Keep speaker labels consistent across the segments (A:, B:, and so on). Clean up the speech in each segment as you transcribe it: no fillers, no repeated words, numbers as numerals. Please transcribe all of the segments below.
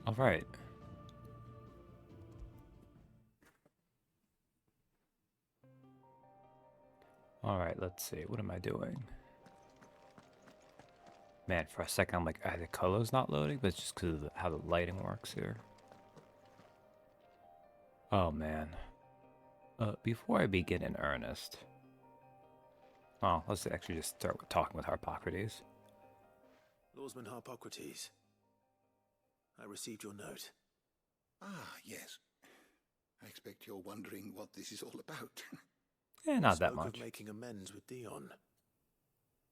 A: All right. All right, let's see. What am I doing? Man, for a second, I'm like, the color's not loading, but it's just because of how the lighting works here. Oh, man. Before I begin in earnest... Oh, let's actually just start with talking with Harpocrates.
B: Lawsman Harpocrates, I received your note.
C: Ah, yes. I expect you're wondering what this is all about.
A: Not that
B: Spoke
A: much.
B: of making amends with Dion,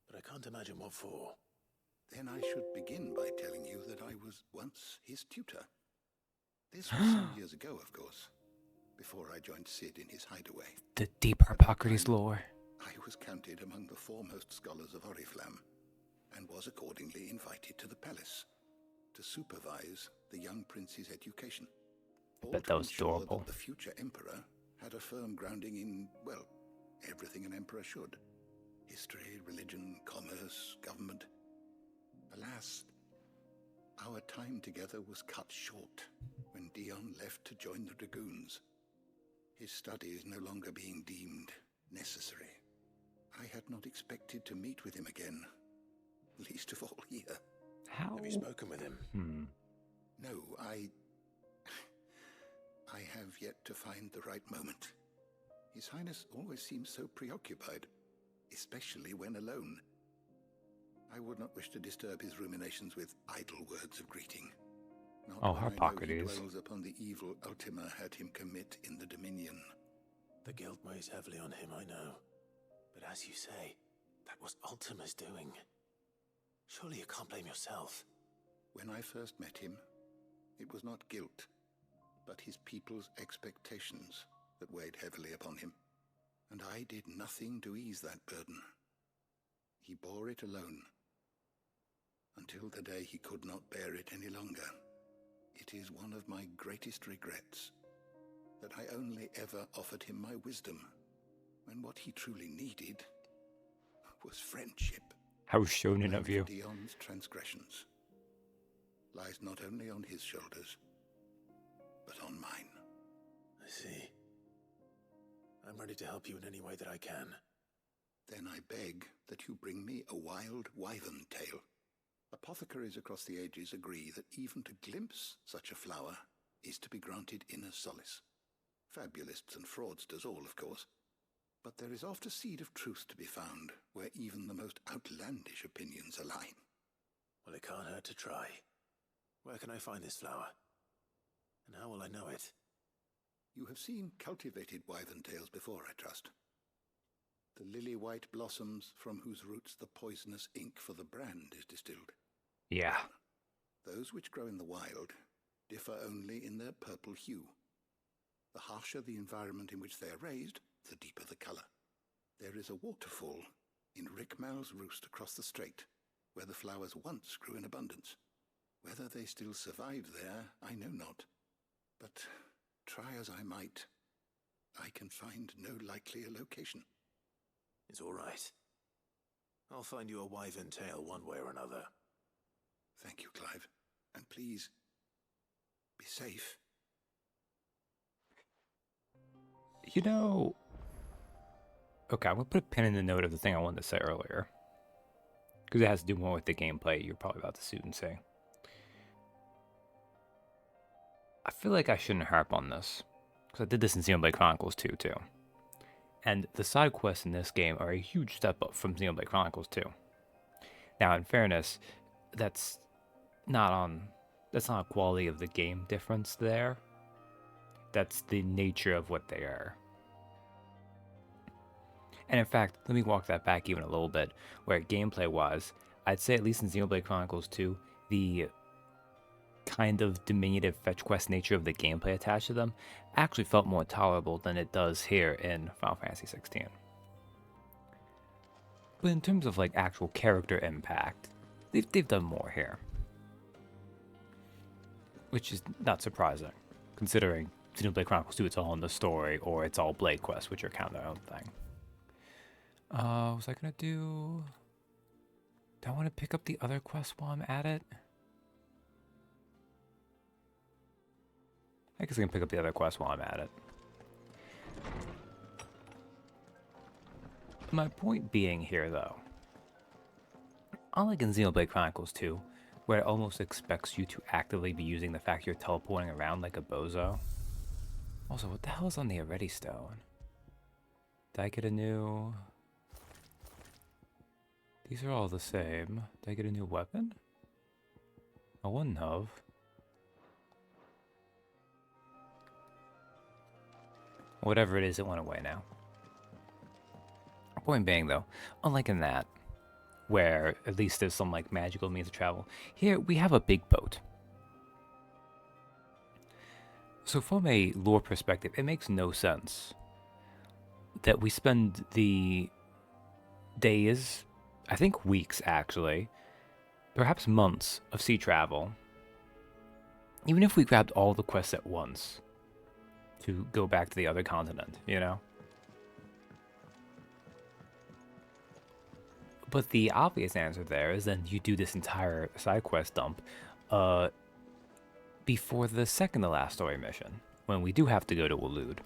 B: but I can't imagine what for.
C: Then I should begin by telling you that I was once his tutor. This was some years ago, of course, before I joined Sid in his hideaway.
A: The deep Harpocrates lore.
C: I was counted among the foremost scholars of Oriflamme, and was accordingly invited to the palace to supervise the young prince's education.
A: I bet that was adorable.
C: That the future emperor had a firm grounding in, well, everything an emperor should. History, religion, commerce, government. Alas, our time together was cut short when Dion left to join the Dragoons. His studies no longer being deemed necessary. I had not expected to meet with him again, least of all here.
A: How?
B: Have you spoken with him?
C: No, I have yet to find the right moment. His Highness always seems so preoccupied, especially when alone. I would not wish to disturb his ruminations with idle words of greeting. Not
A: Oh,
C: when I know
A: Harpocrates.
C: he dwells upon the evil Ultima had him commit in the Dominion.
B: The guilt weighs heavily on him, I know. But as you say, that was Ultima's doing. Surely you can't blame yourself.
C: When I first met him, it was not guilt, but his people's expectations that weighed heavily upon him. And I did nothing to ease that burden. He bore it alone, until the day he could not bear it any longer. It is one of my greatest regrets that I only ever offered him my wisdom, when what he truly needed was friendship.
A: How shonen of you.
C: Dion's transgressions lies not only on his shoulders, but on mine.
B: I see. I'm ready to help you in any way that I can.
C: Then I beg that you bring me a wild wyvern tail. Apothecaries across the ages agree that even to glimpse such a flower is to be granted inner solace. Fabulists and fraudsters all, of course. But there is oft a seed of truth to be found where even the most outlandish opinions align.
B: Well, it can't hurt to try. Where can I find this flower? And how will I know it?
C: You have seen cultivated wyvern tails before, I trust. The lily-white blossoms from whose roots the poisonous ink for the brand is distilled.
A: Yeah.
C: Those which grow in the wild differ only in their purple hue. The harsher the environment in which they are raised, the deeper the color. There is a waterfall in Rickmal's roost across the strait, where the flowers once grew in abundance. Whether they still survive there, I know not. But try as I might, I can find no likelier location.
B: It's all right. I'll find you a wyvern tail one way or another.
C: Thank you, Clive. And please, be safe.
A: You know... Okay, I'm going to put a pin in the note of the thing I wanted to say earlier. Because it has to do more with the gameplay you're probably about to soon say. I feel like I shouldn't harp on this. Because I did this in Xenoblade Chronicles 2, too. And the side quests in this game are a huge step up from Xenoblade Chronicles 2. Now, in fairness, that's not a quality of the game difference there. That's the nature of what they are. And in fact, let me walk that back even a little bit, where gameplay-wise, I'd say at least in Xenoblade Chronicles 2, the kind of diminutive fetch quest nature of the gameplay attached to them actually felt more tolerable than it does here in Final Fantasy XVI. But in terms of like actual character impact, they've done more here. Which is not surprising, considering Xenoblade Chronicles 2, it's all in the story, or it's all Blade quests, which are kind of their own thing. Was I gonna do... Do I want to pick up the other quest while I'm at it? I guess I can pick up the other quest while I'm at it. My point being here, though, unlike in Xenoblade Chronicles 2, where it almost expects you to actively be using the fact you're teleporting around like a bozo. Also, what the hell is on the Already Stone? Did I get a new... These are all the same. Did I get a new weapon? I wouldn't have. Whatever it is, it went away now. Point being, though, unlike in that, where at least there's some like magical means of travel, here we have a big boat. So from a lore perspective, it makes no sense that we spend the days, I think weeks actually, perhaps months of sea travel, even if we grabbed all the quests at once to go back to the other continent, you know? But the obvious answer there is then you do this entire side quest dump before the second to last story mission, when we do have to go to Waloed.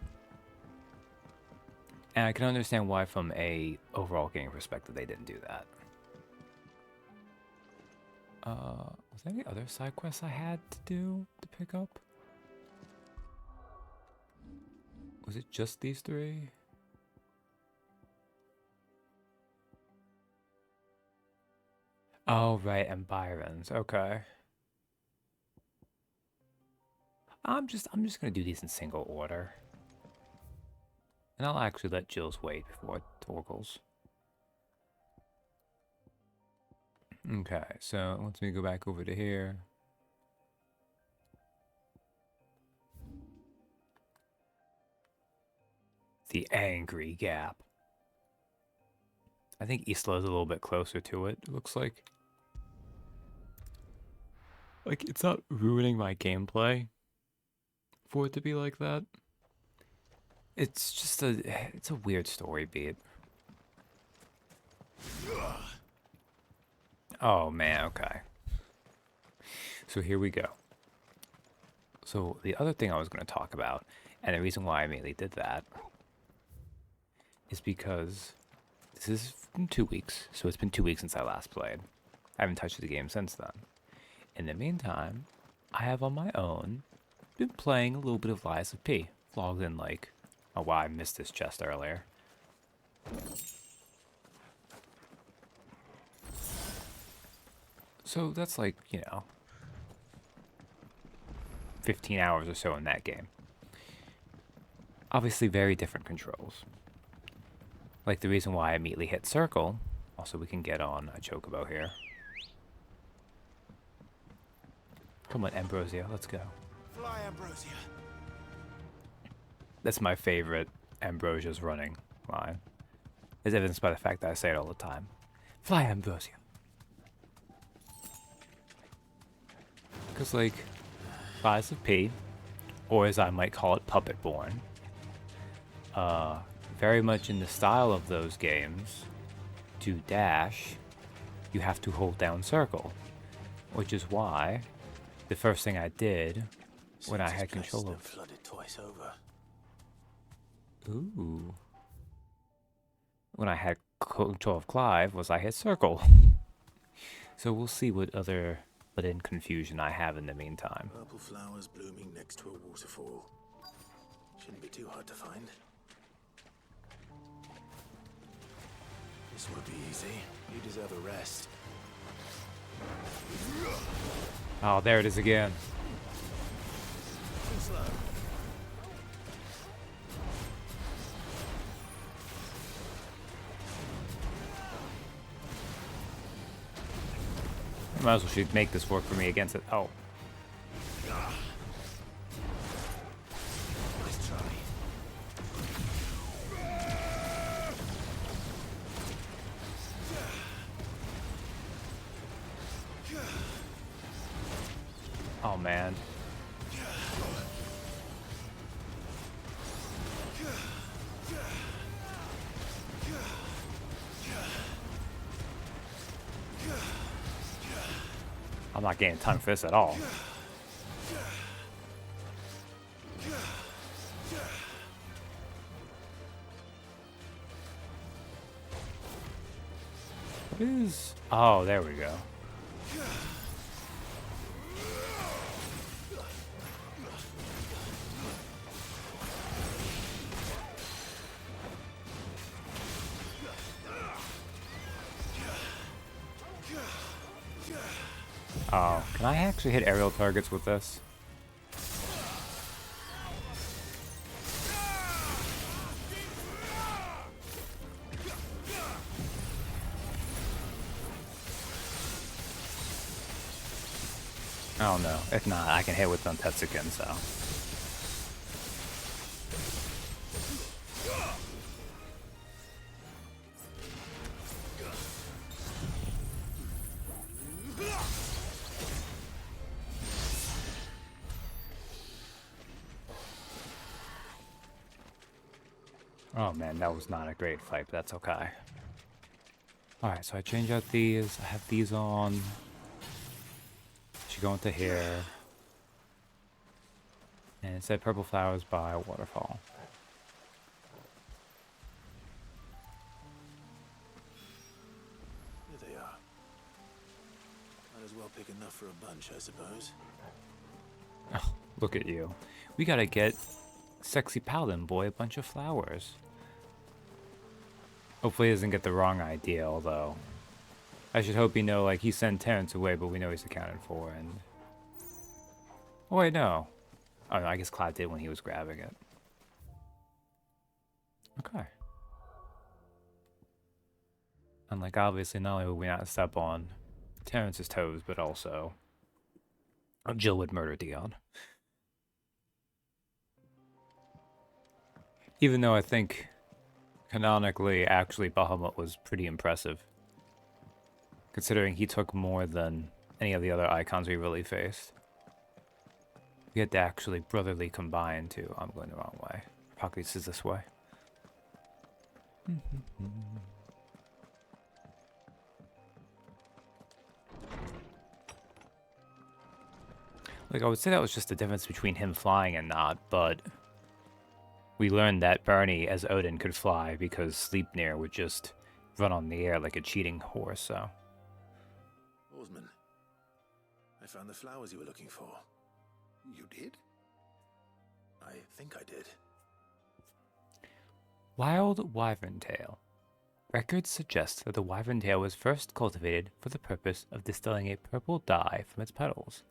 A: And I can understand why from a overall game perspective they didn't do that. Was there any other side quests I had to do to pick up? Was it just these three? Oh, right, and Byron's. Okay. I'm just gonna do these in single order. And I'll actually let Jill's wait before Torgle's. Okay, so let me go back over to here. The Angry Gap. I think Isla's a little bit closer to it, looks like. Like, it's not ruining my gameplay for it to be like that. It's just it's a weird story beat. Oh man, okay. So here we go. So the other thing I was going to talk about, and the reason why I immediately did that, is because this is from 2 weeks, so it's been 2 weeks since I last played. I haven't touched the game since then. In the meantime, I have on my own been playing a little bit of Lies of P. Logged in like, oh wow, I missed this chest earlier. So that's like, you know, 15 hours or so in that game. Obviously very different controls. Like the reason why I immediately hit circle, also we can get on a chocobo here. Come on, Ambrosia, let's go.
B: Fly, Ambrosia.
A: That's my favorite Ambrosia's running line. As evidenced by the fact that I say it all the time. Fly, Ambrosia. Because, like, Lies of P, or as I might call it, Puppet Born, very much in the style of those games, to dash, you have to hold down circle, which is why the first thing I did when I had control of...
B: Flooded twice over.
A: Ooh. When I had control of Clive was I hit circle. So we'll see what other in confusion I have in the meantime.
B: Purple flowers blooming next to a waterfall. Shouldn't be too hard to find. This won't be easy. You deserve a rest.
A: Oh, there it is again.
B: Too slow.
A: Might as well should make this work for me against it. Oh.
B: Nice try.
A: Oh man. I'm not getting time for this at all. What is... Oh, there we go. Oh, can I actually hit aerial targets with this? Oh no, if not, I can hit with them Tetsukin, so. Oh man, that was not a great fight, but that's okay. Alright, so I change out these, I have these on. Should go into here. And it said purple flowers by waterfall.
B: Here they are. Might as well pick enough for a bunch, I suppose.
A: Oh, look at you. We gotta get Sexy Paladin Boy a bunch of flowers. Hopefully he doesn't get the wrong idea, although I should hope like he sent Terrence away, but we know he's accounted for, and... Oh wait, no. Oh no, I guess Cloud did when he was grabbing it. Okay. And like obviously not only will we not step on Terrence's toes, but also Jill would murder Dion. Even though I think canonically, actually, Bahamut was pretty impressive. Considering he took more than any of the other icons we really faced. We had to actually brotherly combine too. I'm going the wrong way. Pockets is this way. Like, I would say that was just the difference between him flying and not, but we learned that Bernie, as Odin, could fly because Sleipnir would just run on the air like a cheating horse, so.
B: Oarsman, I found the flowers you were looking for.
C: You did?
B: I think I did.
A: Wild Wyvern Tail. Records suggest that the wyvern tail was first cultivated for the purpose of distilling a purple dye from its petals.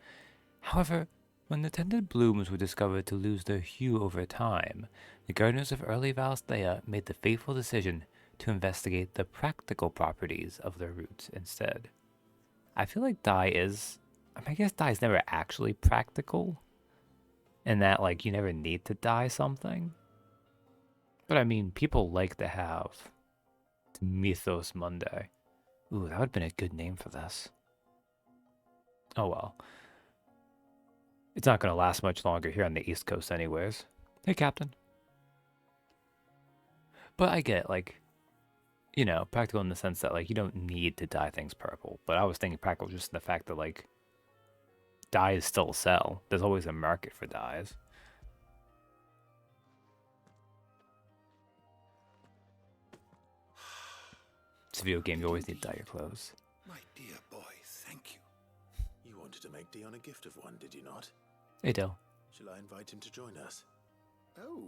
A: However, when the tended blooms were discovered to lose their hue over time, the gardeners of early Valsteia made the fateful decision to investigate the practical properties of their roots instead. I feel like dye is... I guess dye is never actually practical, in that, like, you never need to dye something. But I mean, people like to have Mythos Mundi. Ooh, that would have been a good name for this. Oh well. It's not going to last much longer here on the East Coast anyways. Hey, Captain. But I get, like, you know, practical in the sense that, like, you don't need to dye things purple. But I was thinking practical just in the fact that, like, dyes still sell. There's always a market for dyes. It's a video game, you always need to dye your clothes.
C: My dear boy, thank you.
B: You wanted to make Dion a gift of one, did you not?
A: Hey, Dill.
B: Shall I invite him to join us?
C: Oh,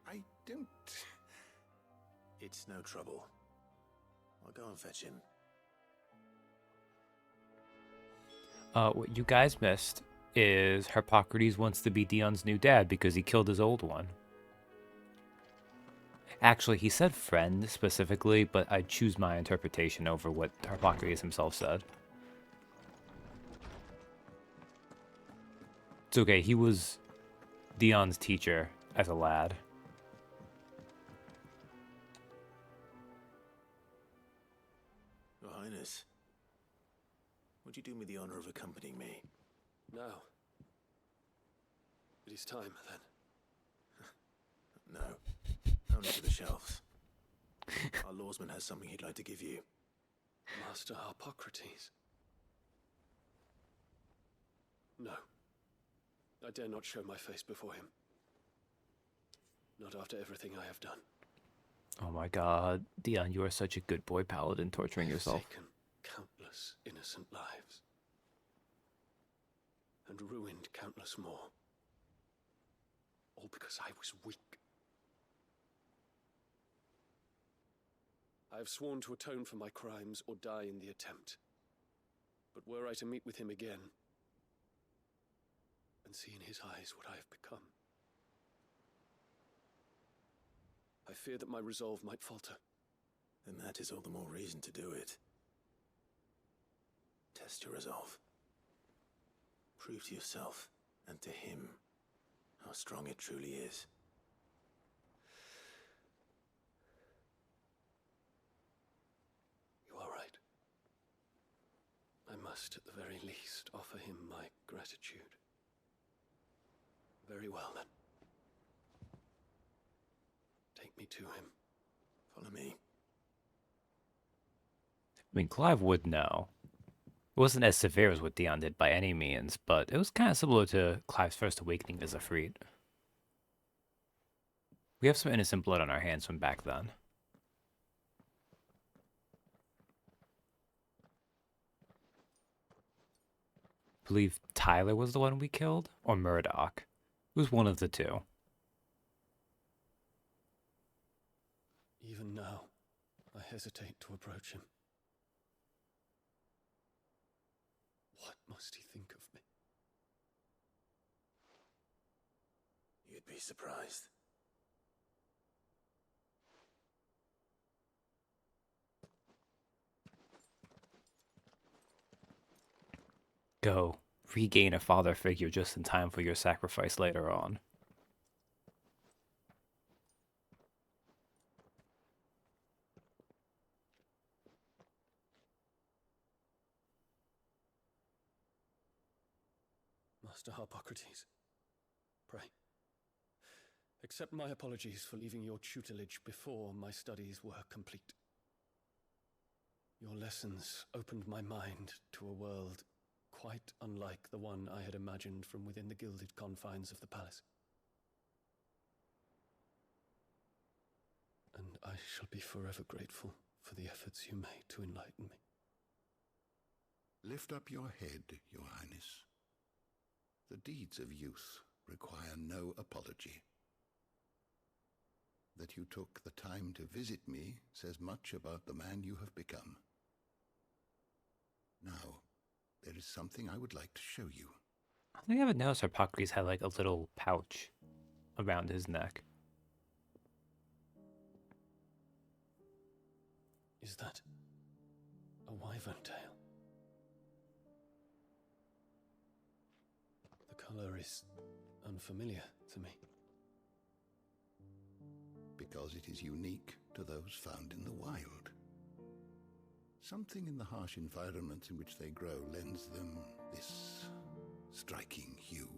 C: I don't...
B: It's no trouble. I'll go and fetch him.
A: What you guys missed is Harpocrates wants to be Dion's new dad because he killed his old one. Actually, he said friend specifically, but I choose my interpretation over what Harpocrates himself said. It's okay, he was Dion's teacher as a lad.
B: Your Highness, would you do me the honor of accompanying me?
D: Now. It is time, then.
B: No, only to the shelves. Our lawsman has something he'd like to give you.
D: Master Harpocrates. No. I dare not show my face before him. Not after everything I have done.
A: Oh my god. Dion, you are such a good boy paladin torturing
D: I have
A: yourself.
D: taken countless innocent lives. And ruined countless more. All because I was weak. I have sworn to atone for my crimes or die in the attempt. But were I to meet with him again, and see in his eyes what I have become, I fear that my resolve might falter.
B: Then that is all the more reason to do it. Test your resolve. Prove to yourself and to him how strong it truly is.
D: You are right. I must, at the very least, offer him my gratitude. Very well, then. Take me to him.
B: Follow me.
A: I mean, Clive would know. It wasn't as severe as what Dion did by any means, but it was kind of similar to Clive's first awakening as a Ifrit. We have some innocent blood on our hands from back then. I believe Tyler was the one we killed, or Murdoch. It was one of the two.
D: Even now, I hesitate to approach him. What must he think of me?
B: You'd be surprised.
A: Go. Regain a father figure just in time for your sacrifice later on.
D: Master Harpocrates, pray, accept my apologies for leaving your tutelage before my studies were complete. Your lessons opened my mind to a world quite unlike the one I had imagined from within the gilded confines of the palace. And I shall be forever grateful for the efforts you made to enlighten me.
C: Lift up your head, Your Highness. The deeds of youth require no apology. That you took the time to visit me says much about the man you have become. Now, there is something I would like to show you.
A: I think I haven't noticed Harpocrates had like a little pouch around his neck.
D: Is that a wyvern tail? The color is unfamiliar to me.
C: Because it is unique to those found in the wild. Something in the harsh environments in which they grow lends them this striking hue.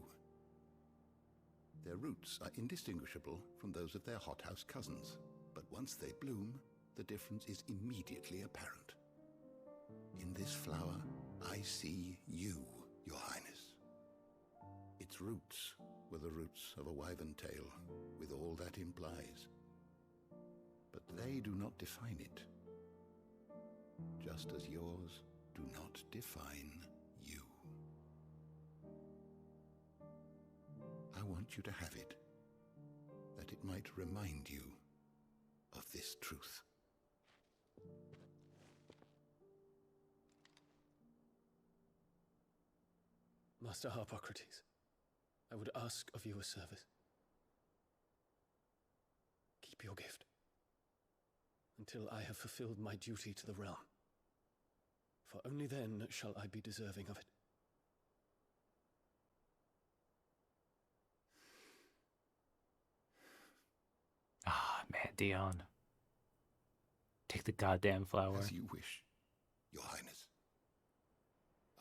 C: Their roots are indistinguishable from those of their hothouse cousins, but once they bloom, the difference is immediately apparent. In this flower, I see you, Your Highness. Its roots were the roots of a wyvern tail, with all that implies. But they do not define it, just as yours do not define you. I want you to have it, that it might remind you of this truth.
D: Master Harpocrates, I would ask of you a service. Keep your gift until I have fulfilled my duty to the realm, for only then shall I be deserving of it.
A: Ah, man, Dion. Take the goddamn flower.
C: As you wish, Your Highness.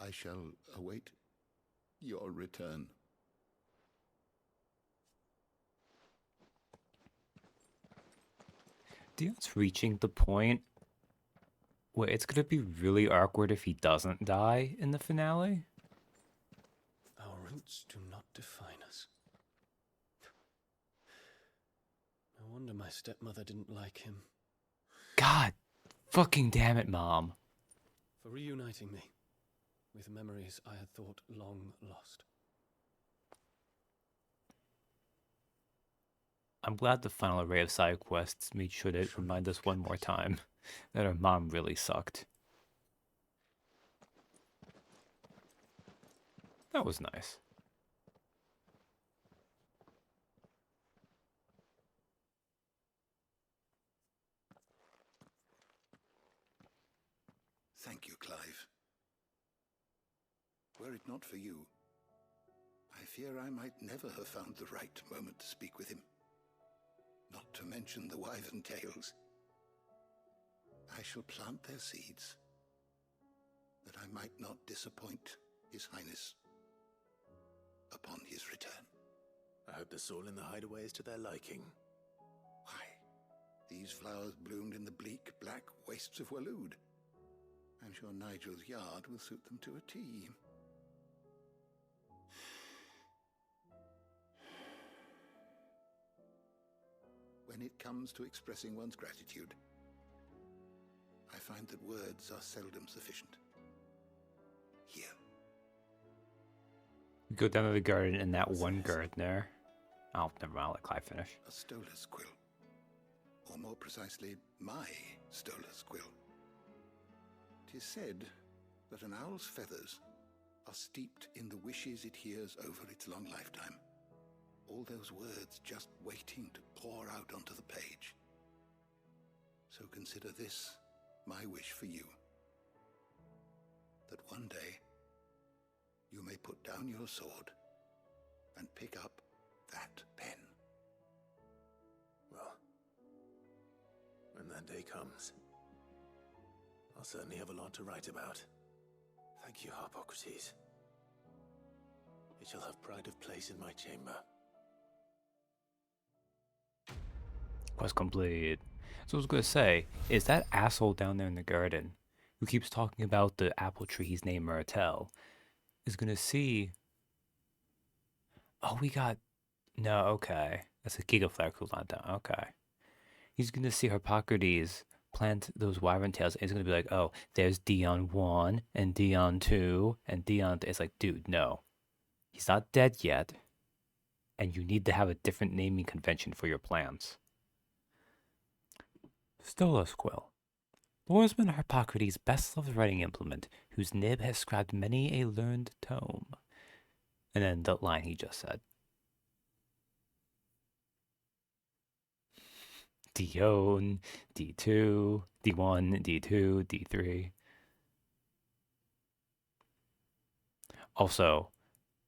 C: I shall await your return.
A: Dion's reaching the point where it's gonna be really awkward if he doesn't die in the finale.
D: Our route Words do not define us. No wonder my stepmother didn't like him.
A: God fucking damn it, Mom.
D: For reuniting me with memories I had thought long lost.
A: I'm glad the final array of side quests made sure to remind us one more time that our mom really sucked. That was nice.
C: Thank you, Clive. Were it not for you, I fear I might never have found the right moment to speak with him. Not to mention the wyvern tales. I shall plant their seeds, that I might not disappoint His Highness upon his return.
B: I hope the soul in the hideaway is to their liking.
C: Why, these flowers bloomed in the bleak, black wastes of Waloed. I'm sure Nigel's yard will suit them to a T. When it comes to expressing one's gratitude, I find that words are seldom sufficient. Here.
A: We go down to the garden and that one gardener. Oh, never mind, I'll let Clive finish.
C: A stoler's quill. Or more precisely, my stoler's quill. 'Tis said that an owl's feathers are steeped in the wishes it hears over its long lifetime. All those words just waiting to pour out onto the page. So consider this my wish for you. That one day you may put down your sword and pick up that pen.
B: Well, when that day comes, I'll certainly have a lot to write about. Thank you, Harpocrates. It shall have pride of place in my chamber.
A: Quest complete. So I was gonna say, is that asshole down there in the garden who keeps talking about the apple tree he's named Myrtle is gonna see. Oh, we got. No, okay. That's a Gigaflare cooldown down. Okay. He's gonna see Harpocrates plant those wyvern tails, and he's gonna be like, oh, there's Dion 1 and Dion 2 and Dion. It's like, dude, no. He's not dead yet. And you need to have a different naming convention for your plans. Stolas Quill. Lawsman Harpocrates' best-loved writing implement, whose nib has scribed many a learned tome. And then the line he just said. Dion, D2, D1, D2, D3. Also,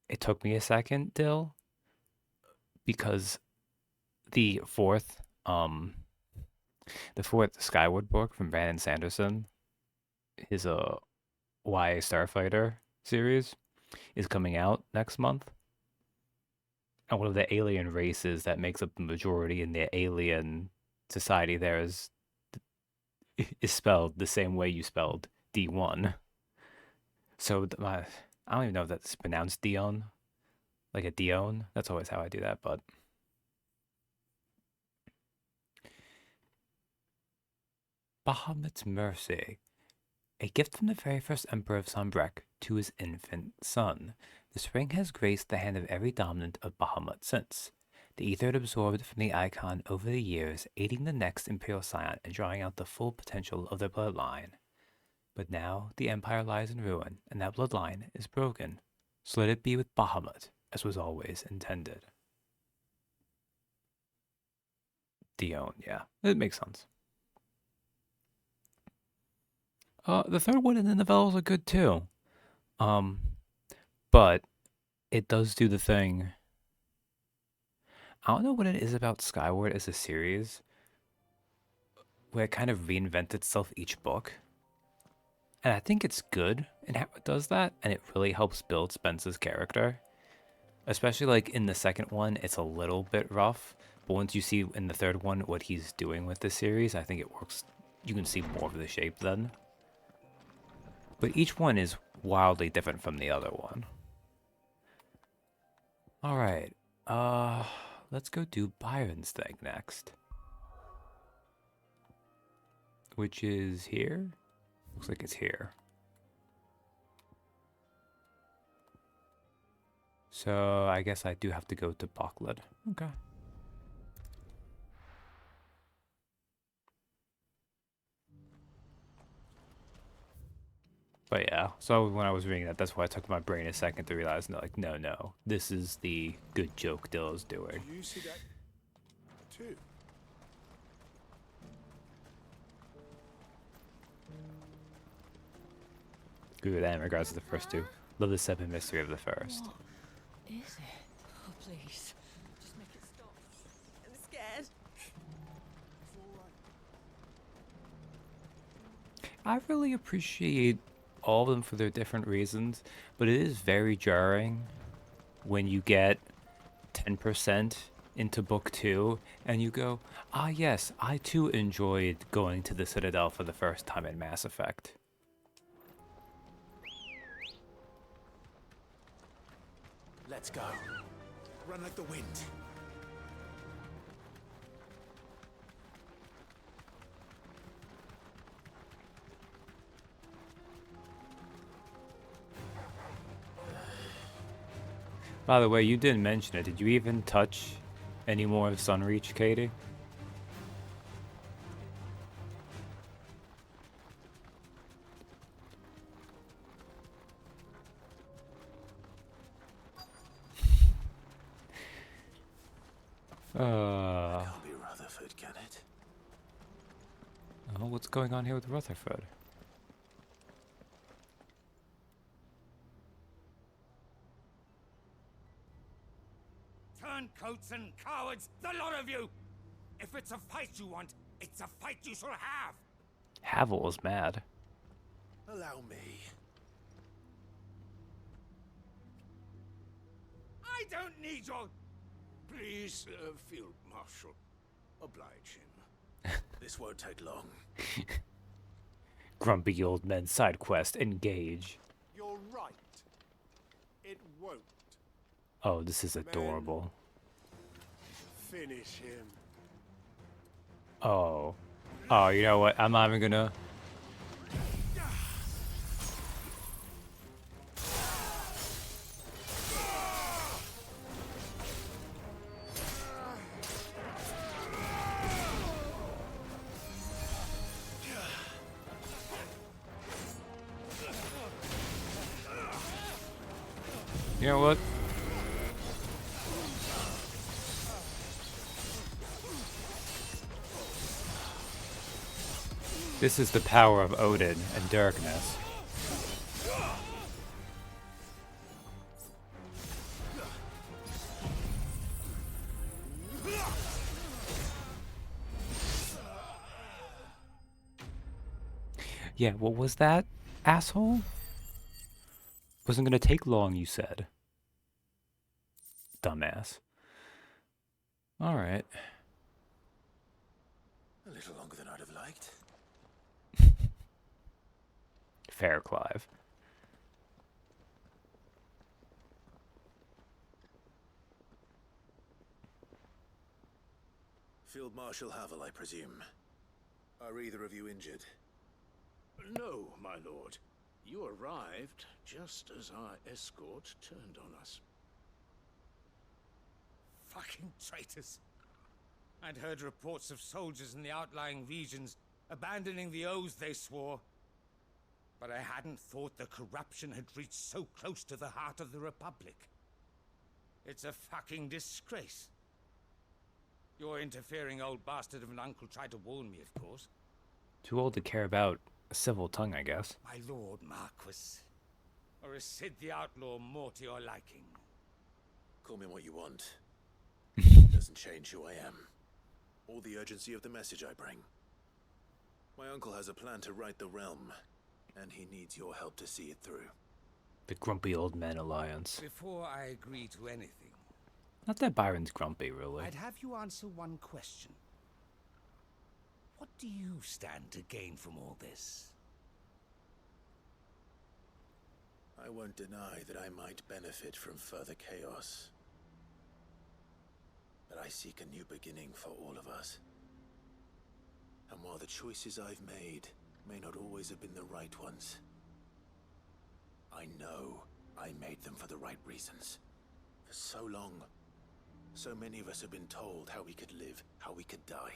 A: it took me a second, Dill, because the fourth Skyward book from Brandon Sanderson, his YA Starfighter series, is coming out next month. And one of the alien races that makes up the majority in the alien society there is spelled the same way you spelled D1. So I don't even know if that's pronounced Dion, like a Dion. That's always how I do that, but Bahamut's Mercy, a gift from the very first Emperor of Sanbreque to his infant son. This ring has graced the hand of every dominant of Bahamut since. The ether it absorbed from the icon over the years, aiding the next Imperial Scion and drawing out the full potential of their bloodline. But now the Empire lies in ruin, and that bloodline is broken. So let it be with Bahamut, as was always intended. Dion, yeah, it makes sense. The third one and the novellas are good too. But it does do the thing. I don't know what it is about Skyward as a series, where it kind of reinvents itself each book. And I think it's good in how it does that, and it really helps build Spence's character. Especially like in the second one, it's a little bit rough, but once you see in the third one what he's doing with the series, I think it works. You can see more of the shape then. But each one is wildly different from the other one. Alright. Let's go do Byron's thing next. Which is here? Looks like it's here. So I guess I do have to go to Buckland. Okay. But yeah, so when I was reading that, that's why it took my brain a second to realize, no, like, no, this is the good joke Dilla's doing.
B: You see that too?
A: Agree with that in regards to the first two. Love the seven mystery of the first.
E: What is it? Oh, please. Just make it stop. I'm scared.
A: I really appreciate all of them for their different reasons, but it is very jarring when you get 10% into book 2 and you go, ah yes, I too enjoyed going to the Citadel for the first time in Mass Effect.
B: Let's go. Run like the wind.
A: By the way, you didn't mention it. Did you even touch any more of Sunreach, Katie?
B: Can't be Rutherford, can it?
A: Oh, what's going on here with Rutherford?
F: Turncoats and cowards, the lot of you! If it's a fight you want, it's a fight you shall have!
A: Havel is mad.
B: Allow me.
F: I don't need your...
B: Please, Field Marshal. Oblige him. This won't take long.
A: Grumpy old men side quest, engage.
B: You're right. It won't.
A: Oh, this is adorable.
B: Finish him.
A: Oh. Oh, you know what? I'm not even gonna... You know what? This is the power of Odin and darkness. Yeah, what was that, asshole? Wasn't gonna take long, you said. Dumbass. Alright.
B: A little longer than I'd have liked.
A: Fair, Clive.
B: Field Marshal Havel, I presume. Are either of you injured?
G: No, my lord. You arrived just as our escort turned on us.
F: Fucking traitors. I'd heard reports of soldiers in the outlying regions abandoning the oaths they swore. But I hadn't thought the corruption had reached so close to the heart of the Republic. It's a fucking disgrace. Your interfering old bastard of an uncle tried to warn me, of course.
A: Too old to care about a civil tongue, I guess.
F: My lord Marquis. Or is Sid the Outlaw more to your liking?
B: Call me what you want. Doesn't change who I am. Or the urgency of the message I bring. My uncle has a plan to right the realm, and he needs your help to see it through.
A: The Grumpy Old Men Alliance.
F: Before I agree to anything,
A: Not that Byron's grumpy, really.
F: I'd have you answer one question. What do you stand to gain from all this?
B: I won't deny that I might benefit from further chaos. I seek a new beginning for all of us. And while the choices I've made may not always have been the right ones, I know I made them for the right reasons. For so long, so many of us have been told how we could live, how we could die,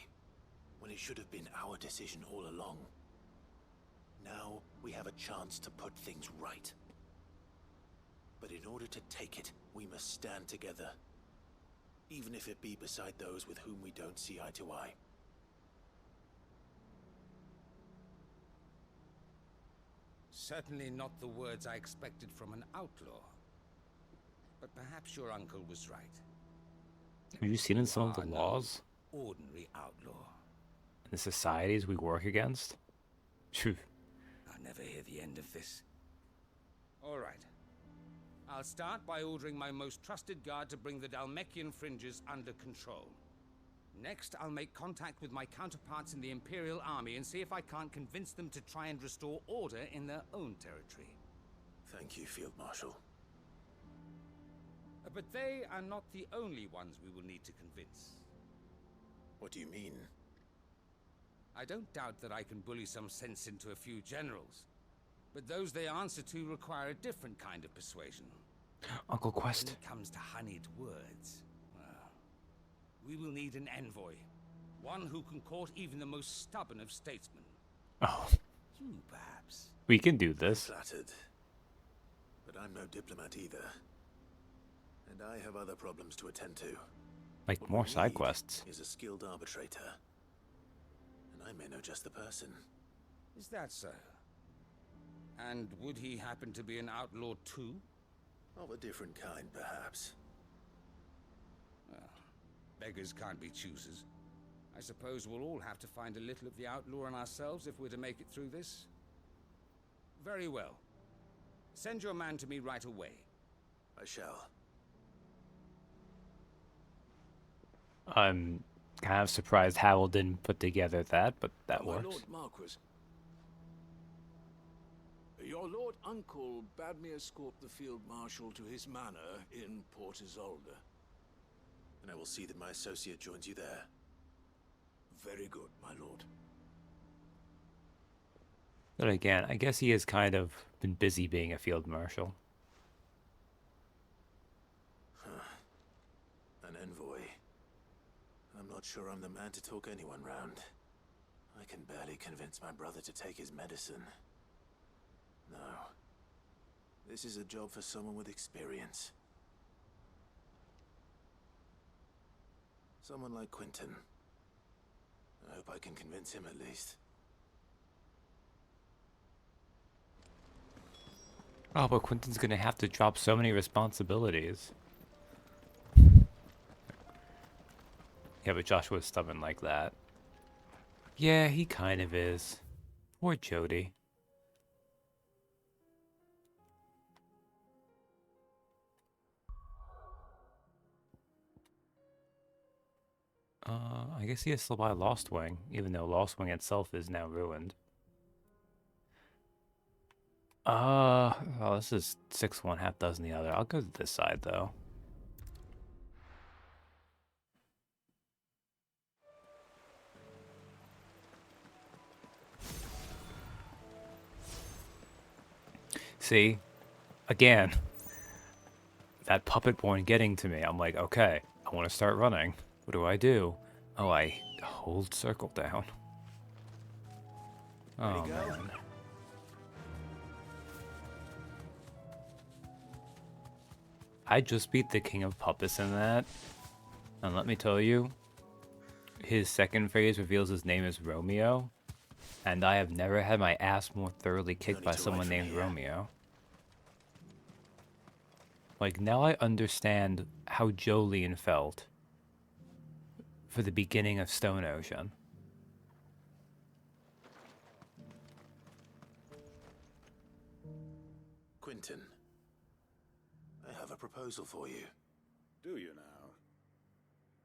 B: when it should have been our decision all along. Now we have a chance to put things right. But in order to take it, we must stand together, even if it be beside those with whom we don't see eye to eye.
F: Certainly not the words I expected from an outlaw. But perhaps your uncle was right.
A: Have you seen in some of the
F: You are no
A: laws
F: ordinary outlaw.
A: and the societies we work against? Phew.
F: I'll never hear the end of this. All right. I'll start by ordering my most trusted guard to bring the Dhalmekian fringes under control. Next, I'll make contact with my counterparts in the Imperial Army and see if I can't convince them to try and restore order in their own territory.
B: Thank you, Field Marshal.
F: But they are not the only ones we will need to convince.
B: What do you mean?
F: I don't doubt that I can bully some sense into a few generals, but those they answer to require a different kind of persuasion.
A: Uncle
F: When
A: Quest.
F: it comes to honeyed words, well, we will need an envoy. One who can court even the most stubborn of statesmen.
A: Oh,
F: You, perhaps.
A: we can do this.
B: Flattered. But I'm no diplomat either. And I have other problems to attend to.
A: Like
B: What
A: more
B: we
A: side
B: need
A: quests.
B: is a skilled arbitrator. And I may know just the person.
F: Is that so? And would he happen to be an outlaw too?
B: Of a different kind, perhaps.
F: Well, beggars can't be choosers. I suppose we'll all have to find a little of the outlaw in ourselves if we're to make it through this. Very well. Send your man to me right away.
B: I shall.
A: I'm kind of surprised Howell didn't put together that, but that
G: My
A: works.
G: Lord Marquis. Your Lord Uncle bade me escort the Field Marshal to his manor in Port Isolde.
B: And I will see that my associate joins you there.
G: Very good, my lord.
A: But again, I guess he has kind of been busy being a field marshal.
B: An envoy. I'm not sure I'm the man to talk anyone round. I can barely convince my brother to take his medicine. No. This is a job for someone with experience. Someone like Quentin. I hope I can convince him at least.
A: Oh, but Quentin's gonna have to drop so many responsibilities. Yeah, but Joshua's stubborn like that. Yeah, he kind of is. Poor Jody. I guess he has to buy Lost Wing, even though Lost Wing itself is now ruined. Well, this is 6 one, half dozen the other. I'll go to this side, though. See? Again. That puppet born getting to me. I'm like, okay, I want to start running. What do I do? Oh, I hold circle down. Oh, man. I just beat the King of Puppets in that. And let me tell you, his second phase reveals his name is Romeo. And I have never had my ass more thoroughly kicked by someone named Romeo. Like, now I understand how Jolene felt for the beginning of Stone Ocean.
B: Quentin, I have a proposal for you.
H: Do you now?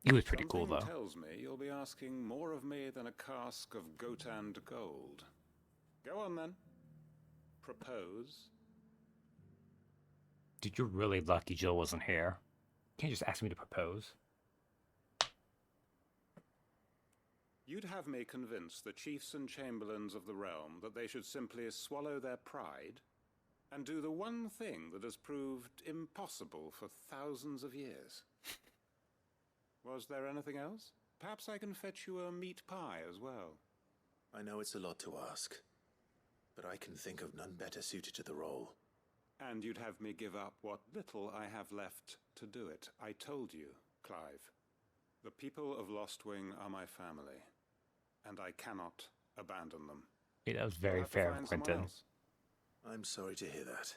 A: He was pretty cool,
H: Something
A: though.
H: tells me you'll be asking more of me than a cask of Gotand gold. Go on, then. Propose.
A: Dude, you're really lucky Jill wasn't here. You can't just ask me to propose.
H: You'd have me convince the chiefs and chamberlains of the realm that they should simply swallow their pride and do the one thing that has proved impossible for thousands of years. Was there anything else? Perhaps I can fetch you a meat pie as well.
B: I know it's a lot to ask, but I can think of none better suited to the role.
H: And you'd have me give up what little I have left to do it. I told you, Clive. The people of Lostwing are my family, and I cannot abandon them.
A: Yeah, that was
H: I'll
A: very
H: have to
A: fair,
H: find someone
A: Quentin.
H: else.
B: I'm sorry to hear that.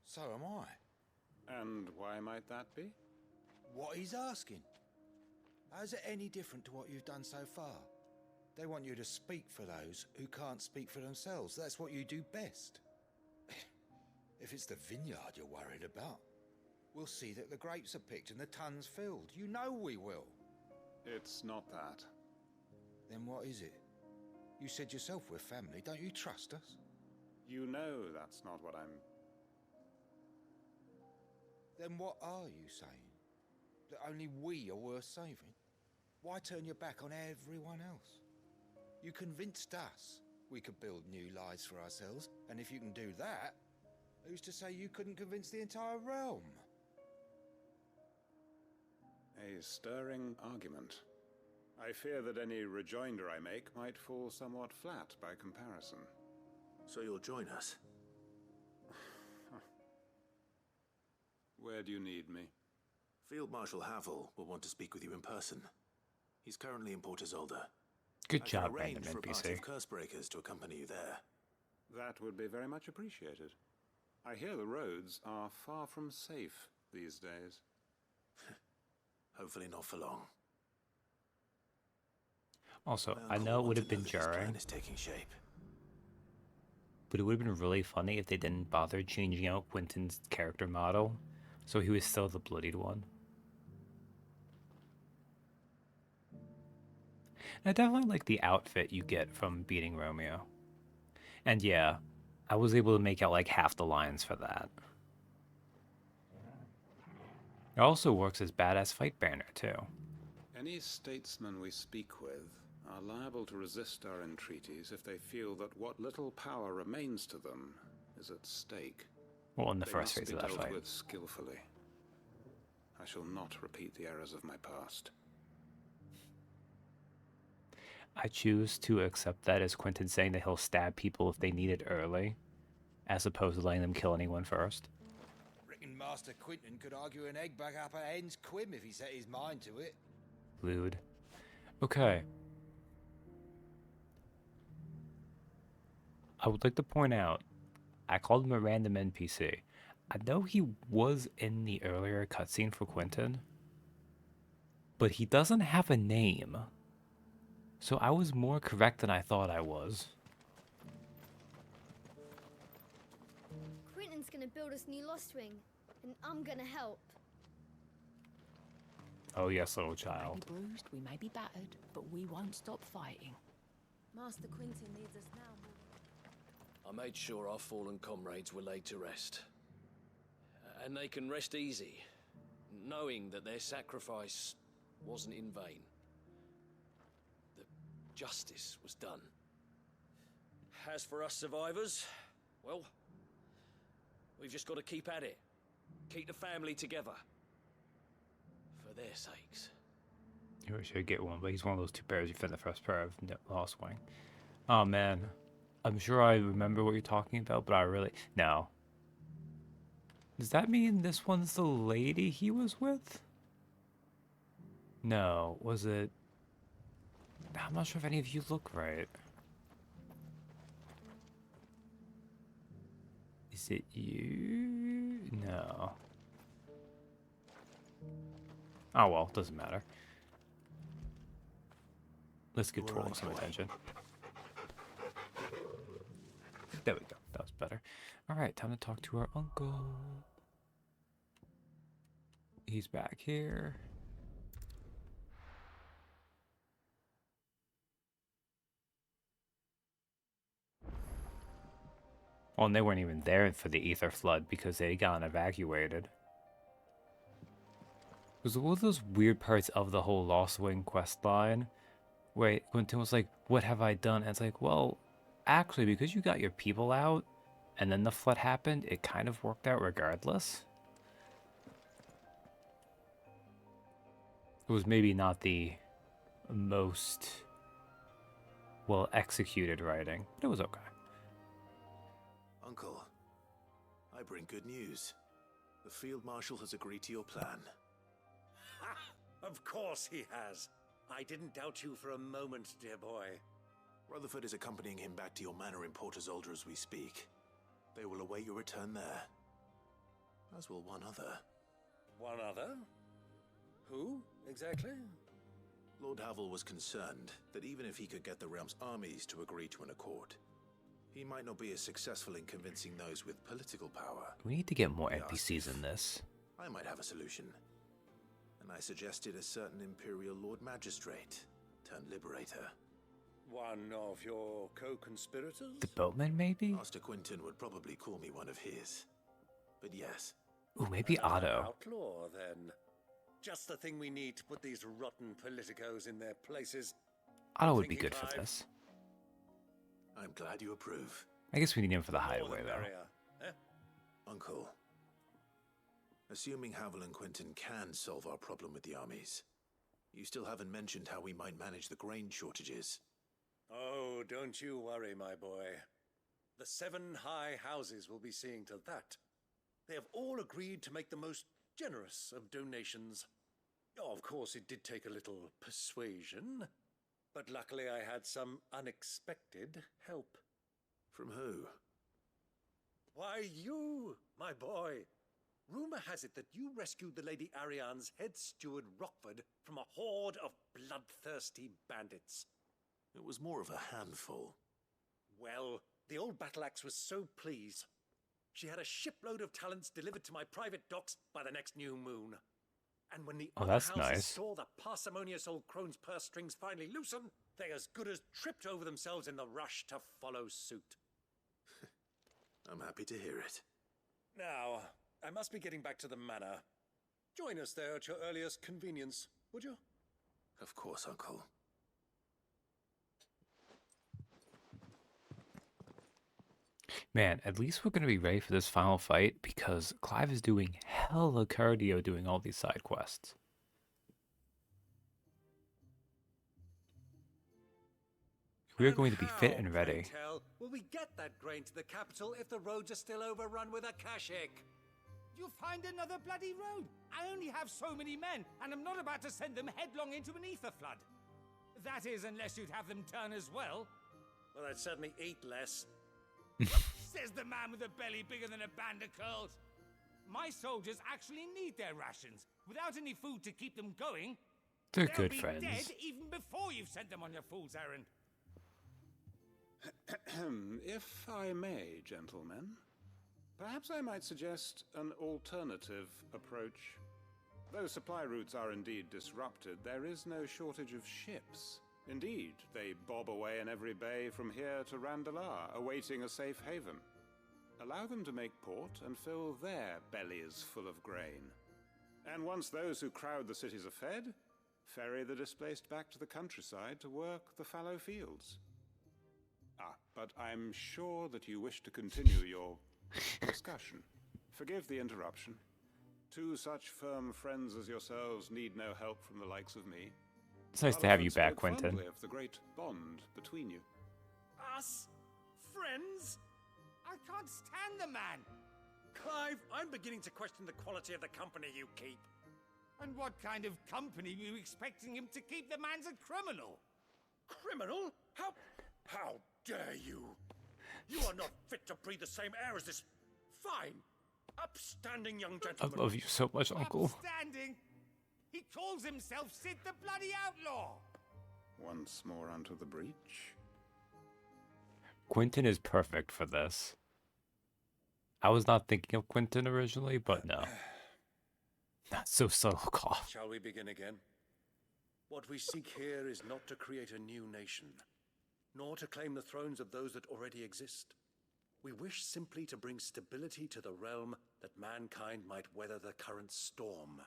I: So am I.
H: And why might that be?
I: What he's asking. How's it any different to what you've done so far? They want you to speak for those who can't speak for themselves. That's what you do best. If it's the vineyard you're worried about, we'll see that the grapes are picked and the tons filled. You know we will.
H: It's not that.
I: Then what is it? You said yourself we're family. Don't you trust us?
H: You know that's not what I'm...
I: Then what are you saying? That only we are worth saving? Why turn your back on everyone else? You convinced us we could build new lives for ourselves, and if you can do that, who's to say you couldn't convince the entire realm?
H: A stirring argument. I fear that any rejoinder I make might fall somewhat flat by comparison.
B: So you'll join us?
H: Where do you need me?
B: Field Marshal Havel will want to speak with you in person. He's currently in Port Isolde.
A: Good
B: I
A: job,
B: can arrange
A: random
B: for a party
A: NPC.
B: of Cursebreakers to accompany you there.
H: That would be very much appreciated. I hear the roads are far from safe these days.
B: Hopefully not for long.
A: Also,
B: My
A: I
B: uncle
A: know it would
B: wants
A: have
B: to
A: been
B: that his plan
A: jarring,
B: is taking shape.
A: but it would have been really funny if they didn't bother changing out Quentin's character model, so he was still the bloodied one. I definitely like the outfit you get from beating Romeo. And yeah, I was able to make out like half the lines for that. It also works as badass fight banner too.
H: Any statesmen we speak with are liable to resist our entreaties if they feel that what little power remains to them is at stake.
A: Well, in the
H: They
A: first
H: must
A: phase
H: be
A: of that
H: dealt
A: fight.
H: with skillfully. I shall not repeat the errors of my past.
A: I choose to accept that as Quentin saying that he'll stab people if they need it early, as opposed to letting them kill anyone first.
I: Reckon Master Quentin could argue an egg back up a hen's quim if he set his mind to it.
A: Lewd. Okay. I would like to point out, I called him a random NPC. I know he was in the earlier cutscene for Quentin, but he doesn't have a name. So I was more correct than I thought I was.
J: Quentin's gonna build us new Lostwing, and I'm gonna help.
A: Oh yes, little
E: We may
A: child.
E: be bruised, we may be battered, but we won't stop fighting. Master Quentin needs us now more.
K: I made sure our fallen comrades were laid to rest. And they can rest easy, knowing that their sacrifice wasn't in vain. That justice was done. As for us survivors, well, we've just got to keep at it. Keep the family together. For their sakes.
A: You wish I'd get one, but he's one of those two pairs you fit in the first pair of Lost Wing. Oh man. I'm sure I remember what you're talking about, but I really... No. Does that mean this one's the lady he was with? No. Was it... I'm not sure if any of you look right. Is it you? No. Oh well, doesn't matter. Let's give Troll some attention. There we go. That was better. Alright, time to talk to our uncle. He's back here. Oh, and they weren't even there for the ether flood because they got evacuated. It was one of those weird parts of the whole Lost Wing quest line Where Quentin was like, "What have I done?" And it's like, well, actually, because you got your people out, and then the flood happened, it kind of worked out regardless. It was maybe not the most well executed writing, but it was okay.
B: Uncle, I bring good news. The Field Marshal has agreed to your plan.
L: Ha! Of course he has. I didn't doubt you for a moment, dear boy.
B: Rutherford is accompanying him back to your manor in Port Isolde as we speak. They will await your return there. As will one other.
L: One other? Who, exactly?
B: Lord Havel was concerned that even if he could get the realm's armies to agree to an accord, he might not be as successful in convincing those with political power.
A: We need to get more
B: He asked
A: NPCs
B: if
A: in this.
B: I might have a solution. And I suggested a certain Imperial Lord Magistrate turned liberator.
L: One of your co-conspirators?
A: The boatman, maybe?
B: Master Quinton would probably call me one of his. But yes.
A: Ooh, maybe
L: Another
A: Otto.
L: outlaw, then. Just the thing we need to put these rotten politicos in their places.
A: Otto would be
L: Thinking,
A: good for
L: Clive?
A: this.
B: I'm glad you approve.
A: I guess we need him for the
L: More the
A: hideaway, though.
L: merrier, eh?
B: Uncle, assuming Havel and Quinton can solve our problem with the armies, you still haven't mentioned how we might manage the grain shortages.
L: Oh, don't you worry, my boy. The 7 high houses will be seeing to that. They have all agreed to make the most generous of donations. Oh, of course, it did take a little persuasion, but luckily I had some unexpected help.
B: From who?
L: Why, you, my boy. Rumor has it that you rescued the Lady Ariane's head steward Rockford from a horde of bloodthirsty bandits.
B: It was more of a handful.
L: Well, the old battle axe was so pleased. She had a shipload of talents delivered to my private docks by the next new moon. And when the
A: Oh,
L: other
A: that's
L: houses
A: nice.
L: saw the parsimonious old crone's purse strings finally loosen, they as good as tripped over themselves in the rush to follow suit.
B: I'm happy to hear it.
L: Now, I must be getting back to the manor. Join us there at your earliest convenience, would you?
B: Of course, Uncle.
A: Man, at least we're going to be ready for this final fight because Clive is doing hella cardio doing all these side quests. We're going to be fit and ready.
L: Pray tell, will we get that grain to the capital if the roads are still overrun with a Kashik?
F: You'll find another bloody road. I only have so many men, and I'm not about to send them headlong into an ether flood. That is, unless you'd have them turn as well.
L: Well, I'd certainly eat less.
F: Says the man with a belly bigger than a band of curls. My soldiers actually need their rations. Without any food to keep them going,
A: They're
F: they'll
A: good
F: be
A: friends.
F: dead even before you've sent them on your fool's errand.
H: If I may, gentlemen, perhaps I might suggest an alternative approach. Though supply routes are indeed disrupted, there is no shortage of ships. Indeed, they bob away in every bay from here to Randalar, awaiting a safe haven. Allow them to make port and fill their bellies full of grain. And once those who crowd the cities are fed, ferry the displaced back to the countryside to work the fallow fields. Ah, but I'm sure that you wish to continue your discussion. Forgive the interruption. 2 such firm friends as yourselves need no help from the likes of me.
A: It's nice to have you
H: Rutherford
A: back,
H: spoke
A: Quentin.
H: fondly of the great bond between you.
L: Us? Friends?
F: I can't stand the man.
L: Clive, I'm beginning to question the quality of the company you keep.
F: And what kind of company were you expecting him to keep? The man's a criminal.
L: Criminal? How dare you? You are not fit to breathe the same air as this fine, upstanding young
A: I
L: gentleman.
A: love you so much, Uncle.
F: Upstanding. He calls himself Sid the Bloody Outlaw.
H: Once more onto the breach.
A: Quentin is perfect for this. I was not thinking of Quentin originally, but no. Not so subtle, cough.
L: Shall we begin again? What we seek here is not to create a new nation, nor to claim the thrones of those that already exist. We wish simply to bring stability to the realm that mankind might weather the current storm.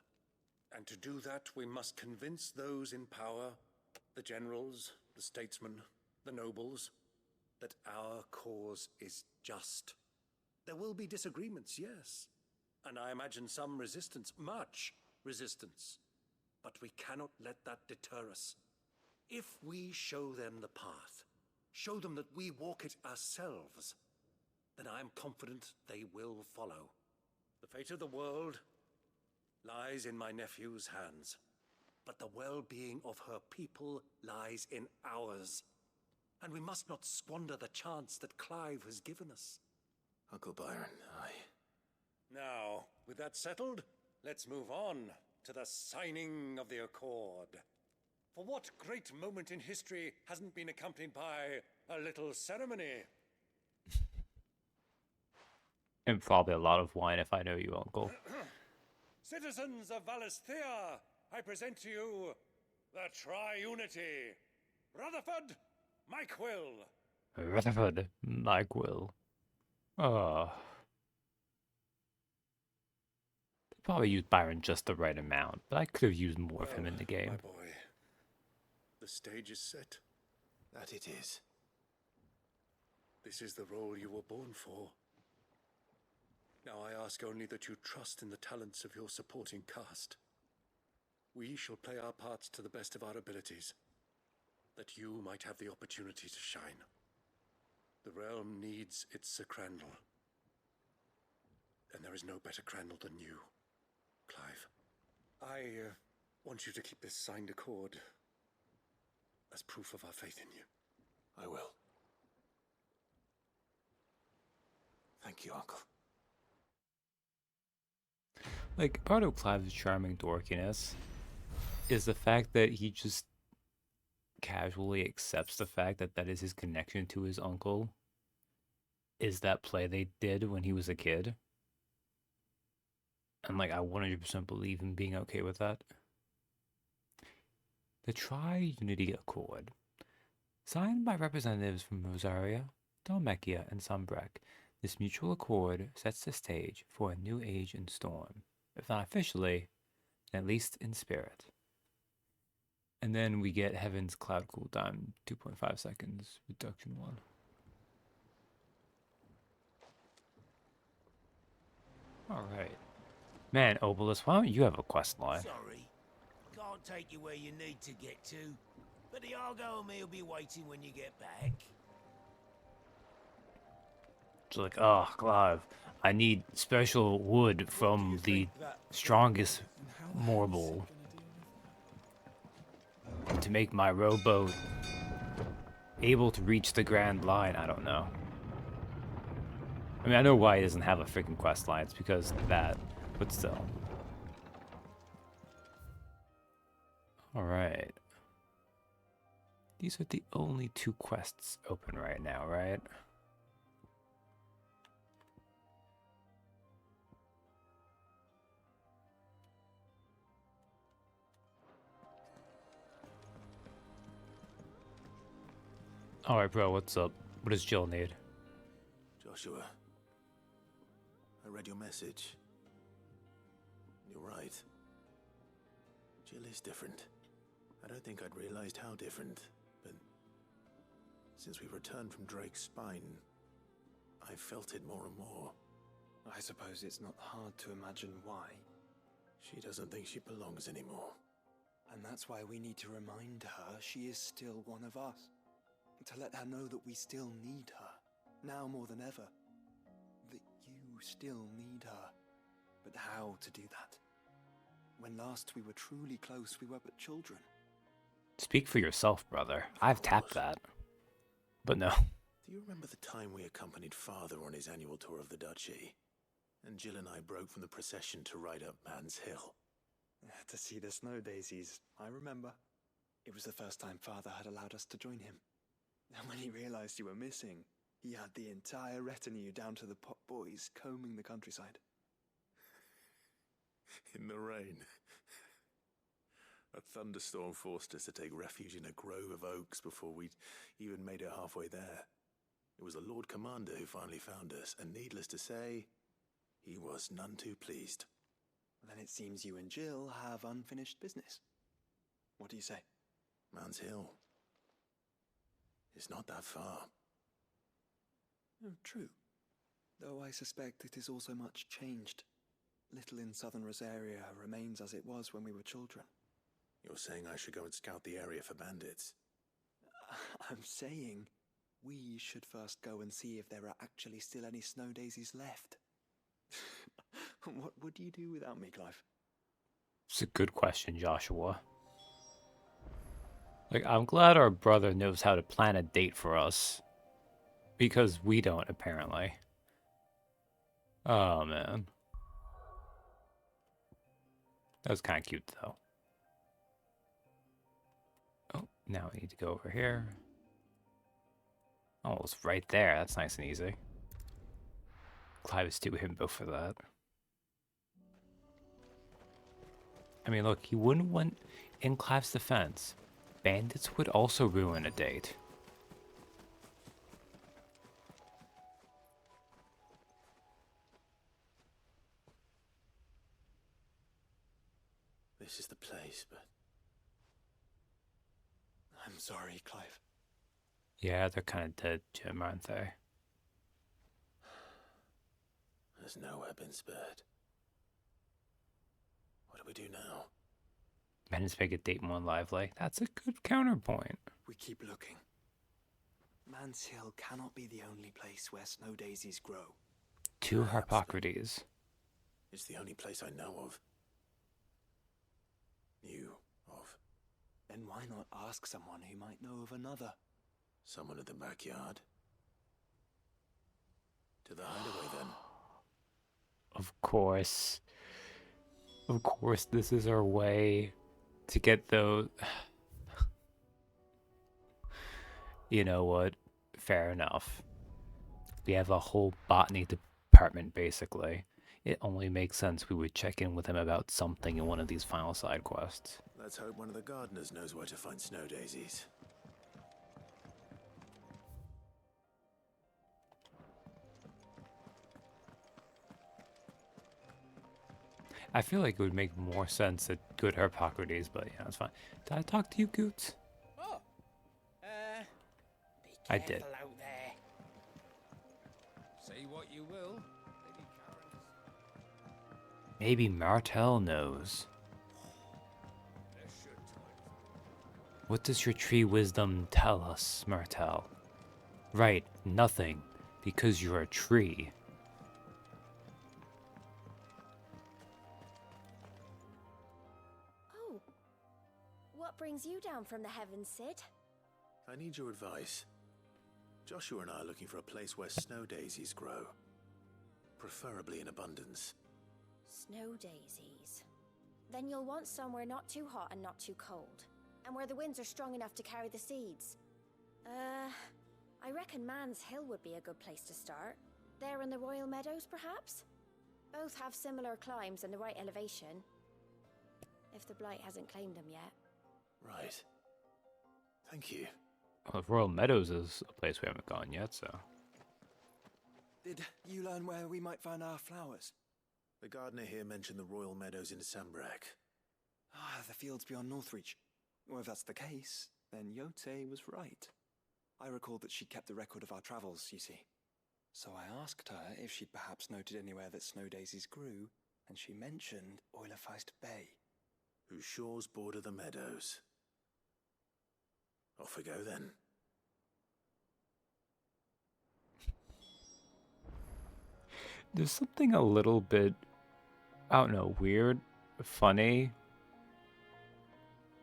L: And to do that, we must convince those in power the generals, the statesmen, the nobles, that our cause is just. There will be disagreements, yes, and I imagine some resistance, much resistance. But we cannot let that deter us. If we show them the path, show them that we walk it ourselves, then I am confident they will follow. The fate of the world lies in my nephew's hands, but the well-being of her people lies in ours. And we must not squander the chance that Clive has given us.
B: Uncle Byron,
L: Now, with that settled, let's move on to the signing of the Accord. For what great moment in history hasn't been accompanied by a little ceremony?
A: And probably a lot of wine if I know you, Uncle.
L: Citizens of Valisthea, I present to you the Triunity. Rutherford, Mike Will.
A: Rutherford, Mike Will. Oh. They probably used Byron just the right amount, but I could have used more of him in the game.
L: My boy, the stage is set.
B: that it is.
L: This is the role you were born for. Now I ask only that you trust in the talents of your supporting cast. We shall play our parts to the best of our abilities, that you might have the opportunity to shine. The realm needs its Sir Crandall, and there is no better Crandall than you, Clive. I want you to keep this signed accord as proof of our faith in you.
B: I will. Thank you, Uncle.
A: Like, part of Clive's charming dorkiness is the fact that he just casually accepts the fact that that is his connection to his uncle, is that play they did when he was a kid. And, like, I 100% believe in being okay with that. The Tri-Unity Accord, signed by representatives from Rosaria, Dhalmekia, and Sunbreck, this mutual accord sets the stage for a new age in Storm, if not officially, then at least in spirit. And then we get Heaven's Cloud cooldown, 2.5 seconds, reduction 1. Alright. Man, Obelisk, why don't you have a quest line?
M: Sorry, can't take you where you need to get to, but the Argo and me will be waiting when you get back.
A: It's like, oh, Clive, I need special wood from the strongest marble to make my rowboat able to reach the Grand Line. I don't know. I mean, I know why he doesn't have a freaking quest line. It's because of that, but still. Alright. These are the only 2 quests open right now, right? Alright, bro, what's up? What does Jill need?
B: Joshua, I read your message. You're right. Jill is different. I don't think I'd realized how different, but since we returned from Drake's spine, I felt it more and more.
N: I suppose it's not hard to imagine why.
B: She doesn't think she belongs anymore.
N: And that's why we need to remind her she is still one of us. To let her know that we still need her, now more than ever. That you still need her. But how to do that? When last we were truly close, we were but children.
A: Speak for yourself, brother. I've tapped that. But no.
B: Do you remember the time we accompanied Father on his annual tour of the Duchy? And Jill and I broke from the procession to ride up Man's Hill.
N: To see the snow daisies, I remember. It was the first time Father had allowed us to join him. And when he realized you were missing, he had the entire retinue down to the pot boys combing the countryside.
B: In the rain. A thunderstorm forced us to take refuge in a grove of oaks before we'd even made it halfway there. It was the Lord Commander who finally found us, and needless to say, he was none too pleased.
N: Then it seems you and Jill have unfinished business. What do you say?
B: Man's Hill. It's not that far.
N: True. Though I suspect it is also much changed. Little in southern Rosaria remains as it was when we were children.
B: You're saying I should go and scout the area for bandits?
N: I'm saying we should first go and see if there are actually still any snow daisies left. What would you do without me, Clive?
A: It's a good question, Joshua. Like, I'm glad our brother knows how to plan a date for us. Because we don't, apparently. Oh, man. That was kind of cute, though. Oh, now we need to go over here. Oh, it's right there. That's nice and easy. Clive is too himbo for that. I mean, look, he wouldn't want... In Clive's defense, bandits would also ruin a date.
B: This is the place, but...
N: I'm sorry, Clive.
A: Yeah, they're kind of dead, Jim, aren't they?
B: There's nowhere been spared. What do we do now?
A: Manage to make a date more lively. That's a good counterpoint.
N: We keep looking. Man's Hill cannot be the only place where snow daisies grow.
A: Two Harpocrates.
B: It's the only place I know of. Knew of.
N: Then why not ask someone who might know of another?
B: Someone at the backyard? To the hideaway, then.
A: Of course. Of course, this is our way to get those... You know what? Fair enough. We have a whole botany department, basically. It only makes sense we would check in with him about something in one of these final side quests.
B: Let's hope one of the gardeners knows where to find snow daisies.
A: I feel like it would make more sense at good Harpocrates, but yeah, it's fine. Did I talk to you, Goots?
M: Oh,
A: I did.
M: out there.
F: Say what you will.
A: Maybe Martel knows. What does your tree wisdom tell us, Martel? Right, nothing, because you're a tree.
O: Oh, what brings you down from the heavens, Sid?
B: I need your advice. Joshua and I are looking for a place where snow daisies grow. Preferably in abundance.
O: Snow daisies. Then you'll want somewhere not too hot and not too cold. And where the winds are strong enough to carry the seeds. I reckon Man's Hill would be a good place to start. There in the Royal Meadows, perhaps? Both have similar climbs and the right elevation. If the Blight hasn't claimed them yet.
B: Right. Thank you.
A: Well, Royal Meadows is a place we haven't gone yet, so...
N: Did you learn where we might find our flowers?
B: The gardener here mentioned the Royal Meadows in Sambrak.
N: Ah, the fields beyond Northreach. Well, if that's the case, then Yote was right. I recalled that she kept the record of our travels, you see. So I asked her if she'd perhaps noted anywhere that snow daisies grew, and she mentioned Oilefeist Bay.
B: Whose shores border the meadows. Off we go then.
A: There's something a little bit, I don't know, weird, funny,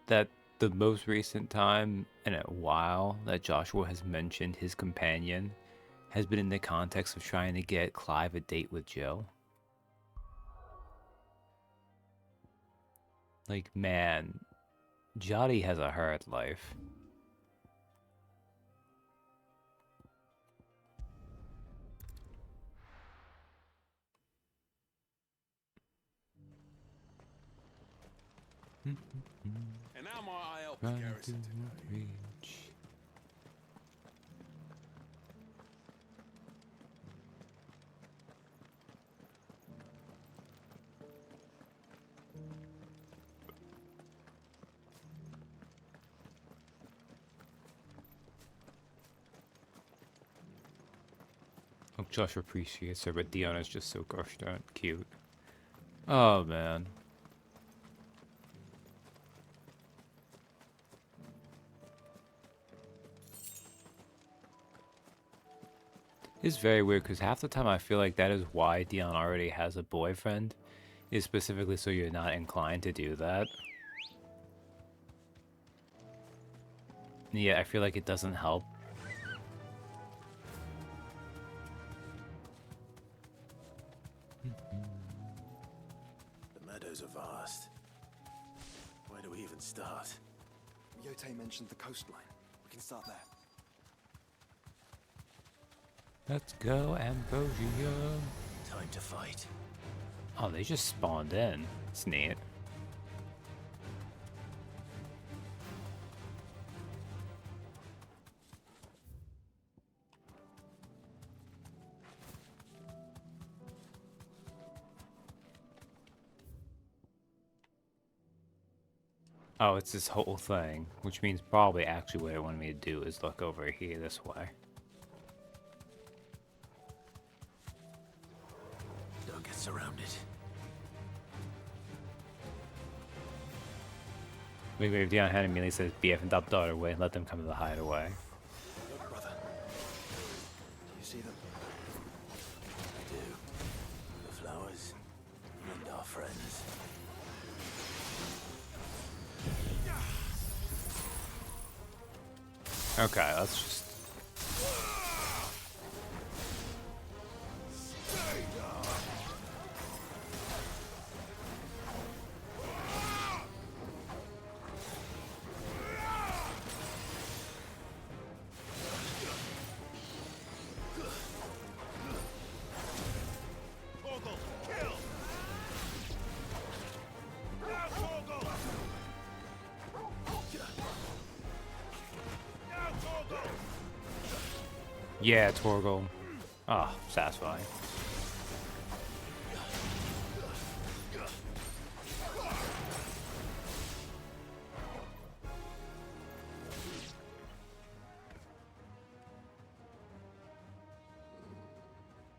A: that the most recent time in a while that Joshua has mentioned his companion has been in the context of trying to get Clive a date with Jill. Like, man, Jotty has a hard life.
G: And now might I help the garrison today?
A: Josh appreciates her, but Dion is just so gosh darn cute. Oh man. It's very weird because half the time I feel like that is why Dion already has a boyfriend, is specifically so you're not inclined to do that. Yeah, I feel like it doesn't help.
B: The meadows are vast. Where do we even start?
N: Yote mentioned the coastline. We can start there.
A: Let's go, Ambrosia.
B: Time to fight.
A: Oh, they just spawned in. It's neat. Oh, it's this whole thing, which means probably actually what it wanted me to do is look over here this way.
B: Don't get surrounded.
A: Wait, if Dion had immediately says BF and Dop daughter away and let them come to the hideaway.
N: Look, brother. Do you see them?
B: I do. The flowers and our friends.
A: Okay, let's just... Yeah, Torgal. Ah, oh, satisfying.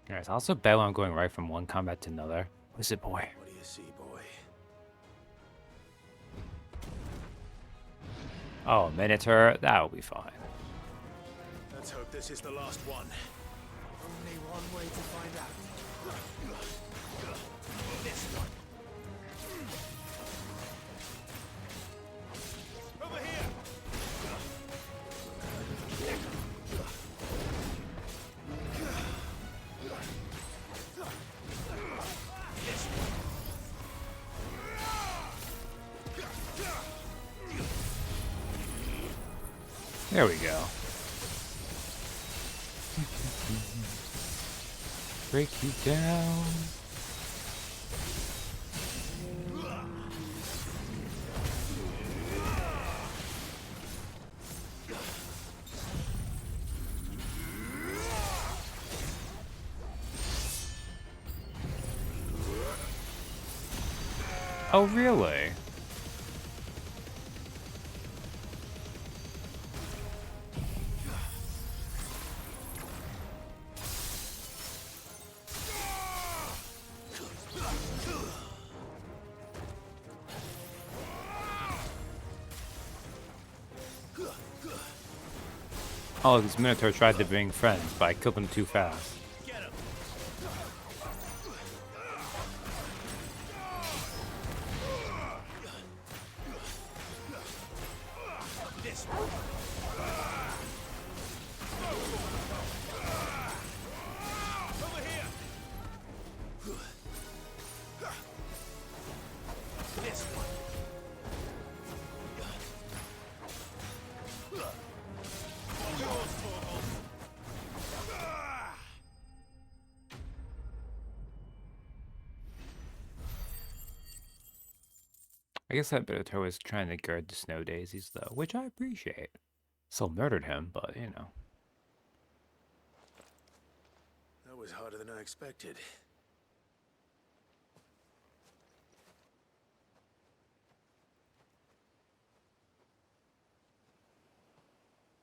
A: Alright, it's also bad when I'm going right from one combat to another. What is it, boy?
B: What do you see, boy?
A: Oh, Minotaur. That'll be fine.
B: Let's hope this is the last one.
M: Only one way to find out. This one. Over here. This one.
A: There we go. Break you down. Oh, really? Oh, this Minotaur tried to bring friends, but I killed them too fast.
M: This one. Over here. This one.
A: I guess that Minotaur was trying to guard the snow daisies, though, which I appreciate. Still murdered him, but, you know.
B: That was harder than I expected.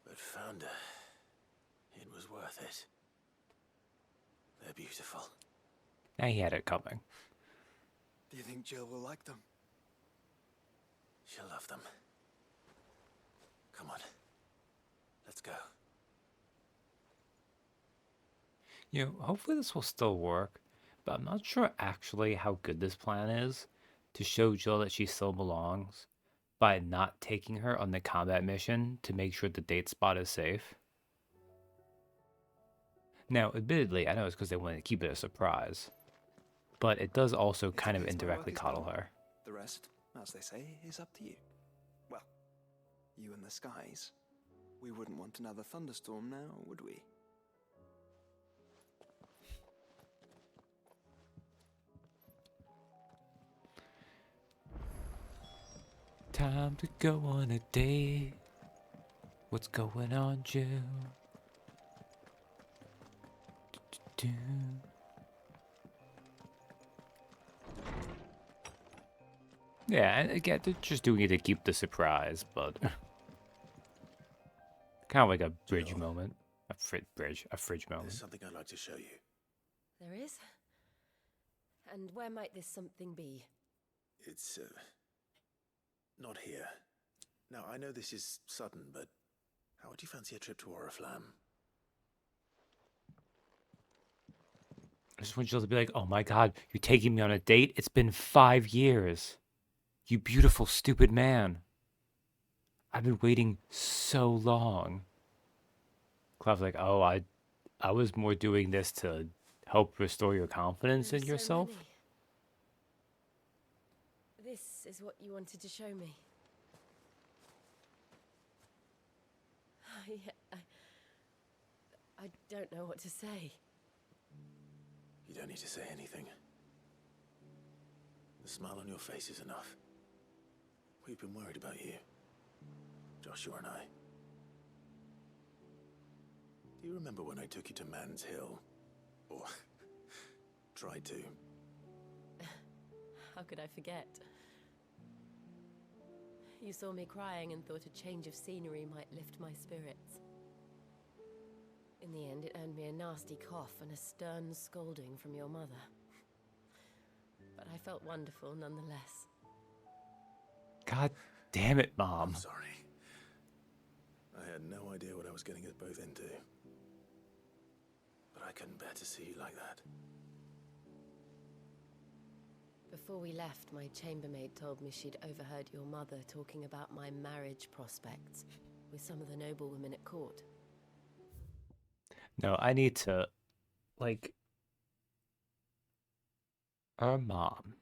B: But found her. It was worth it. They're beautiful.
A: Now he had it coming.
N: Do you think Jill will like them?
B: She'll love them. Come on. Let's go.
A: You know, hopefully this will still work, but I'm not sure actually how good this plan is to show Jill that she still belongs by not taking her on the combat mission to make sure the date spot is safe. Now, admittedly, I know it's because they wanted to keep it a surprise, but it does also kind of indirectly coddle her.
N: The rest, as they say, is up to you. Well, you and the skies. We wouldn't want another thunderstorm now, would we?
A: Time to go on a date. What's going on, Jill? Do-do-do. Yeah, and again, they're just doing it to keep the surprise, but kind of like a bridge moment, a fridge moment.
B: There's something I'd like to show you.
E: There is? And where might this something be?
B: It's, not here. Now, I know this is sudden, but how would you fancy a trip to Oriflamme?
A: I just want Jill to be like, oh my god, you're taking me on a date? It's been 5 years. You beautiful, stupid man. I've been waiting so long. Clive's like, oh, I was more doing this to help restore your confidence in yourself.
E: This is what you wanted to show me. Yeah, I don't know what to say.
B: You don't need to say anything. The smile on your face is enough. We've been worried about you, Joshua and I. Do you remember when I took you to Man's Hill? Or tried to?
E: How could I forget? You saw me crying and thought a change of scenery might lift my spirits. In the end, it earned me a nasty cough and a stern scolding from your mother. But I felt wonderful nonetheless.
A: God damn it, Mom.
B: I'm sorry. I had no idea what I was getting us both into. But I couldn't bear to see you like that.
E: Before we left, my chambermaid told me she'd overheard your mother talking about my marriage prospects with some of the noblewomen at court.
A: No, I need to, like, our mom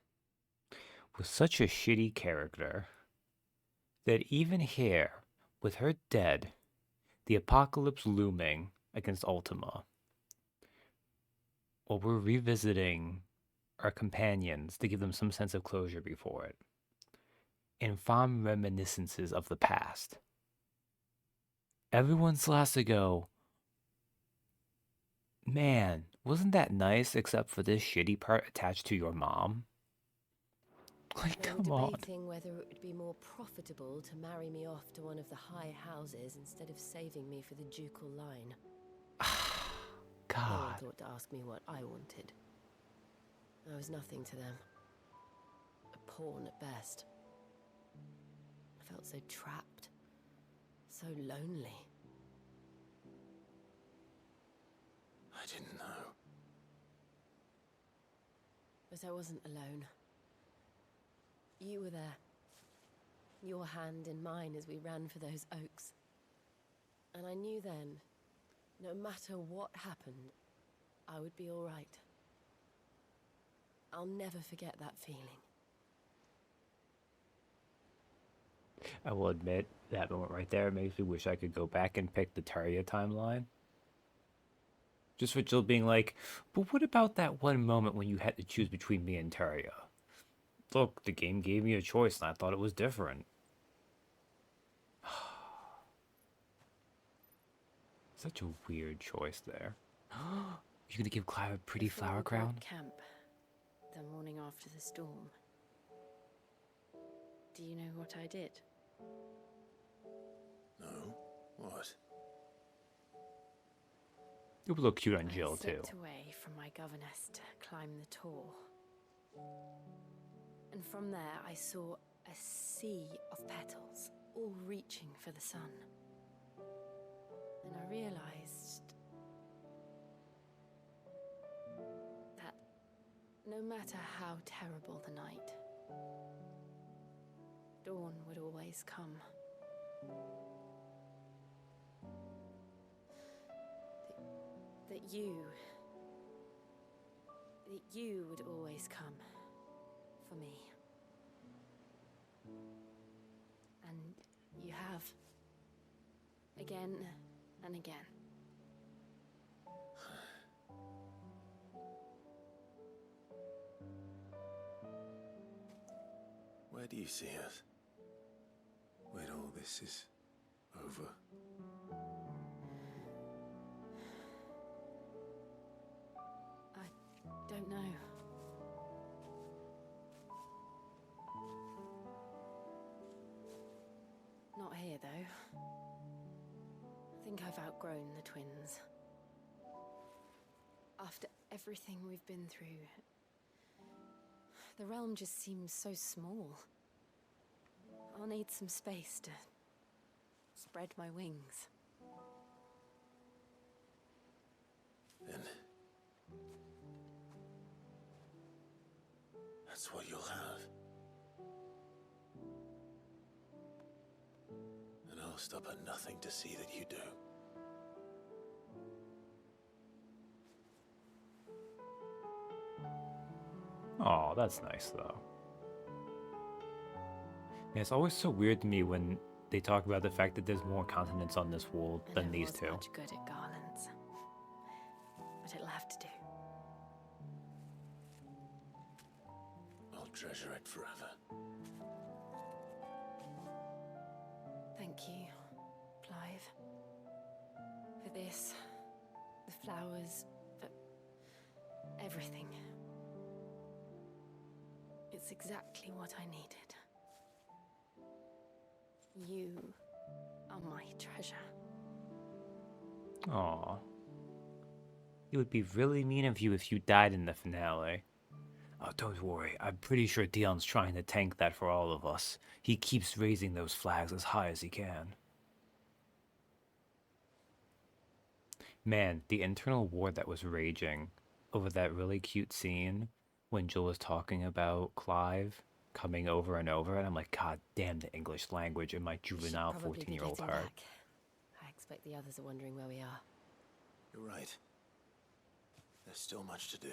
A: was such a shitty character that even here, with her dead, the apocalypse looming against Ultima, while we're revisiting our companions to give them some sense of closure before it, and fond reminiscences of the past. Everyone's last to go, man, wasn't that nice except for this shitty part attached to your mom? Like,
E: They were
A: come on.
E: debating whether it would be more profitable to marry me off to one of the high houses instead of saving me for the ducal line. No one
A: God.
E: thought to ask me what I wanted. I was nothing to them. A pawn at best. I felt so trapped. So lonely.
B: I didn't know.
E: But I wasn't alone. You were there. Your hand in mine as we ran for those oaks. And I knew then, no matter what happened, I would be all right. I'll never forget that feeling.
A: I will admit, that moment right there makes me wish I could go back and pick the Tarja timeline. Just for Jill being like, but what about that one moment when you had to choose between me and Tarja? Look, the game gave me a choice and I thought it was different. Such a weird choice there. You're gonna give Clive a pretty
E: Before
A: flower
E: we broke
A: crown?
E: camp, the morning after the storm. Do you know what I did?
B: No? What?
A: It would look cute on Jill,
E: I
A: too.
E: slipped away from my governess to climb the tall. And from there, I saw a sea of petals, all reaching for the sun. And I realized that no matter how terrible the night, dawn would always come. That you would always come for me. And you have. Again and again.
B: Where do you see us? When all this is over?
E: I don't know. Not here, though. I think I've outgrown the twins. After everything we've been through, the realm just seems so small. I'll need some space to spread my wings.
B: Then that's what you'll have. And I'll stop at nothing to see that you do.
A: Oh, that's nice, though. Yeah, it's always so weird to me when they talk about the fact that there's more continents on this world than these two.
E: I never was much good at garlands, but it'll have to do.
B: I'll treasure it forever.
E: Thank you, Clive. For this, the flowers, for everything. It's exactly what I needed. You are my treasure.
A: Aw. It would be really mean of you if you died in the finale. Oh, don't worry. I'm pretty sure Dion's trying to tank that for all of us. He keeps raising those flags as high as he can. Man, the internal war that was raging over that really cute scene when Jill was talking about Clive coming over and over, and I'm like, God damn the English language in my juvenile 14-year-old heart.
E: Back. I expect the others are wondering where we are.
B: You're right. There's still much to do.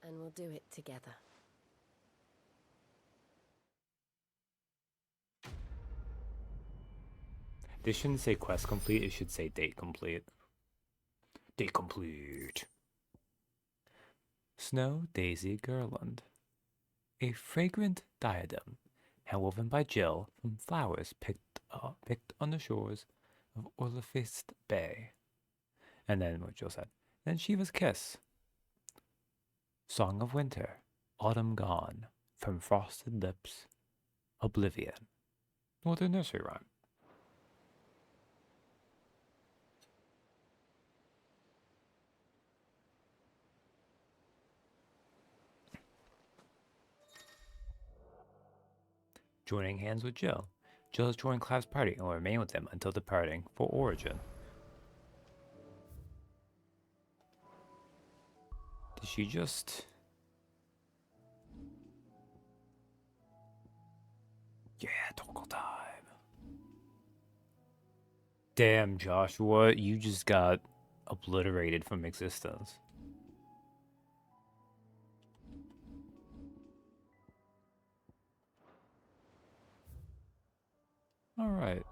E: And we'll do it together.
A: This shouldn't say quest complete, it should say date complete. Date complete. Snow Daisy Garland. A fragrant diadem, handwoven by Jill from flowers picked on the shores of Orlefist Bay. And then what Jill said. Then Shiva's kiss. Song of winter, autumn gone, from frosted lips, oblivion. Northern nursery rhyme. Joining hands with Jill. Jill has joined Clive's party and will remain with them until departing for Origin. Did she just... Yeah, Torgal time. Damn, Joshua, you just got obliterated from existence. All right.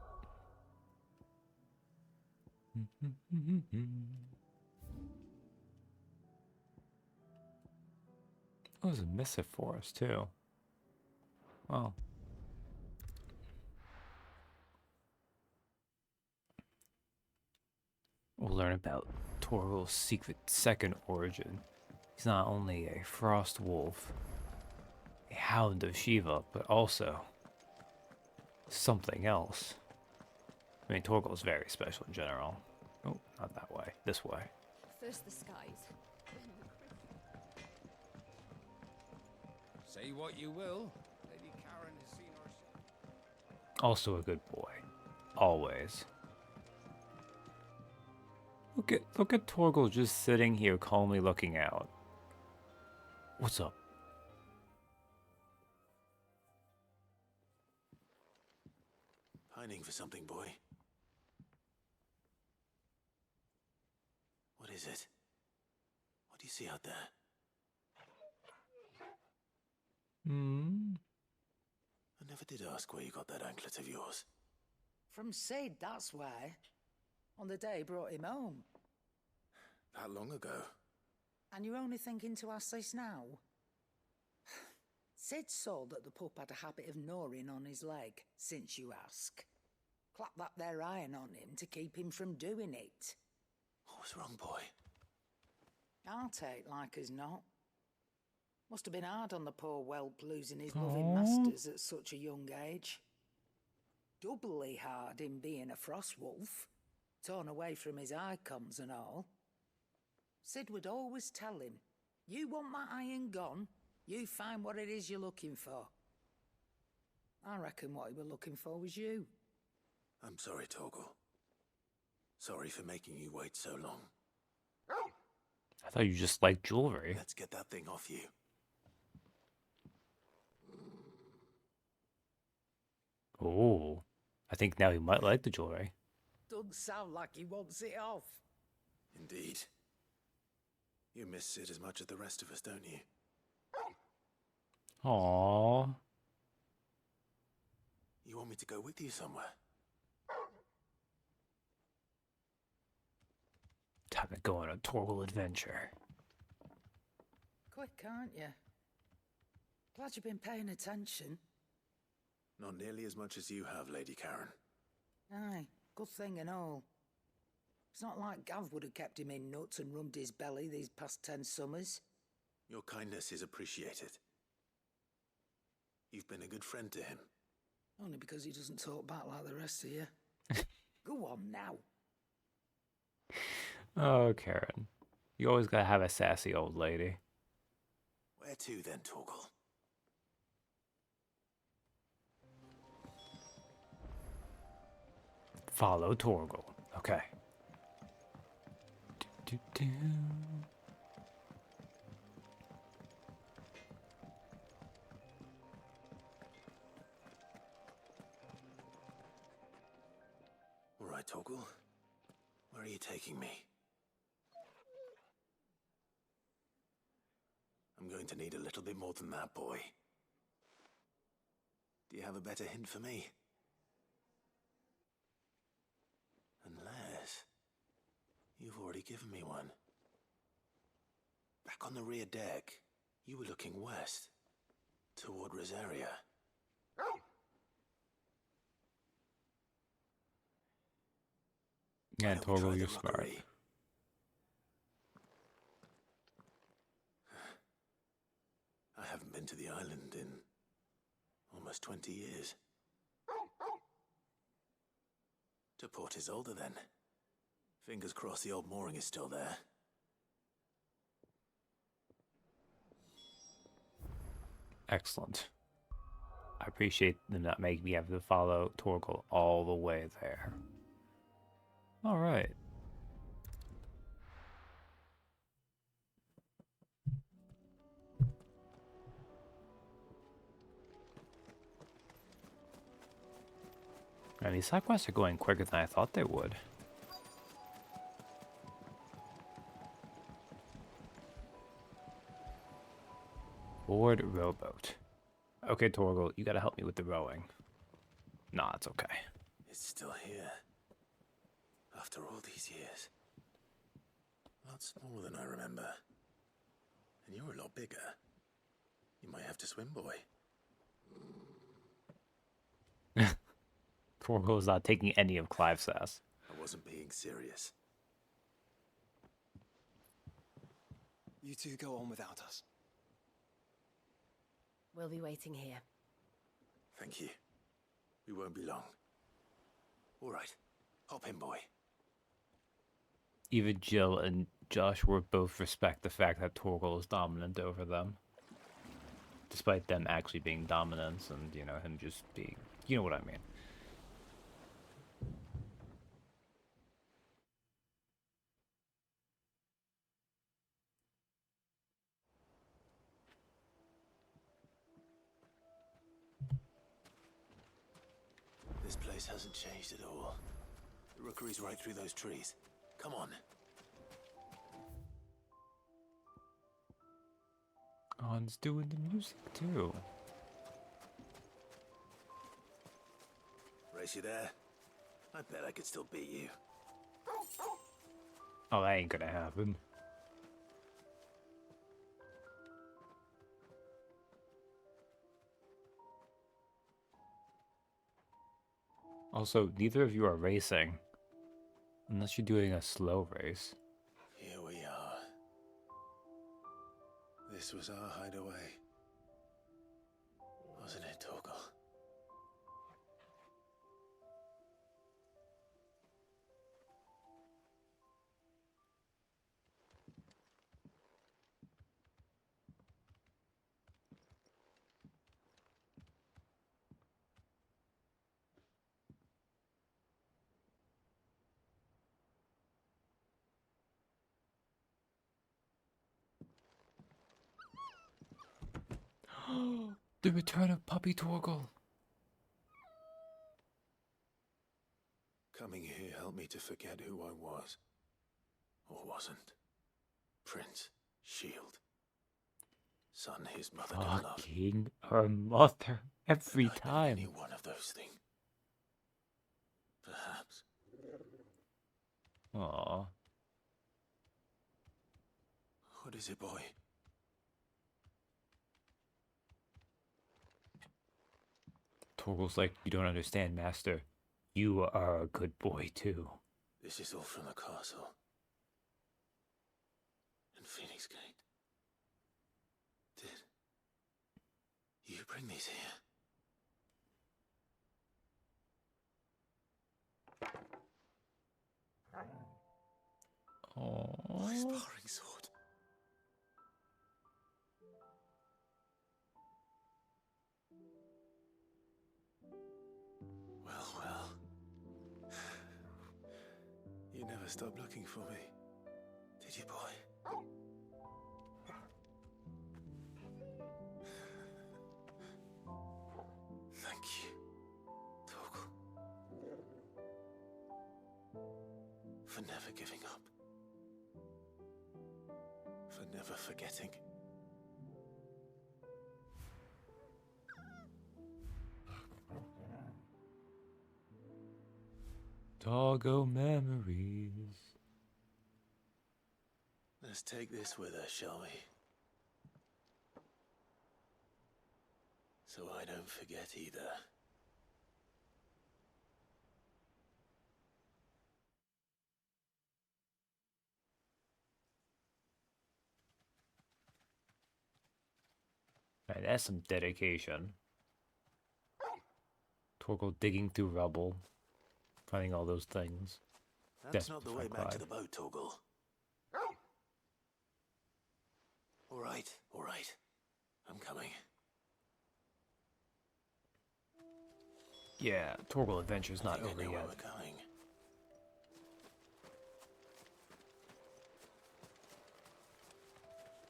A: Oh, there's a missive for us, too. Well. We'll learn about Torgal's secret second origin. He's not only a frost wolf, a hound of Shiva, but also something else. I mean, Torgal's very special in general. Oh, not that way. This way.
E: First the skies.
F: Say what you will, Lady Karen has seen her.
A: Also a good boy. Always. Look at Torgal just sitting here calmly looking out. What's up?
B: Pining for something, boy. What is it? What do you see out there? I never did ask where you got that anklet of yours.
P: From Sid, that's why. On the day he brought him home.
B: That long ago?
P: And you're only thinking to ask this now? Sid saw that the pup had a habit of gnawing on his leg, since you ask. Clap that there iron on him to keep him from doing it.
B: What was wrong, boy?
P: I'll take like as not. Must have been hard on the poor whelp losing his loving masters at such a young age. Doubly hard in being a frost wolf, torn away from his icons and all. Sid would always tell him, you want that iron gone, you find what it is you're looking for. I reckon what he were looking for was you.
B: I'm sorry, Torgal. Sorry for making you wait so long.
A: I thought you just liked jewelry.
B: Let's get that thing off you.
A: Oh, I think now he might like the jewelry.
P: Doesn't sound like he wants it off.
B: Indeed. You miss Sid as much as the rest of us, don't you?
A: Aww.
B: You want me to go with you somewhere?
A: Time to go on a Torgal adventure.
P: Quick, aren't you? Glad you've been paying attention.
B: Not nearly as much as you have, Lady Karen.
P: Aye, good thing and all. It's not like Gav would have kept him in nuts and rubbed his belly these past 10 summers.
B: Your kindness is appreciated. You've been a good friend to him.
P: Only because he doesn't talk back like the rest of you. Go on now.
A: Oh, Karen. You always gotta have a sassy old lady.
B: Where to then, Torgal?
A: Follow Torgal. Okay. Do, do, do.
B: All right, Torgal. Where are you taking me? I'm going to need a little bit more than that, boy. Do you have a better hint for me? Unless you've already given me one. Back on the rear deck, you were looking west, toward Rosaria.
A: Yeah, Torgal, you're smart.
B: I haven't been to the island in almost 20 years. To Port Isolde, then. Fingers crossed the old mooring is still there.
A: Excellent. I appreciate them not making me have to follow Torgal all the way there. Alright. And these side quests are going quicker than I thought they would. Board rowboat. Okay, Torgal, you gotta help me with the rowing. Nah, it's okay.
B: It's still here. After all these years. A lot smaller than I remember. And you're a lot bigger. You might have to swim, boy.
A: Torgal's not taking any of Clive's sass.
B: I wasn't being serious.
N: You two go on without us.
E: We'll be waiting here.
B: Thank you. We won't be long. All right. Hop in, boy.
A: even Jill and Joshua both respect the fact that Torgal is dominant over them. Despite them actually being dominant and, you know, him just being... You know what I mean.
B: This place hasn't changed at all. The rookery's right through those trees. Come on.
A: On's doing the music too.
B: Race you there? I bet I could still beat you.
A: Oh, that ain't gonna happen. Also, neither of you are racing. Unless you're doing a slow race.
B: Here we are. This was our hideaway. Wasn't it, Torgal?
A: The return of Puppy Torgal.
B: Coming here helped me to forget who I was. Or wasn't. Prince, shield. Son his mother did love.
A: Fucking her mother every
B: Could I been
A: time.
B: any one of those things. Perhaps.
A: Aww.
B: What is it, boy?
A: Torgal's like, you don't understand, Master. You are a good boy, too.
B: This is all from the castle. In Phoenix Gate. Did you bring these here? My sparring sword. Well. You never stopped looking for me, did you, boy? Thank you, Torgal. For never giving up. For never forgetting.
A: Doggo memories.
B: Let's take this with us, shall we? So I don't forget either.
A: Man, that's some dedication. Torgal digging through rubble, finding all those things.
B: That's not the way back to the boat, Torgal. All right. I'm coming.
A: Yeah, Torgal Adventure's not
B: I
A: over
B: know where
A: yet.
B: we're going.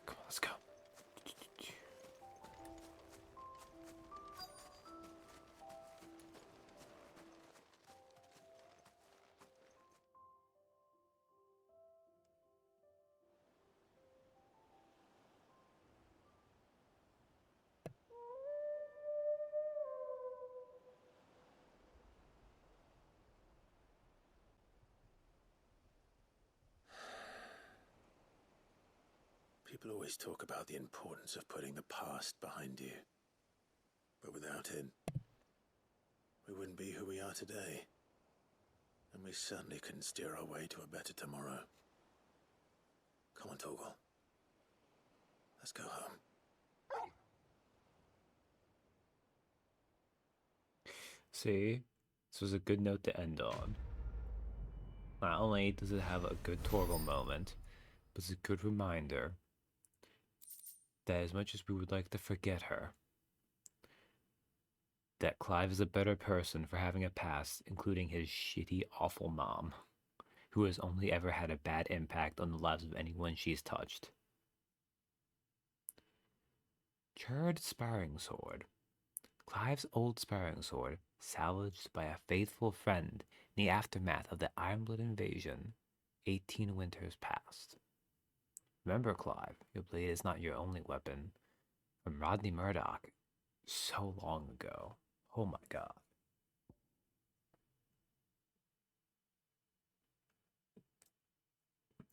A: Come on, let's go.
B: People always talk about the importance of putting the past behind you. But without it, we wouldn't be who we are today. And we certainly couldn't steer our way to a better tomorrow. Come on, Torgal. Let's go home.
A: See, this was a good note to end on. Not only does it have a good Torgal moment, but it's a good reminder that as much as we would like to forget her, that Clive is a better person for having a past, including his shitty, awful mom, who has only ever had a bad impact on the lives of anyone she's touched. Charred sparring sword. Clive's old sparring sword, salvaged by a faithful friend in the aftermath of the Ironblood invasion, 18 winters past. Remember, Clive, your blade is not your only weapon. From Rodney Murdoch, so long ago. Oh my god.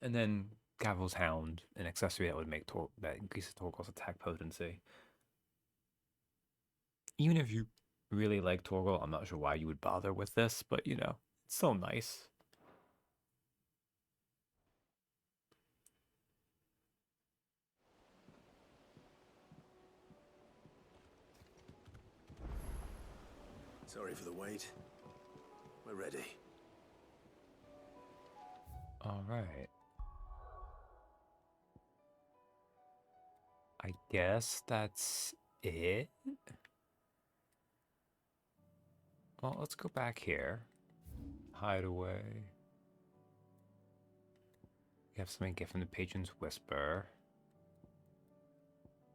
A: And then Gavel's Hound, an accessory that would make that increases Torgal's attack potency. Even if you really like Torgal, I'm not sure why you would bother with this, but you know, it's so nice.
B: Sorry for the wait. We're ready.
A: All right. I guess that's it. Well, let's go back here. Hideaway. We have something to get from the Patron's Whisper.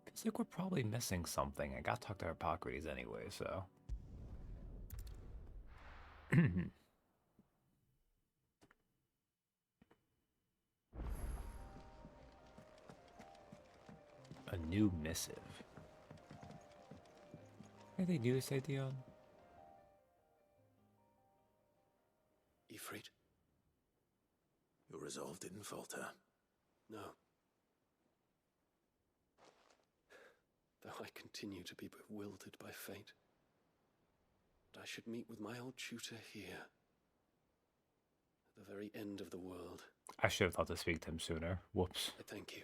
A: Feels like we're probably missing something. I gotta talk to Hippocrates anyway, so. A new missive. Anything new to say, Dion?
G: Ifrit?
B: Your resolve didn't falter.
G: No. Though I continue to be bewildered by fate. But I should meet with my old tutor here. At the very end of the world.
A: I should have thought to speak to him sooner. Whoops.
G: I thank you.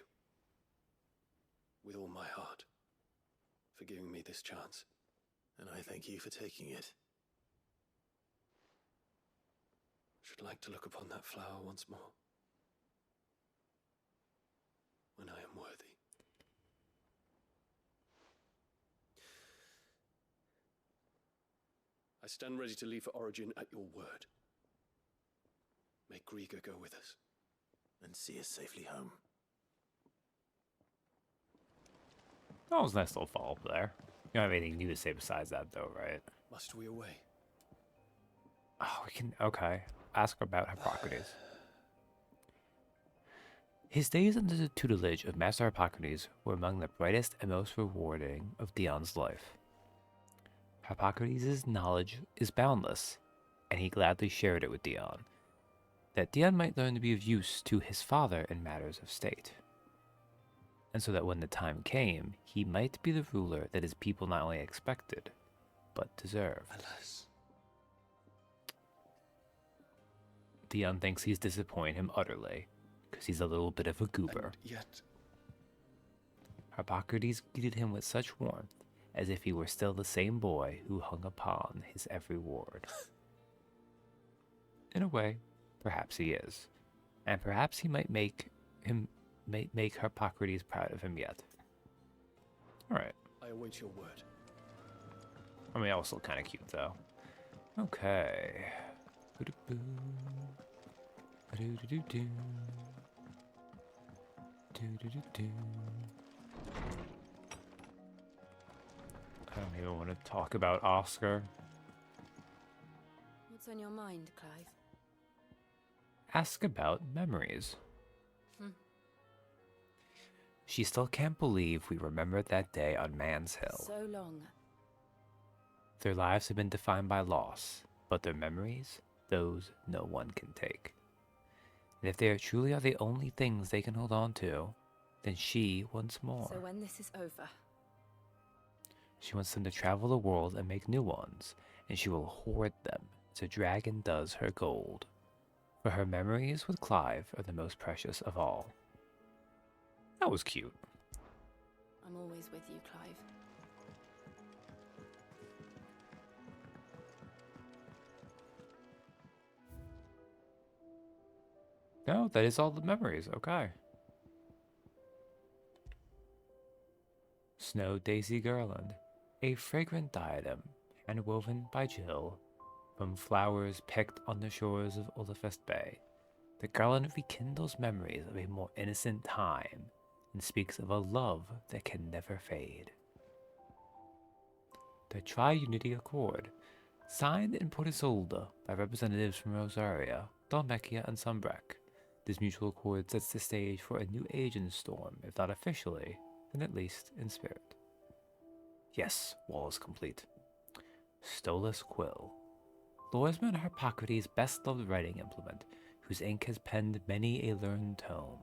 G: With all my heart. For giving me this chance.
B: And I thank you for taking it.
G: Should like to look upon that flower once more. When I am worthy. I stand ready to leave for Origin at your word. May Grieger go with us.
B: And see us safely home.
A: That was a nice little follow-up there. You don't have anything new to say besides that, though, right?
G: Must we away?
A: Oh, we can... Okay. Ask about Hippocrates. His days under the tutelage of Master Hippocrates were among the brightest and most rewarding of Dion's life. Hippocrates' knowledge is boundless, and he gladly shared it with Dion, that Dion might learn to be of use to his father in matters of state. And so that when the time came, he might be the ruler that his people not only expected, but deserved.
G: Alas.
A: Dion thinks he's disappointed him utterly, because he's a little bit of a goober.
G: And yet...
A: Hippocrates greeted him with such warmth, as if he were still the same boy who hung upon his every word. In a way, perhaps he is, and perhaps he might make Hippocrates proud of him yet. Alright.
G: I await your word.
A: I mean, that was still kind of cute, though. Okay. I don't even want to talk about Oscar.
E: What's on your mind, Clive?
A: Ask about memories. She still can't believe we remembered that day on Man's Hill.
E: So long.
A: Their lives have been defined by loss, but their memories, those no one can take. And if they truly are the only things they can hold on to, then she wants more.
E: So when this is over...
A: She wants them to travel the world and make new ones, and she will hoard them as a dragon does her gold. For her memories with Clive are the most precious of all. That was cute.
E: I'm always with you, Clive.
A: No, that is all the memories. Okay. Snow Daisy Garland, a fragrant diadem, handwoven by Jill from flowers picked on the shores of Olafest Bay. The garland rekindles memories of a more innocent time and speaks of a love that can never fade. The Tri-Unity Accord, signed in Port Isolde by representatives from Rosaria, Dhalmekia, and Sunbreck. This mutual accord sets the stage for a new age in Storm, if not officially, then at least in spirit. Yes, wall is complete. Stolas Quill, Lorisman Harpocrates' best-loved writing implement, whose ink has penned many a learned tome.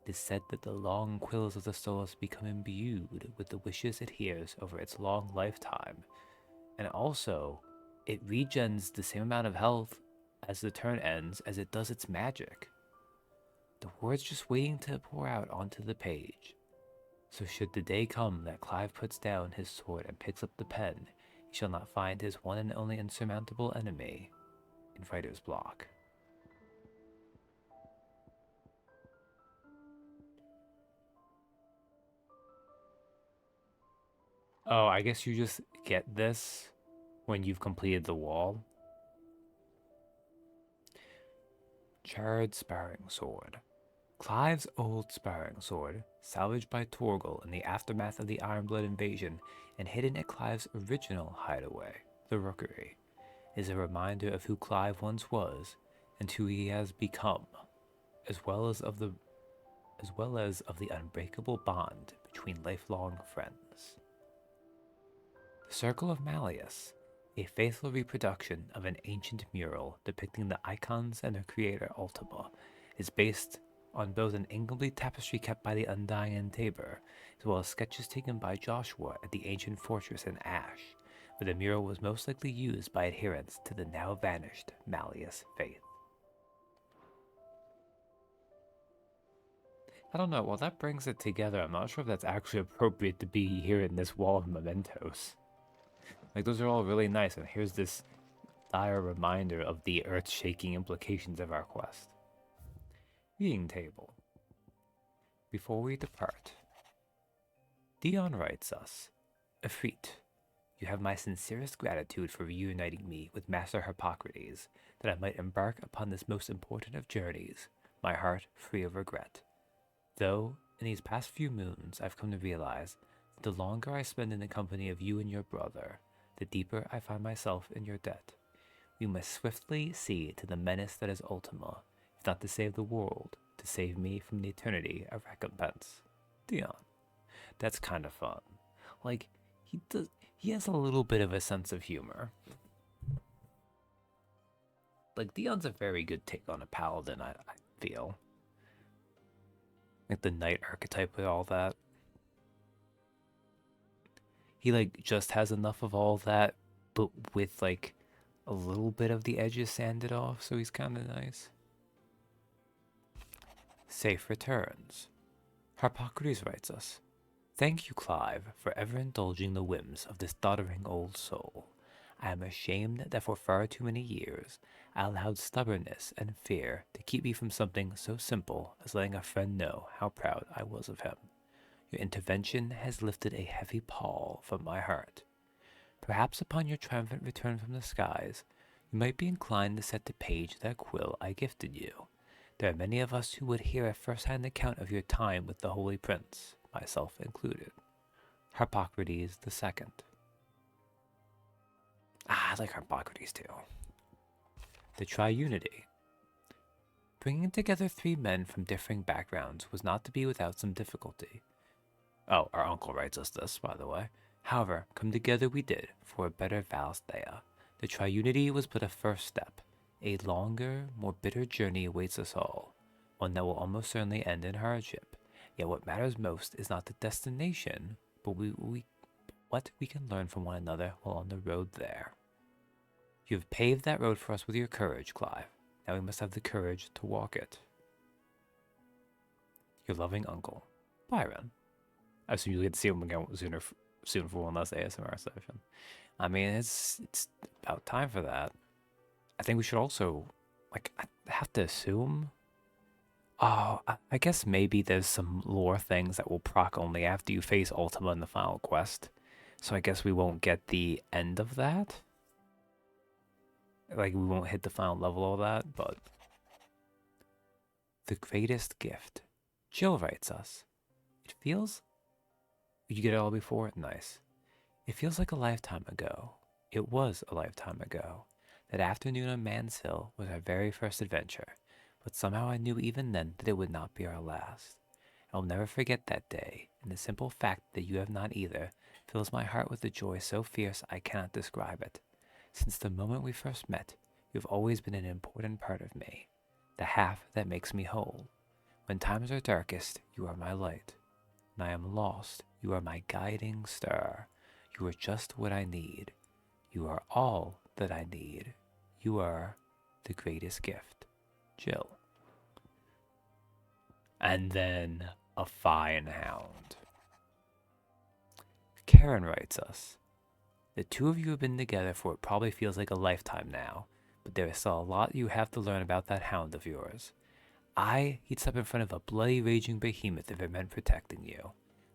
A: It is said that the long quills of the Stolas become imbued with the wishes it hears over its long lifetime, and also, it regens the same amount of health as the turn ends as it does its magic. The words just waiting to pour out onto the page. So should the day come that Clive puts down his sword and picks up the pen, he shall not find his one and only insurmountable enemy in writer's block. Oh, I guess you just get this when you've completed the wall. Charred Sparring Sword. Clive's old sparring sword, salvaged by Torgal in the aftermath of the Ironblood invasion and hidden at Clive's original hideaway, the Rookery, is a reminder of who Clive once was and who he has become, as well as of the unbreakable bond between lifelong friends. The Circle of Malleus, a faithful reproduction of an ancient mural depicting the icons and their creator Ultima, is based on both an incomplete tapestry kept by the Undying in Tabor, as well as sketches taken by Joshua at the ancient fortress in Ash, where the mural was most likely used by adherents to the now vanished Malleus faith. I don't know, while that brings it together, I'm not sure if that's actually appropriate to be here in this wall of mementos. Like, those are all really nice, and here's this dire reminder of the earth-shaking implications of our quest. Reading table. Before we depart, Dion writes us, Efreet, you have my sincerest gratitude for reuniting me with Master Harpocrates, that I might embark upon this most important of journeys, my heart free of regret. Though, in these past few moons, I've come to realize that the longer I spend in the company of you and your brother, the deeper I find myself in your debt. We must swiftly see to the menace that is Ultima, if not to save the world, to save me from the eternity of recompense. Dion. That's kind of fun. Like, he has a little bit of a sense of humor. Like, Dion's a very good take on a paladin, I feel. Like, the knight archetype with all that. He, like, just has enough of all that, but with, like, a little bit of the edges sanded off, so he's kind of nice. Safe returns. Harpocrates writes us, Thank you, Clive, for ever indulging the whims of this doddering old soul. I am ashamed that for far too many years I allowed stubbornness and fear to keep me from something so simple as letting a friend know how proud I was of him. Your intervention has lifted a heavy pall from my heart. Perhaps upon your triumphant return from the skies, you might be inclined to set to page that quill I gifted you. There are many of us who would hear a first-hand account of your time with the Holy Prince, myself included. Harpocrates II. I like Harpocrates too. The Tri-Unity. Bringing together three men from differing backgrounds was not to be without some difficulty. Oh, our uncle writes us this, by the way. However, come together we did for a better Val's Thea. The Tri-Unity was but a first step. A longer, more bitter journey awaits us all, one that will almost certainly end in hardship. Yet what matters most is not the destination, but what we can learn from one another while on the road there. You have paved that road for us with your courage, Clive. Now we must have the courage to walk it. Your loving uncle, Byron. I assume you'll get to see him again soon for one last ASMR session. I mean, it's about time for that. I think we should also, like, I have to assume Oh, I guess maybe there's some lore things that will proc only after you face Ultima in the final quest. So I guess we won't get the end of that. Like, we won't hit the final level of that, but... The greatest gift. Jill writes us. It feels... You get it all before? Nice. It feels like a lifetime ago. It was a lifetime ago. That afternoon on Man's Hill was our very first adventure. But somehow I knew even then that it would not be our last. I'll never forget that day, and the simple fact that you have not either fills my heart with a joy so fierce I cannot describe it. Since the moment we first met, you have always been an important part of me, the half that makes me whole. When times are darkest, you are my light. When I am lost, you are my guiding star. You are just what I need. You are all that I need. You are the greatest gift. Jill. And then a fine hound. Karen writes us. The two of you have been together for what probably feels like a lifetime now, but there is still a lot you have to learn about that hound of yours. He'd step in front of a bloody raging behemoth if it meant protecting you.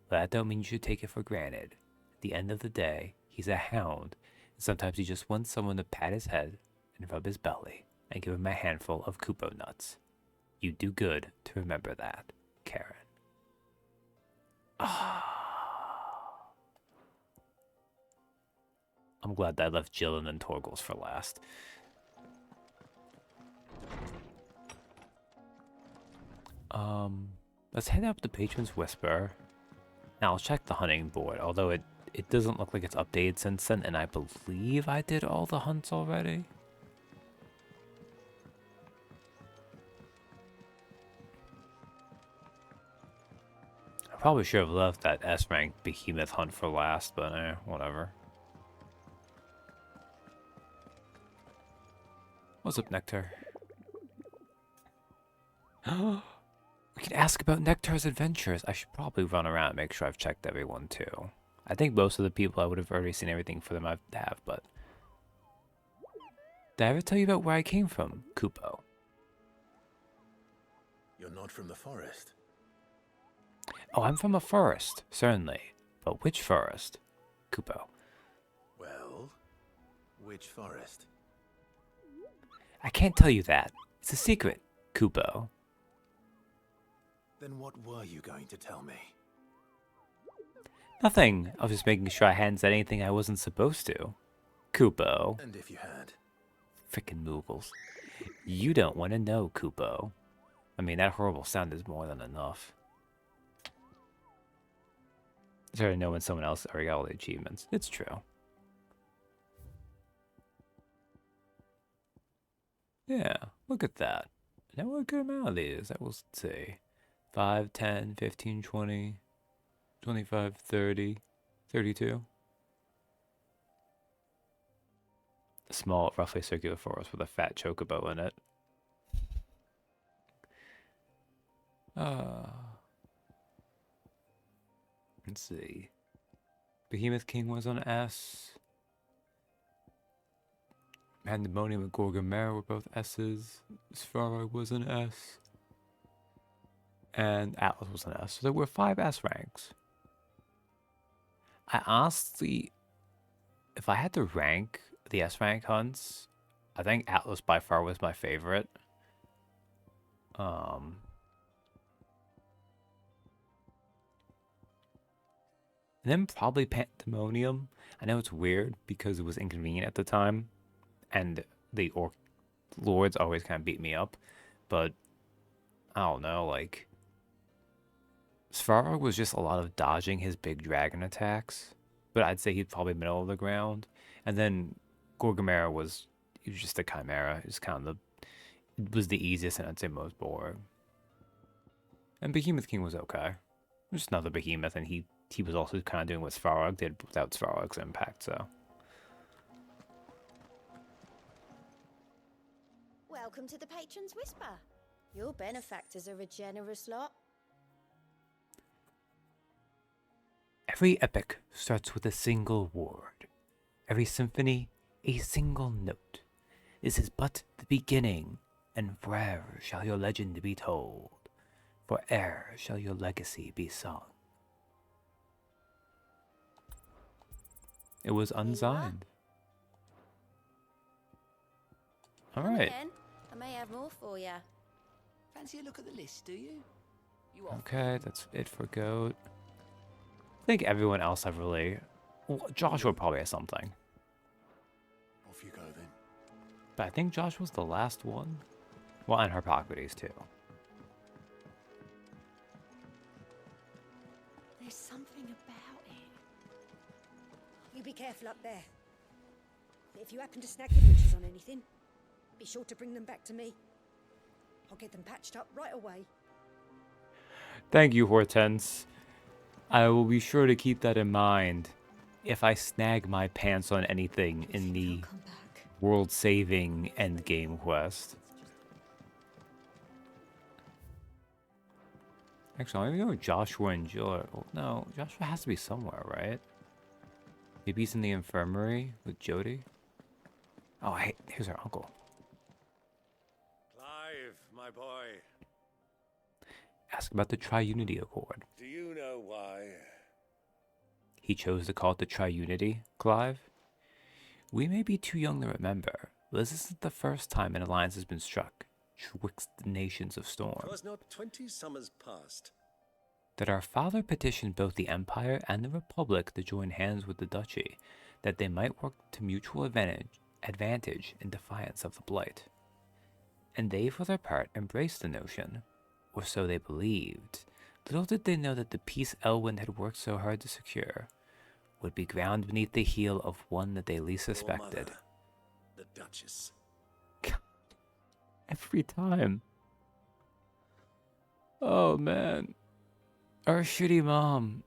A: But that don't mean you should take it for granted. At the end of the day, he's a hound, and sometimes he just wants someone to pat his head and rub his belly and give him a handful of Kupo nuts. You do good to remember that, Karen. I'm glad that I left Jill and then Torgles for last. Let's head up to Patron's Whisper. Now I'll check the hunting board, although it doesn't look like it's updated since then, and I believe I did all the hunts already. I probably should have left that S-rank behemoth hunt for last, but whatever. What's up, Nectar? We can ask about Nectar's adventures. I should probably run around and make sure I've checked everyone too. I think most of the people I would have already seen everything for them I have, but... Did I ever tell you about where I came from, Kupo?
B: You're not from the forest.
A: Oh, I'm from a forest, certainly. But which forest? Kupo.
B: Well, which forest?
A: I can't tell you that. It's a secret, Kupo.
B: Then what were you going to tell me?
A: Nothing. I was just making sure I hadn't said anything I wasn't supposed to. Kupo.
B: And if you had?
A: Frickin' Moogles. You don't want to know, Kupo. I mean, that horrible sound is more than enough. It's hard to know when someone else already got all the achievements. It's true. Yeah, look at that. Now what a good amount of these. That will see. 5, 10, 15, 20, 25, 30, 32. A small, roughly circular forest with a fat chocobo in it. Let's see. Behemoth King was on S. Pandemonium and Gorgamera were both S's. Svarog was an S. And Atlas was an S. So there were 5 S ranks. I honestly, if I had to rank the S rank hunts, I think Atlas by far was my favorite. And then probably Pandemonium. I know it's weird because it was inconvenient at the time, and the Orc Lords always kind of beat me up, but I don't know, like, Svarog was just a lot of dodging his big dragon attacks, but I'd say he's probably middle of the ground. And then Gorgamera was just a chimera. It was the easiest and I'd say most boring. And Behemoth King was okay. Just another behemoth, and he was also kind of doing what Svarog did without Svarog's impact, so.
O: Welcome to the Patron's Whisper. Your benefactors are a generous lot.
A: Every epic starts with a single word. Every symphony, a single note. This is but the beginning, and forever shall your legend be told. Fore'er shall your legacy be sung. It was unsigned. All
O: Come
A: right.
O: again. I may have more for you.
M: Fancy a look at the list, do you? You off?
A: Okay, that's it for Goat. I think everyone else I've really... Well, Joshua probably has something.
B: Off you go then.
A: But I think Josh was the last one. Well, and Harpocrates too.
Q: There's something about it.
R: You be careful up there. If you happen to snag your butchers on anything, be sure to bring them back to me. I'll get them patched up right away.
A: Thank you, Hortense. I will be sure to keep that in mind if I snag my pants on anything in the world-saving endgame quest. Actually, I'm gonna go with Joshua and Joy. Well, no, Joshua has to be somewhere, right? Maybe he's in the infirmary with Jody. Oh, hey, here's our uncle.
L: Clive, my boy.
A: Ask about the Triunity Accord.
L: Do you know why?
A: He chose to call it the Triunity, Clive? We may be too young to remember, but this isn't the first time an alliance has been struck twixt the nations of Storm.
L: 'Twas not 20 summers past.
A: That our father petitioned both the Empire and the Republic to join hands with the Duchy, that they might work to mutual advantage in defiance of the Blight. And they, for their part, embraced the notion, or so they believed. Little did they know that the peace Elwyn had worked so hard to secure would be ground beneath the heel of one that they least suspected.
L: Mother, the Duchess.
A: Every time. Oh man. Our shitty mom.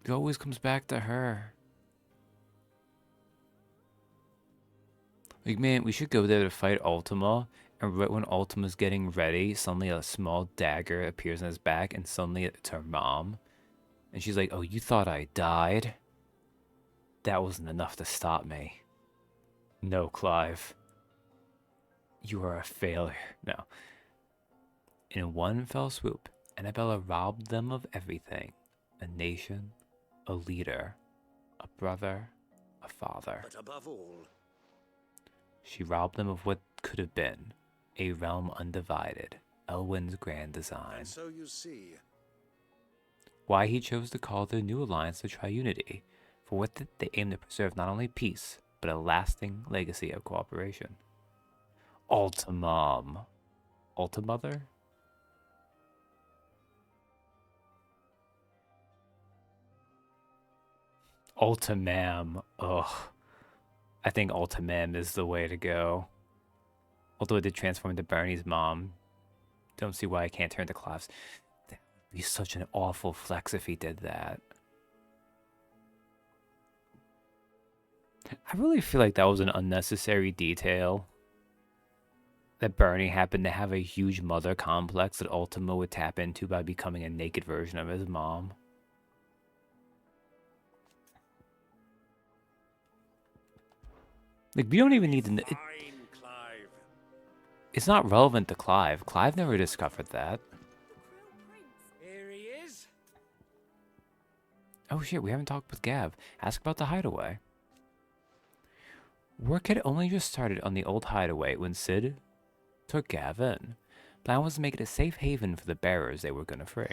A: It always comes back to her. Like, man, we should go there to fight Ultima, and right when Ultima's getting ready, suddenly a small dagger appears on his back, and suddenly it's her mom. And she's like, oh, you thought I died? That wasn't enough to stop me. No, Clive. You are a failure. No. In one fell swoop, Annabella robbed them of everything. A nation, a leader, a brother, a father.
L: But above all,
A: she robbed them of what could have been a realm undivided, Elwyn's grand design.
L: and so you see,
A: Why he chose to call their new alliance the Triunity, for what they aim to preserve not only peace, but a lasting legacy of cooperation. Ultimum. Ultimother? Ultimam. Ugh. I think Ultimam is the way to go. Although it did transform into Bernie's mom. Don't see why I can't turn to Clive's. That would be such an awful flex if he did that. I really feel like that was an unnecessary detail. That Bernie happened to have a huge mother complex that Ultima would tap into by becoming a naked version of his mom. Like, we don't even need to... It's not relevant to Clive. Clive never discovered that.
M: Here he is.
A: Oh shit, we haven't talked with Gav. Ask about the hideaway. Work had only just started on the old hideaway when Sid took Gav in. Plan was to make it a safe haven for the bearers they were going to free.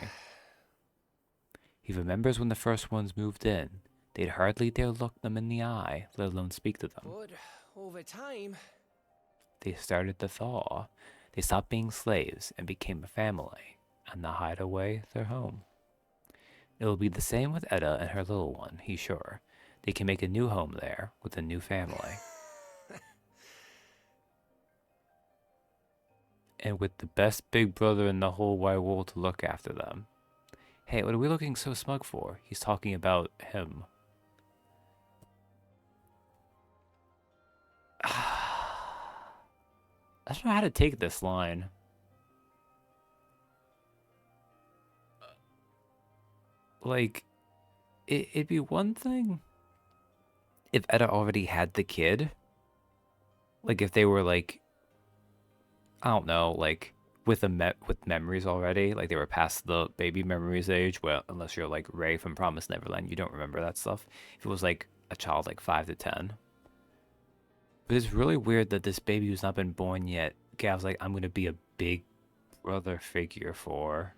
A: He remembers when the first ones moved in. They'd hardly dare look them in the eye, let alone speak to them.
M: But over time,
A: They started to thaw. They stopped being slaves and became a family, and the hideaway their home. It'll be the same with Etta and her little one, he's sure. They can make a new home there with a new family. And with the best big brother in the whole wide world to look after them. Hey, what are we looking so smug for? He's talking about him. I don't know how to take this line. Like, it'd be one thing if Etta already had the kid. Like, if they were, like, I don't know, like, with with memories already. Like they were past the baby memories age, well, unless you're like Ray from Promised Neverland, you don't remember that stuff. If it was like a child like 5 to 10. But it's really weird that this baby who's not been born yet, Gav's like, I'm gonna be a big brother figure for.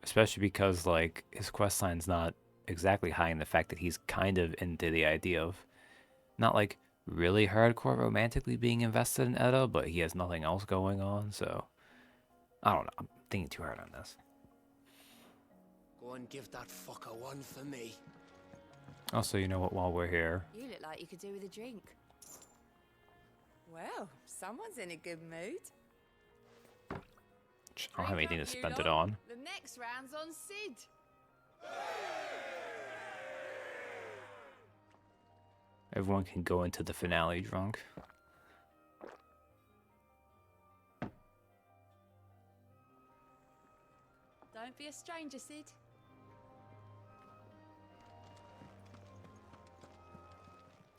A: Especially because like his quest line's not exactly hiding the fact that he's kind of into the idea of not like really hardcore romantically being invested in Etta, but he has nothing else going on, so I don't know. I'm thinking too hard on this.
M: Go and give that fucker one for me.
A: Also, you know what, while we're here,
Q: You look like you could do with a drink. Well, someone's in a good mood.
A: I don't have anything to spend it on.
Q: The next round's on Sid.
A: Everyone can go into the finale drunk.
Q: Don't be a stranger, Sid.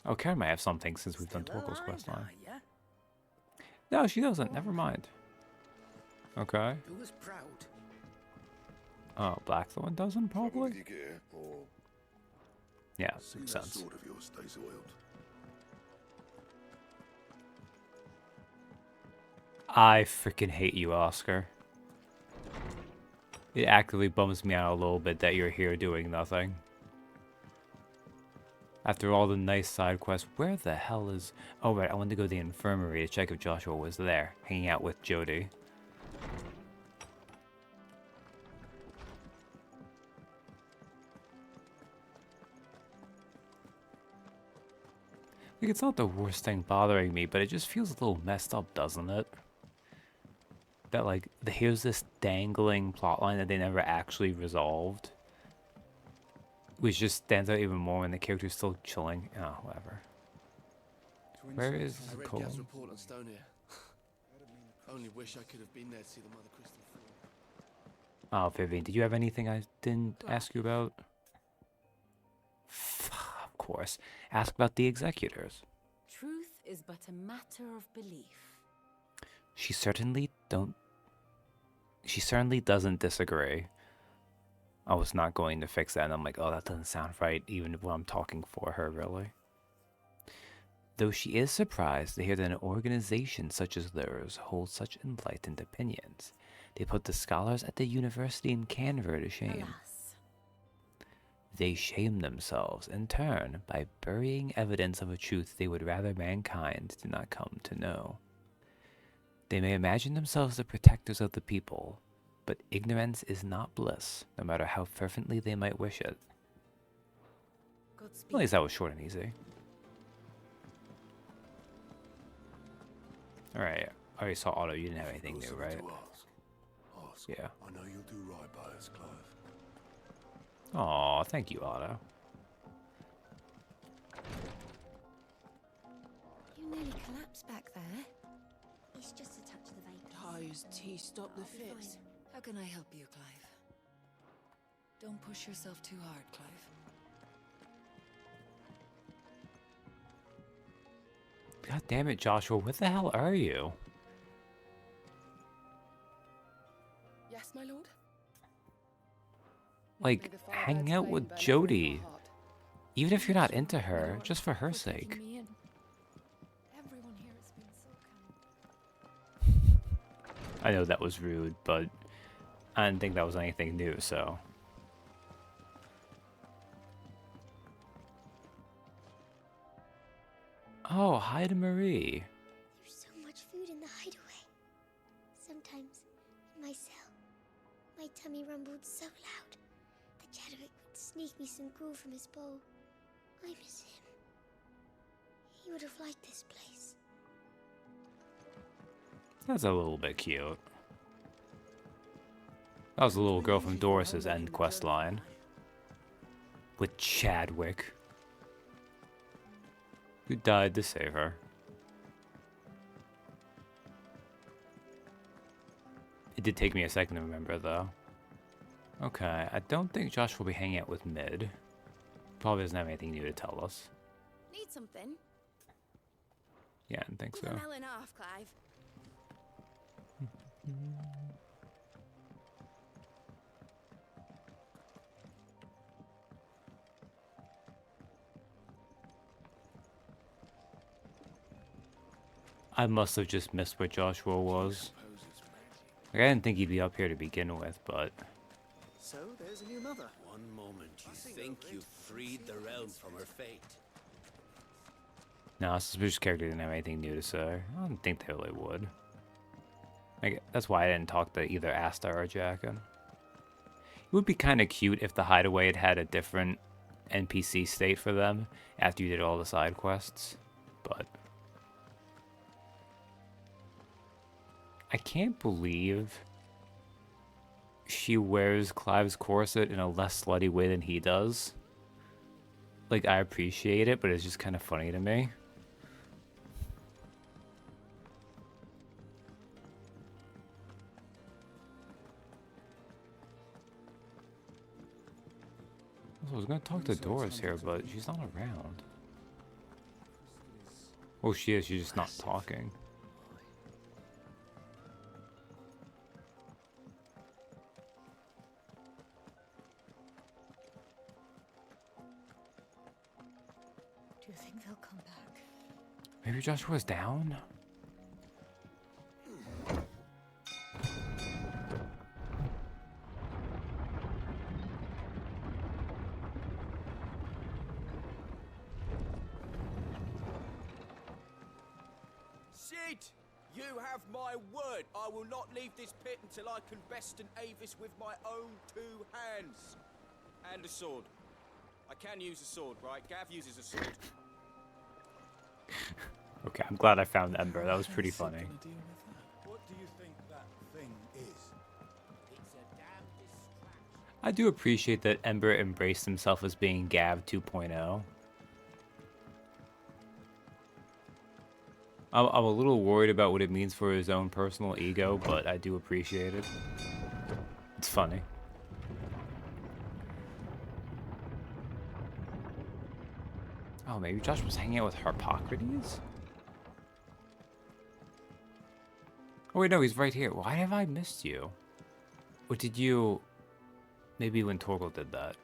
A: Oh, Karen might have something since we've done Torko's quest line. No, she doesn't. Never mind. Okay.
M: Who was proud?
A: Oh, Blackthorn doesn't probably. Yeah,
B: See
A: makes
B: that
A: sense.
B: sword of yours stays oiled.
A: I freaking hate you, Oscar. It actively bums me out a little bit that you're here doing nothing. After all the nice side quests, where the hell is... Oh, right, I wanted to go to the infirmary to check if Joshua was there, hanging out with Jody. Like, it's not the worst thing bothering me, but it just feels a little messed up, doesn't it? That, like, here's this dangling plotline that they never actually resolved. Which just stands out even more when the character's still chilling. Oh, whatever. Where is
G: I read
A: Cole?
G: Gav's report on Stone here. Only wish I could have been there to see the Mother Crystal fall.
A: Oh, Vivian, did you have anything I didn't ask you about? Of course. Ask about the executors.
Q: Truth is but a matter of belief.
A: She certainly doesn't disagree. I was not going to fix that, and I'm like, oh, that doesn't sound right, even when I'm talking for her, really. Though she is surprised to hear that an organization such as theirs holds such enlightened opinions. They put the scholars at the university in Canver to shame.
Q: Alas.
A: They shame themselves, in turn, by burying evidence of a truth they would rather mankind did not come to know. They may imagine themselves the protectors of the people, but ignorance is not bliss, no matter how fervently they might wish it. At least that was short and easy. Alright, I already saw Otto, you didn't have anything new, right?
B: Ask.
A: Yeah.
B: I know you'll do right by us, Clive.
A: Aw, thank you, Otto.
E: You nearly collapsed back there.
J: It's just a touch of the vapor.
Q: Ty's tea stop the fits. How can I help you, Clive? Don't push yourself too hard, Clive.
A: God damn it, Joshua, where the hell are you?
Q: Yes, my lord?
A: Like, hang out with Jody. Even if you're not into her, just for her sake.
Q: Everyone here has been so kind.
A: I know that was rude, but I didn't think that was anything new, so... Oh, hi to Marie.
J: There's so much food in the hideaway. Sometimes, in my cell, my tummy rumbled so loud that Chadwick would sneak me some gruel from his bowl. I miss him. He would have liked this place.
A: That's a little bit cute. That was the little girl from Doris's end quest line. With Chadwick. Who died to save her. It did take me a second to remember, though. Okay, I don't think Josh will be hanging out with Mid. Probably doesn't have anything new to tell us.
Q: Need something?
A: Yeah, I didn't think so.
Q: Well enough, Clive.
A: I must have just missed where Joshua was. Like, I didn't think he'd be up here to begin with, but...
S: So there's a new mother.
K: One moment you think you've freed the realm from her fate.
A: No, suspicious character didn't have anything new to say. I don't think they really would. Like, that's why I didn't talk to either Asta or Jackin. It would be kind of cute if the Hideaway had had a different NPC state for them after you did all the side quests, but... I can't believe she wears Clive's corset in a less slutty way than he does. Like, I appreciate it, but it's just kind of funny to me. I was going to talk to Doris here, but she's not around. Oh, she is. She's just not talking.
R: Do you think they'll come back?
A: Maybe Joshua's down?
T: Sid! You have my word. I will not leave this pit until I can besten Avis with my own two hands. And a sword. I can use a sword, right? Gav uses a sword.
A: Okay, I'm glad I found Ember. That was pretty funny.
I: What do you think that thing is?
T: It's a damn distraction.
A: I do appreciate that Ember embraced himself as being Gav 2.0. I'm a little worried about what it means for his own personal ego, but I do appreciate it. It's funny. Oh, maybe Josh was hanging out with Harpocrates? Oh wait, no, he's right here. Why have I missed you? Or did you... Maybe when Torgal did that.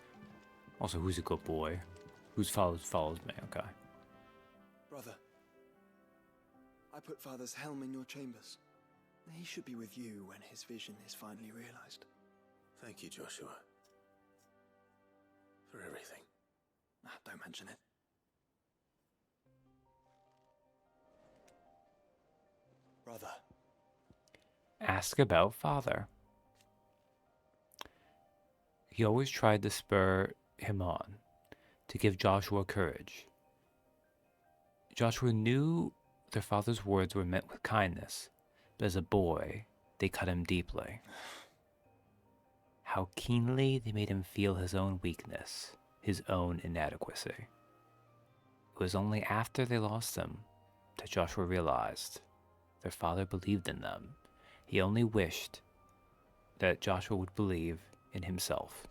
A: Also, who's a good boy? Who's follows me, okay.
N: Brother, I put Father's helm in your chambers. He should be with you when his vision is finally realized.
B: Thank you, Joshua. For everything.
N: Don't mention it. Brother.
A: Ask about Father. He always tried to spur him on, to give Joshua courage. Joshua knew their father's words were meant with kindness, but as a boy, they cut him deeply. How keenly they made him feel his own weakness, his own inadequacy. It was only after they lost him that Joshua realized their father believed in them. He only wished that Joshua would believe in himself.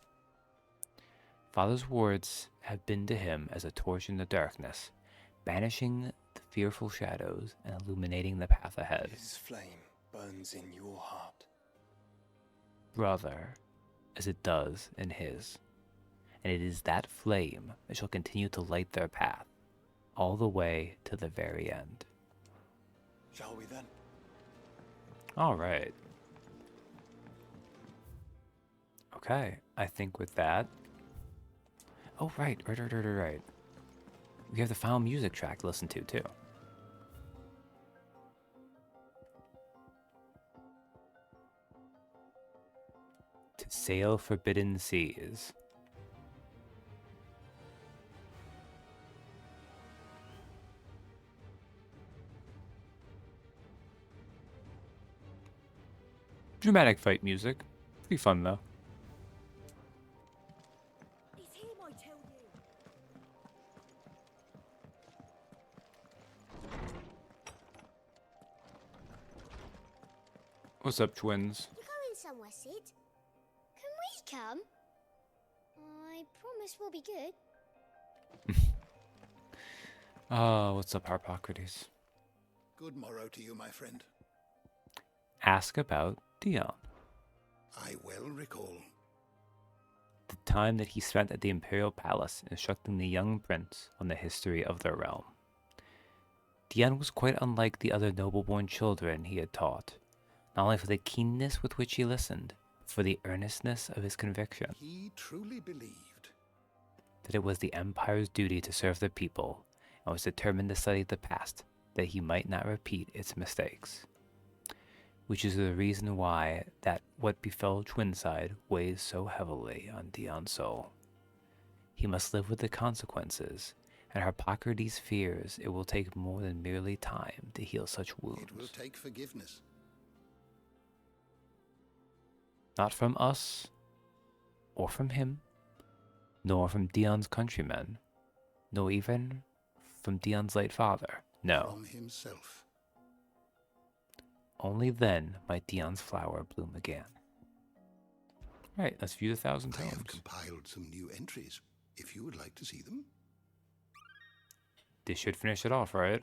A: Father's words have been to him as a torch in the darkness, banishing the fearful shadows and illuminating the path ahead.
N: His flame burns in your heart.
A: Brother, as it does in his. And it is that flame that shall continue to light their path, all the way to the very end.
N: Shall we then?
A: All right. Okay, I think with that... Oh, right. We have the final music track to listen to, too. To sail forbidden seas. Dramatic fight music. Pretty fun, though.
R: It's him, I tell you.
A: What's up, twins?
J: You're going somewhere, Sid. Can we come? I promise we'll be good.
A: Oh, what's up, Harpocrates?
C: Good morrow to you, my friend.
A: ask about Dion.
C: I well recall.
A: The time that he spent at the Imperial Palace instructing the young prince on the history of their realm. Dion was quite unlike the other noble-born children he had taught, not only for the keenness with which he listened, but for the earnestness of his conviction.
C: He truly believed
A: that it was the Empire's duty to serve the people, and was determined to study the past, that he might not repeat its mistakes. Which is the reason why that what befell Twinside weighs so heavily on Dion's soul. He must live with the consequences, and Hippocrates fears it will take more than merely time to heal such wounds.
C: it will take forgiveness.
A: Not from us, or from him, nor from Dion's countrymen, nor even from Dion's late father. No.
C: From himself.
A: Only then might Dion's flower bloom again. Right, let's view the 1,000
C: I have
A: tomes.
C: compiled some new entries, if you would like to see them.
A: This should finish it off, right?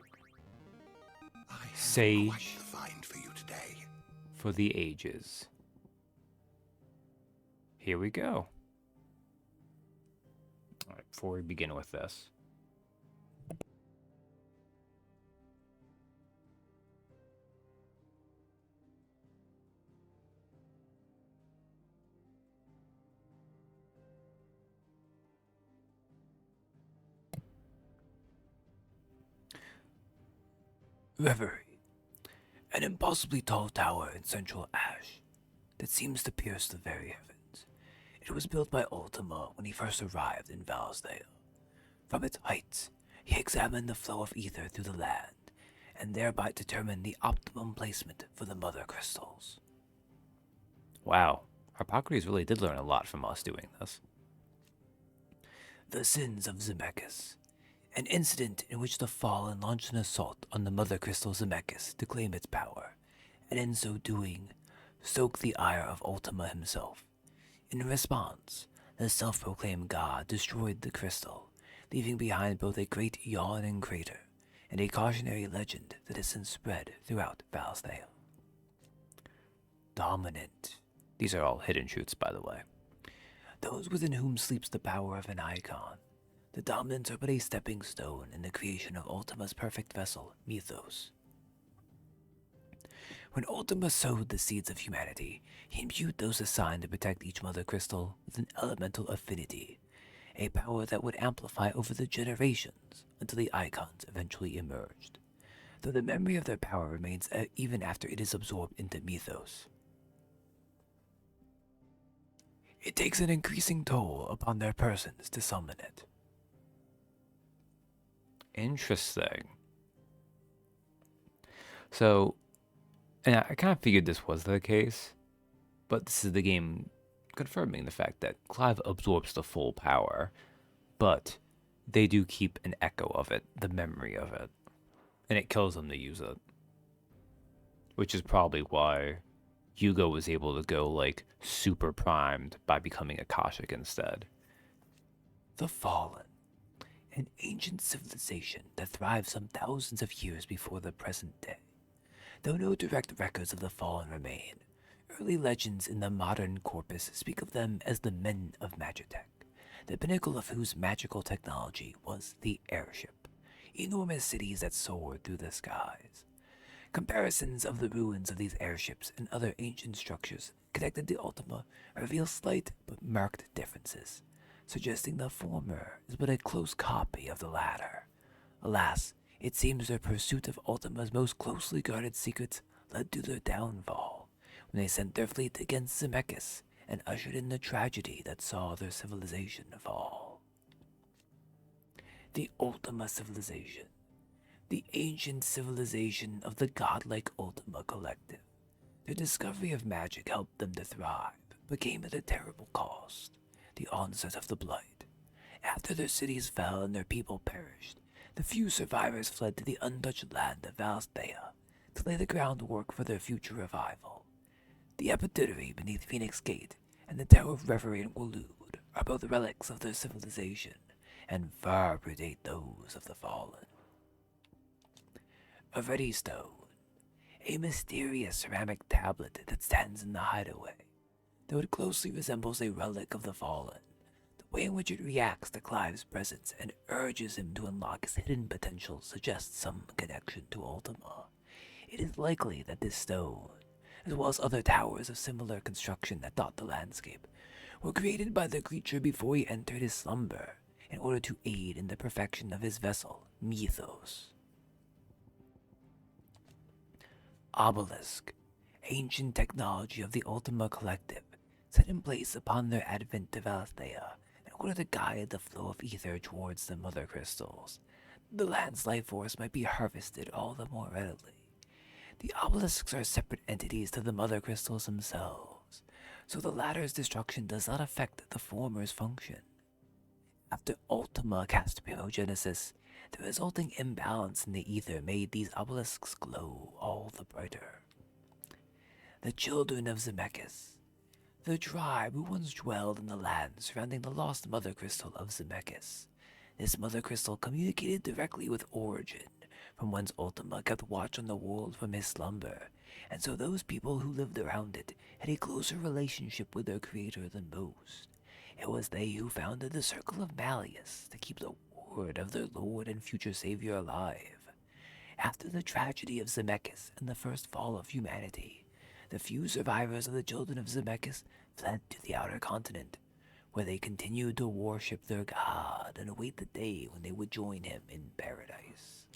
C: I have
A: Sage
C: quite the find for you today.
A: for the ages. Here we go. All right, before we begin with this. Reverie, an impossibly tall tower in central ash that seems to pierce the very heavens. It was built by Ultima when he first arrived in Valsdale. From its heights, he examined the flow of ether through the land, and thereby determined the optimum placement for the mother crystals. Wow, Hippocrates really did learn a lot from us doing this. The sins of Zemeckis. An incident in which the Fallen launched an assault on the mother crystal Zemeckis to claim its power, and in so doing, stoked the ire of Ultima himself. In response, the self-proclaimed god destroyed the crystal, leaving behind both a great yawning crater and a cautionary legend that has since spread throughout Valsdale. Dominant. These are all hidden truths, by the way. Those within whom sleeps the power of an icon. The Dominants are but a stepping stone in the creation of Ultima's perfect vessel, Mythos. When Ultima sowed the seeds of humanity, he imbued those assigned to protect each mother crystal with an elemental affinity, a power that would amplify over the generations until the icons eventually emerged, though the memory of their power remains even after it is absorbed into Mythos. It takes an increasing toll upon their persons to summon it. Interesting. So, and I kind of figured this was the case, but this is the game confirming the fact that Clive absorbs the full power, but they do keep an echo of it, the memory of it, and it kills them to use it. Which is probably why Hugo was able to go, like, super primed by becoming Akashic instead. The Fallen. An ancient civilization that thrived some thousands of years before the present day. Though no direct records of the Fallen remain, early legends in the modern corpus speak of them as the Men of Magitech, the pinnacle of whose magical technology was the airship, enormous cities that soared through the skies. Comparisons of the ruins of these airships and other ancient structures connected to Ultima reveal slight but marked differences, suggesting the former is but a close copy of the latter. Alas, it seems their pursuit of Ultima's most closely guarded secrets led to their downfall, when they sent their fleet against Zemeckis and ushered in the tragedy that saw their civilization fall. The Ultima civilization. The ancient civilization of the godlike Ultima Collective. Their discovery of magic helped them to thrive, but came at a terrible cost. The onset of the Blight. After their cities fell and their people perished, the few survivors fled to the untouched land of Valsdea to lay the groundwork for their future revival. The Epididary beneath Phoenix Gate and the Tower of Reverie in Waloed are both relics of their civilization, and far predate those of the Fallen. A ready stone. a mysterious ceramic tablet that stands in the hideaway, though it closely resembles a relic of the fallen. The way in which it reacts to Clive's presence and urges him to unlock his hidden potential suggests some connection to Ultima. It is likely that this stone, as well as other towers of similar construction that dot the landscape, were created by the creature before he entered his slumber, in order to aid in the perfection of his vessel, Mythos. Obelisk, ancient technology of the Ultima Collective, set in place upon their advent to Valthea in order to guide the flow of ether towards the mother crystals. The land's life force might be harvested all the more readily. The obelisks are separate entities to the mother crystals themselves, so the latter's destruction does not affect the former's function. After Ultima cast Pyrogenesis, the resulting imbalance in the ether made these obelisks glow all the brighter. The children of Zemeckis, the tribe who once dwelled in the land surrounding the lost mother crystal of Zemeckis. This mother crystal communicated directly with Origin, from whence Ultima kept watch on the world from his slumber, and so those people who lived around it had a closer relationship with their creator than most. It was they who founded the Circle of Malleus to keep the word of their Lord and future Savior alive. After the tragedy of Zemeckis and the first fall of humanity, the few survivors of the children of Zemeckis fled to the outer continent, where they continued to worship their god and await the day when they would join him in paradise.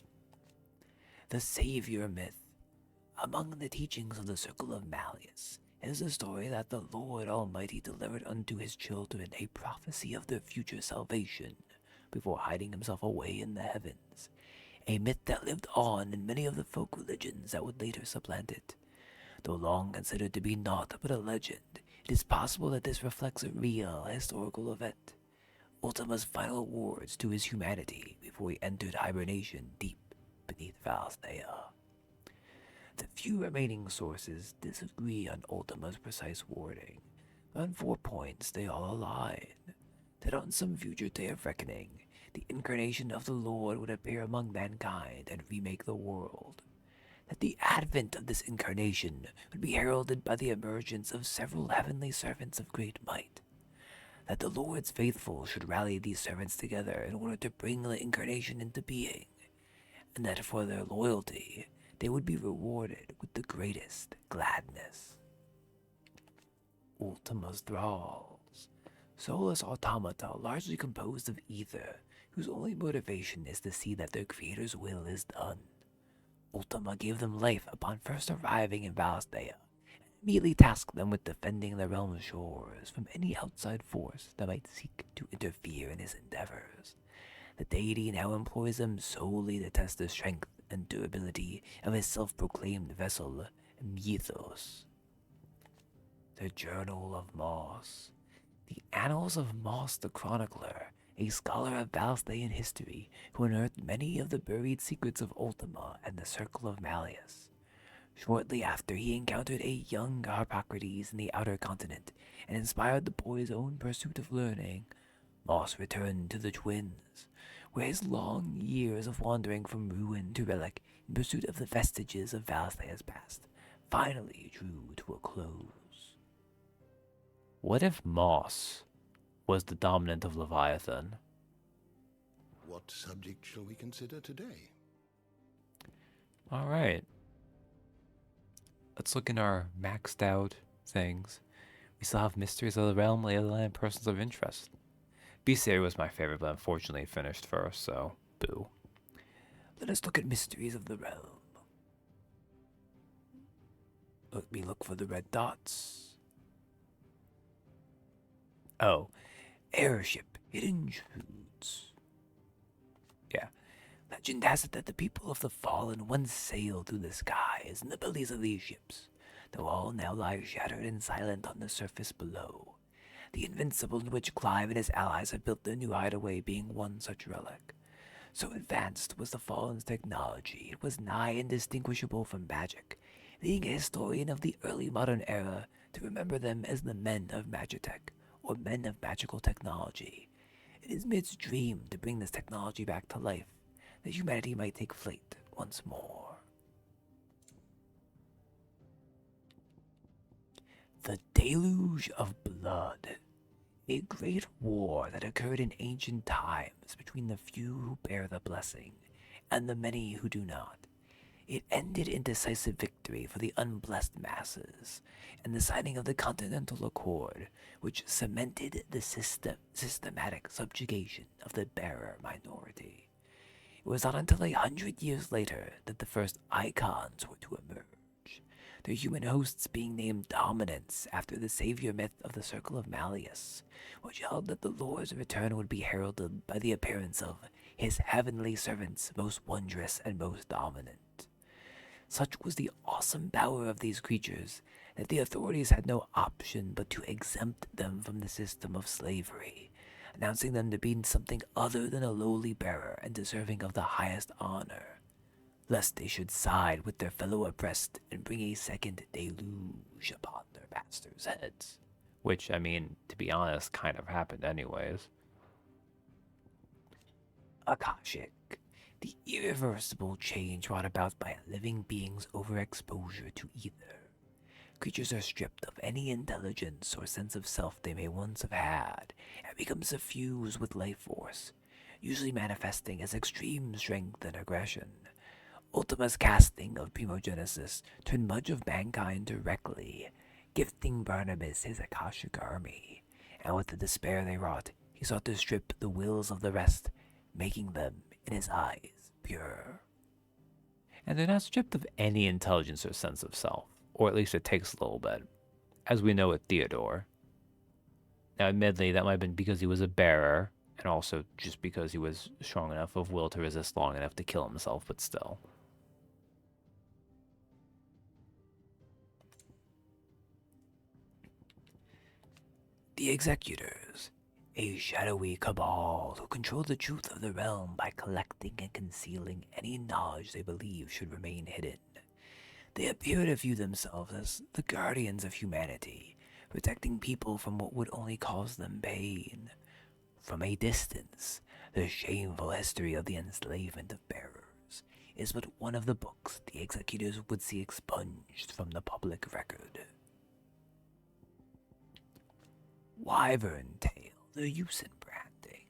A: The Savior myth. Among the teachings of the Circle of Malleus is the story that the Lord Almighty delivered unto his children a prophecy of their future salvation before hiding himself away in the heavens, a myth that lived on in many of the folk religions that would later supplant it. Though long considered to be naught but a legend, it is possible that this reflects a real historical event, Ultima's final words to his humanity before he entered hibernation deep beneath Valthea. The few remaining sources disagree on Ultima's precise wording, but on 4 points they all align: that on some future day of reckoning, the incarnation of the Lord would appear among mankind and remake the world, that the advent of this incarnation would be heralded by the emergence of several heavenly servants of great might, that the Lord's faithful should rally these servants together in order to bring the incarnation into being, and that for their loyalty they would be rewarded with the greatest gladness. Ultima's thralls, soulless automata largely composed of ether, whose only motivation is to see that their creator's will is done. Ultima gave them life upon first arriving in Valthea, and immediately tasked them with defending the realm's shores from any outside force that might seek to interfere in his endeavors. The deity now employs them solely to test the strength and durability of his self-proclaimed vessel, Mythos. The Journal of Moss. The Annals of Moss the Chronicler, a scholar of Valthean history who unearthed many of the buried secrets of Ultima and the Circle of Malleus. Shortly after, he encountered a young Harpocrates in the outer continent and inspired the boy's own pursuit of learning. Moss returned to the Twins, where his long years of wandering from ruin to relic in pursuit of the vestiges of Valthea's past finally drew to a close. What if Moss was the dominant of Leviathan?
C: What subject shall we consider today?
A: Alright. Let's look in our maxed out things. We still have Mysteries of the Realm, Ley of the Land, Persons of Interest. Bestiary was my favorite, but unfortunately it finished first, so boo. Let us look at Mysteries of the Realm. Let me look for the red dots. Oh, airship, hidden truths. Yeah. Legend has it that the people of the Fallen once sailed through the skies in the bellies of these ships, though all now lie shattered and silent on the surface below. The Invincible in which Clive and his allies had built their new hideaway being one such relic. So advanced was the Fallen's technology, it was nigh indistinguishable from magic, leading a historian of the early modern era to remember them as the Men of Magitech, or Men of Magical Technology. It is Mid's dream to bring this technology back to life, that humanity might take flight once more. The Deluge of Blood. A great war that occurred in ancient times between the few who bear the blessing and the many who do not. It ended in decisive victory for the unblessed masses and the signing of the Continental Accord, which cemented the systematic subjugation of the bearer minority. It was not until 100 years later that the first icons were to emerge, their human hosts being named Dominants after the savior myth of the Circle of Malleus, which held that the Lord's return would be heralded by the appearance of his heavenly servants most wondrous and most dominant. Such was the awesome power of these creatures that the authorities had no option but to exempt them from the system of slavery, announcing them to be something other than a lowly bearer and deserving of the highest honor, lest they should side with their fellow oppressed and bring a second deluge upon their masters' heads. Which, I mean, to be honest, kind of happened anyways. Akashic. The irreversible change brought about by a living being's overexposure to ether. Creatures are stripped of any intelligence or sense of self they may once have had, and become suffused with life force, usually manifesting as extreme strength and aggression. Ultima's casting of Primogenesis turned much of mankind directly, gifting Barnabas his Akashic army, and with the despair they wrought, he sought to strip the wills of the rest, making them, in his eyes, pure. And they're not stripped of any intelligence or sense of self, or at least it takes a little bit, as we know with Theodore. Now, admittedly, that might have been because he was a bearer, and also just because he was strong enough of will to resist long enough to kill himself, but still. The Executors. A shadowy cabal who control the truth of the realm by collecting and concealing any knowledge they believe should remain hidden. They appear to view themselves as the guardians of humanity, protecting people from what would only cause them pain. From a distance, the shameful history of the enslavement of bearers is but one of the books the Executors would see expunged from the public record. Wyvern Tail. The use in branding.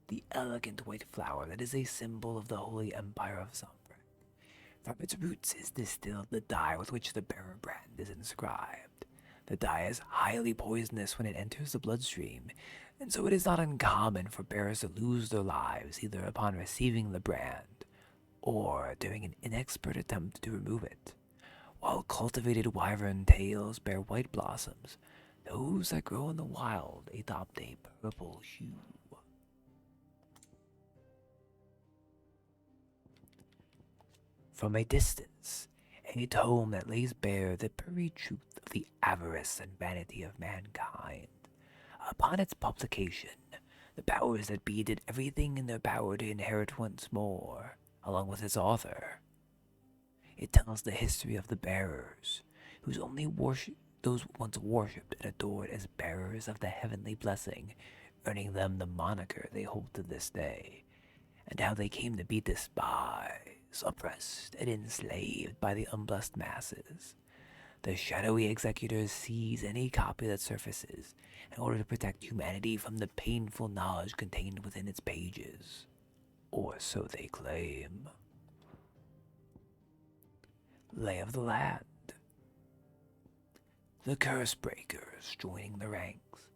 A: The elegant white flower that is a symbol of the Holy Empire of Sombre. From its roots is distilled the dye with which the bearer brand is inscribed. The dye is highly poisonous when it enters the bloodstream, and so it is not uncommon for bearers to lose their lives either upon receiving the brand or during an inexpert attempt to remove it. While cultivated wyvern tails bear white blossoms, those that grow in the wild adopt a purple hue. From a distance, a tome that lays bare the buried truth of the avarice and vanity of mankind. Upon its publication, the powers that be did everything in their power to inherit once more, along with its author. It tells the history of the bearers, those once worshipped and adored as bearers of the heavenly blessing, earning them the moniker they hold to this day, and how they came to be despised, oppressed, and enslaved by the unblessed masses. The shadowy Executors seize any copy that surfaces in order to protect humanity from the painful knowledge contained within its pages. Or so they claim. Lay of the Land. The Curse Breakers joining the ranks,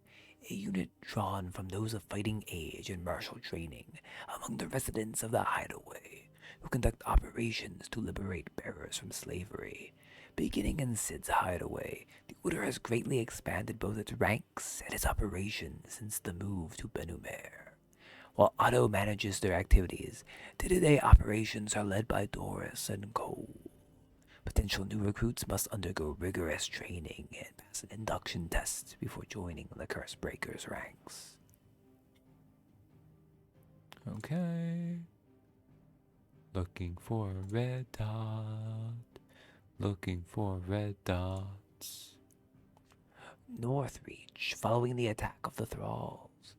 A: a unit drawn from those of fighting age and martial training among the residents of the Hideaway, who conduct operations to liberate bearers from slavery. Beginning in Sid's Hideaway, the Order has greatly expanded both its ranks and its operations since the move to Benumer. While Otto manages their activities, day-to-day operations are led by Doris and Cole. Potential new recruits must undergo rigorous training and pass an induction test before joining the Curse Breakers ranks. Okay. Looking for a red dot. Looking for red dots. Northreach, following the attack of the Thralls.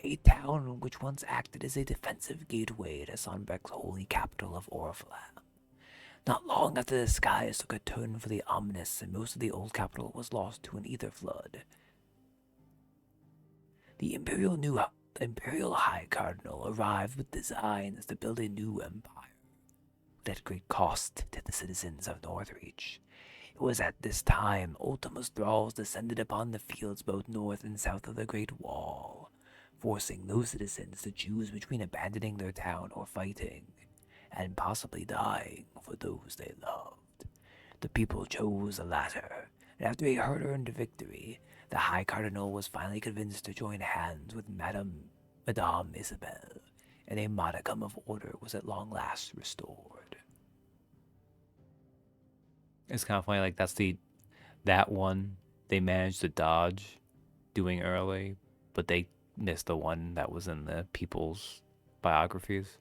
A: A town which once acted as a defensive gateway to Sonbek's holy capital of Oriflamme. Not long after the skies took a turn for the ominous and most of the old capital was lost to an ether flood. The Imperial High Cardinal arrived with designs to build a new empire, but at great cost to the citizens of Northreach. It was at this time Ultima's thralls descended upon the fields both north and south of the Great Wall, forcing those citizens to choose between abandoning their town or fighting, and possibly dying for those they loved. The people chose the latter, and after a hard-earned victory, the High Cardinal was finally convinced to join hands with Madame Isabel, and a modicum of order was at long last restored. It's kind of funny, like that one they managed to dodge doing early, but they missed the one that was in the people's biographies.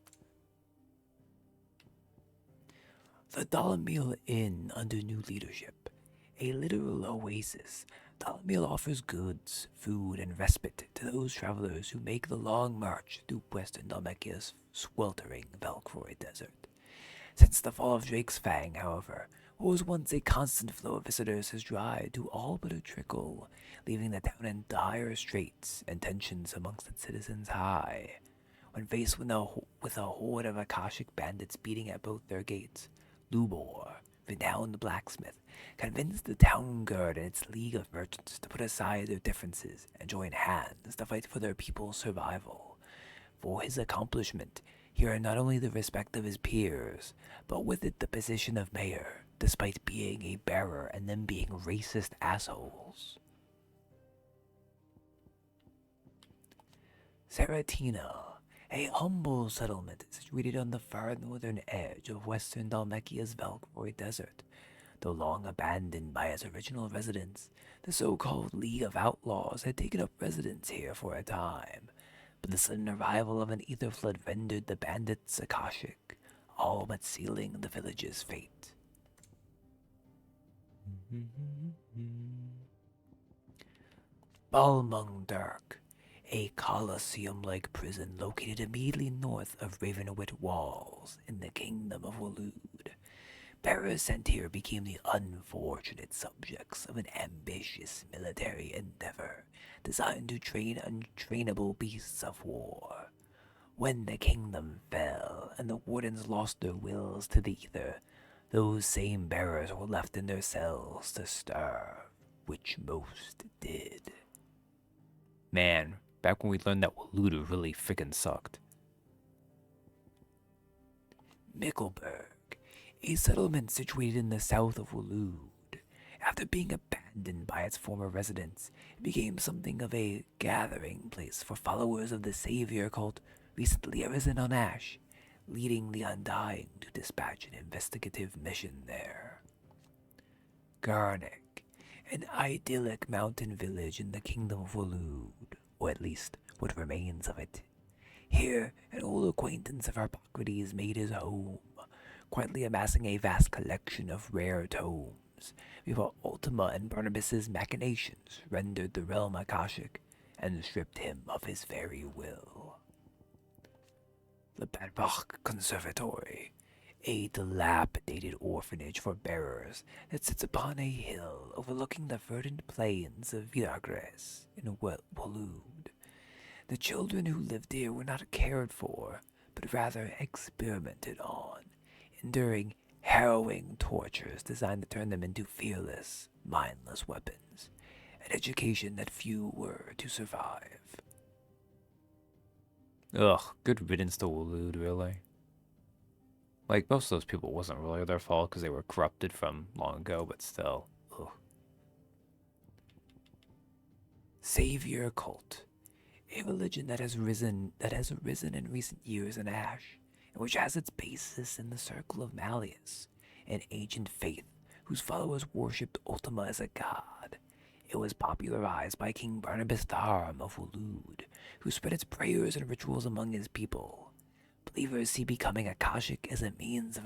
A: The Dalamil Inn under new leadership, a literal oasis. Dalamil offers goods, food, and respite to those travelers who make the long march through western Dalmekia's sweltering Velcroy desert. Since the fall of Drake's Fang, however, what was once a constant flow of visitors has dried to all but a trickle, leaving the town in dire straits and tensions amongst its citizens high. When faced with a horde of Akashic bandits beating at both their gates, Lubor, renowned blacksmith, convinced the town guard and its league of merchants to put aside their differences and join hands to fight for their people's survival. For his accomplishment, he earned not only the respect of his peers, but with it the position of mayor, despite being a bearer and them being racist assholes. Saratina, a humble settlement situated on the far northern edge of western Dalmekia's Velcroy Desert. Though long abandoned by its original residents, the so-called League of Outlaws had taken up residence here for a time, but the sudden arrival of an ether flood rendered the bandits Akashic, all but sealing the village's fate. Balmung Dirk, a Colosseum-like prison located immediately north of Ravenwood Walls in the Kingdom of Waloed. Bearers sent here became the unfortunate subjects of an ambitious military endeavor designed to train untrainable beasts of war. When the kingdom fell and the wardens lost their wills to the ether, those same bearers were left in their cells to starve, which most did. Man, back when we learned that Waloed really frickin' sucked. Mickelberg, a settlement situated in the south of Waloed. After being abandoned by its former residents, it became something of a gathering place for followers of the Savior cult recently arisen on Ash, leading the Undying to dispatch an investigative mission there. Garnick, an idyllic mountain village in the Kingdom of Waloed, or at least what remains of it. Here, an old acquaintance of Harpocrates made his home, quietly amassing a vast collection of rare tomes, before Ultima and Barnabas's machinations rendered the realm Akashic and stripped him of his very will. The Badbach Conservatory, a dilapidated orphanage for bearers that sits upon a hill overlooking the verdant plains of Viragres in Waloed. The children who lived here were not cared for, but rather experimented on, enduring harrowing tortures designed to turn them into fearless, mindless weapons, an education that few were to survive. Ugh, good riddance to Waloed, really. Like, most of those people wasn't really their fault because they were corrupted from long ago, but still, ugh. Savior Cult, a religion that has arisen in recent years in Ash, and which has its basis in the Circle of Malleus, an ancient faith whose followers worshipped Ultima as a god. It was popularized by King Barnabas Tharm of Waloed, who spread its prayers and rituals among his people. Believers see becoming Akashic as a means of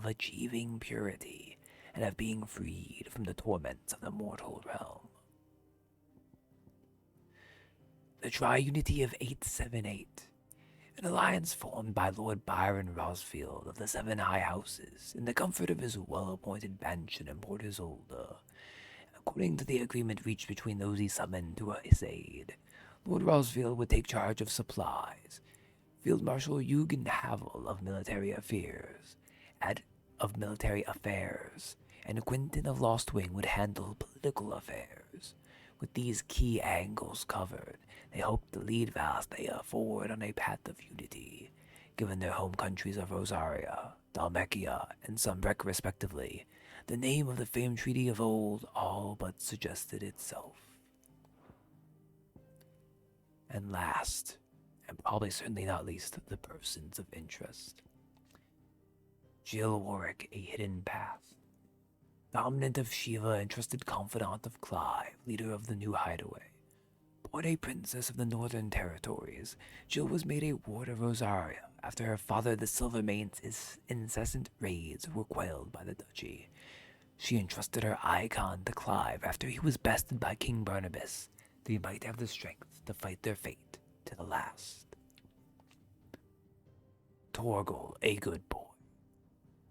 A: achieving purity and of being freed from the torments of the mortal realm. The Triunity of 878, an alliance formed by Lord Byron Rosfield of the Seven High Houses in the comfort of his well-appointed mansion in Port Isolde. According to the agreement reached between those he summoned to his aid, Lord Rosfield would take charge of supplies, Field Marshal Eugen Havel of military affairs, and Quentin of Lost Wing would handle political affairs. With these key angles covered, they hoped to lead Valstea forward on a path of unity, given their home countries of Rosaria, Dalmacia, and Sombrek respectively. The name of the famed treaty of old all but suggested itself. And last, and probably certainly not least, the persons of interest. Jill Warwick, a hidden path. Dominant of Shiva and trusted confidant of Clive, leader of the new hideaway. Born a princess of the Northern Territories, Jill was made a ward of Rosaria after her father the Silvermane's incessant raids were quelled by the duchy. She entrusted her icon to Clive after he was bested by King Barnabas, that he might have the strength to fight their fate to the last. Torgal, a good boy.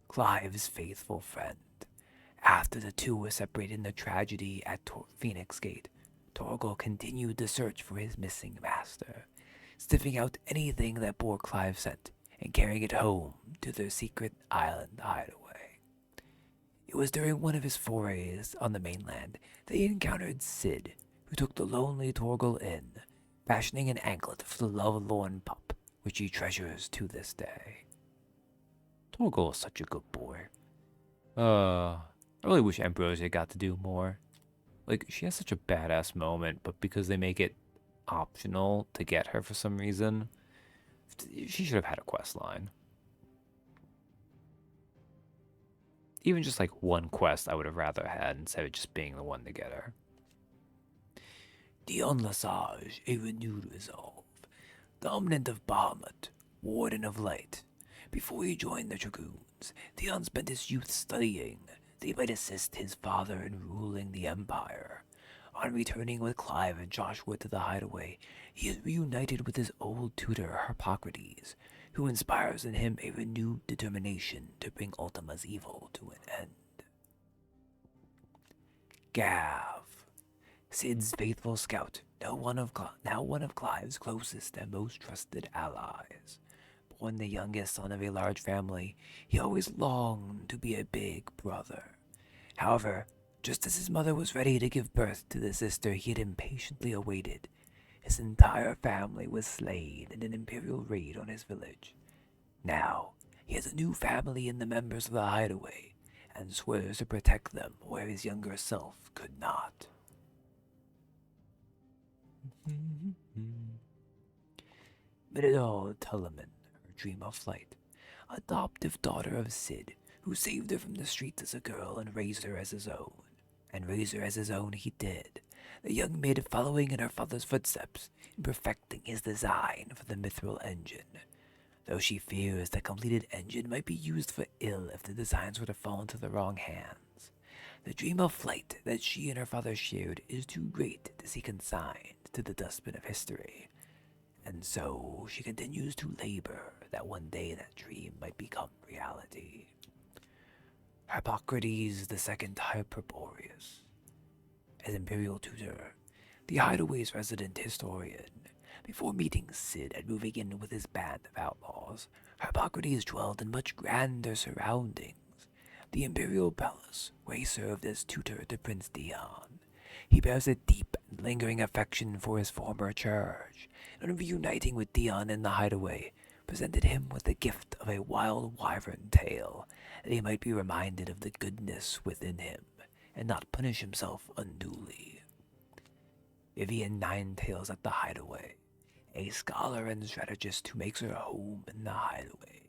A: Clive's faithful friend. After the two were separated in the tragedy at Phoenix Gate, Torgal continued the search for his missing master, sniffing out anything that bore Clive's scent and carrying it home to their secret island hideaway. It was during one of his forays on the mainland that he encountered Sid, who took the lonely Torgal in, fashioning an anklet for the lovelorn pup, which he treasures to this day. Torgal is such a good boy. I really wish Ambrosia got to do more. Like, she has such a badass moment, but because they make it optional to get her for some reason, she should have had a quest line. Even just like one quest I would have rather had instead of just being the one to get her. Dion Lesage, a renewed resolve. Dominant of Bahamut, Warden of Light. Before he joined the Dragoons, Dion spent his youth studying that he might assist his father in ruling the Empire. On returning with Clive and Joshua to the hideaway, he is reunited with his old tutor, Harpocrates, who inspires in him a renewed determination to bring Ultima's evil to an end. Gav, Sid's faithful scout, now one of Clive's closest and most trusted allies. Born the youngest son of a large family, he always longed to be a big brother. However, just as his mother was ready to give birth to the sister he had impatiently awaited, his entire family was slain in an imperial raid on his village. Now, he has a new family in the members of the hideaway, and swears to protect them where his younger self could not. Midadol Telemann, her dream of flight, adoptive daughter of Sid, who saved her from the streets as a girl and raised her as his own. And raise her as his own he did, the young maid following in her father's footsteps in perfecting his design for the mithril engine, though she fears the completed engine might be used for ill if the designs were to fall into the wrong hands. The dream of flight that she and her father shared is too great to see consigned to the dustbin of history, and so she continues to labor that one day that dream might become reality. Harpocrates II Hyperboreus. As imperial tutor, the hideaway's resident historian, before meeting Sid and moving in with his band of outlaws, Harpocrates dwelled in much grander surroundings, the imperial palace where he served as tutor to Prince Dion. He bears a deep and lingering affection for his former charge, and reuniting with Dion in the hideaway, presented him with the gift of a wild wyvern tail, that he might be reminded of the goodness within him, and not punish himself unduly. Vivian Ninetails at the hideaway, a scholar and strategist who makes her home in the hideaway,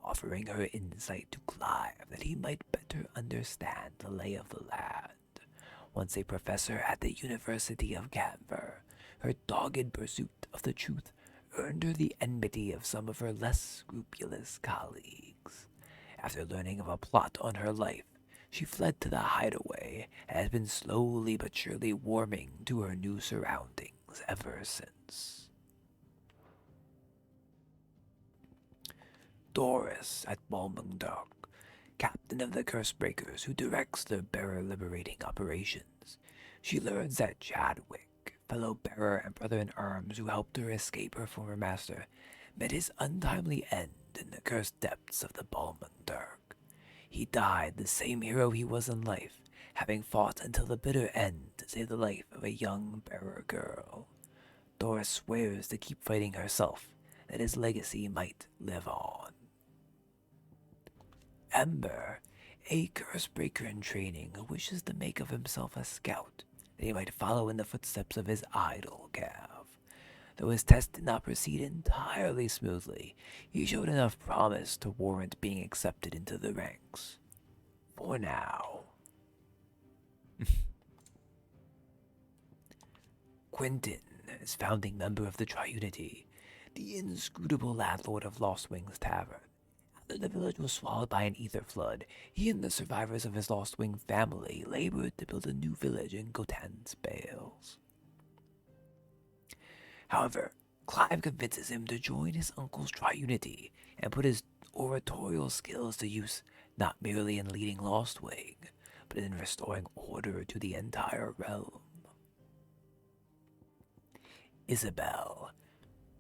A: offering her insight to Clive that he might better understand the lay of the land. Once a professor at the University of Canver, her dogged pursuit of the truth earned her the enmity of some of her less scrupulous colleagues. After learning of a plot on her life, she fled to the hideaway and has been slowly but surely warming to her new surroundings ever since. Doris at Balmungdark, captain of the Cursebreakers who directs the bearer liberating operations. She learns that Chadwick, fellow bearer and brother-in-arms who helped her escape her former master, met his untimely end in the cursed depths of the Balmungdark. He died the same hero he was in life, having fought until the bitter end to save the life of a young bearer girl. Doris swears to keep fighting herself, that his legacy might live on. Ember, a Cursebreaker in training who wishes to make of himself a scout, that he might follow in the footsteps of his idol Cav. Though his test did not proceed entirely smoothly, he showed enough promise to warrant being accepted into the ranks. For now. Quentin is founding member of the Triunity, the inscrutable landlord of Lost Wings Tavern. After the village was swallowed by an ether flood, he and the survivors of his Lost Wing family labored to build a new village in Gotan's Bales. However, Clive convinces him to join his uncle's Triunity and put his oratorial skills to use not merely in leading Lost Wing, but in restoring order to the entire realm. Isabel,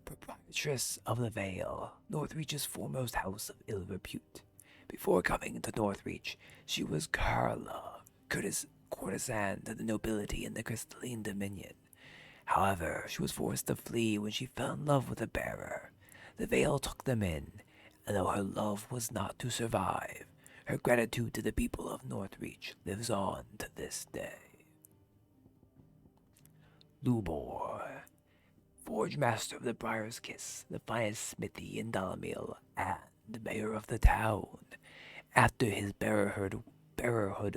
A: proprietress of the Vale, Northreach's foremost house of ill repute. Before coming into Northreach, she was Carla, courtesan to the nobility in the Crystalline Dominion. However, she was forced to flee when she fell in love with a bearer. The Vale took them in, and though her love was not to survive, her gratitude to the people of Northreach lives on to this day. Lubor, Forge Master of the Briar's Kiss, the finest smithy in Dalamil, and mayor of the town. After his bearerhood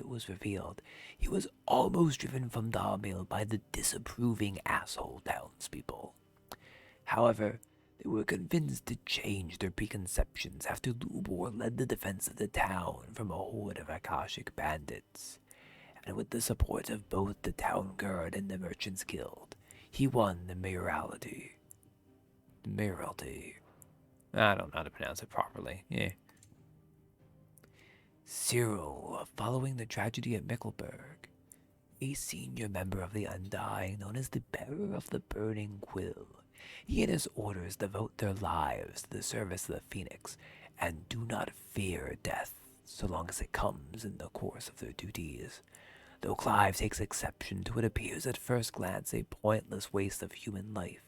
A: was revealed, he was almost driven from Dalamil by the disapproving asshole townspeople. However, they were convinced to change their preconceptions after Lubor led the defense of the town from a horde of Akashic bandits. And with the support of both the town guard and the Merchants Guild, he won the mayoralty. I don't know how to pronounce it properly. Yeah. Cyril, following the tragedy at Mickelberg, a senior member of the Undying known as the Bearer of the Burning Quill. He and his orders devote their lives to the service of the Phoenix and do not fear death so long as it comes in the course of their duties. Though Clive takes exception to what appears at first glance a pointless waste of human life,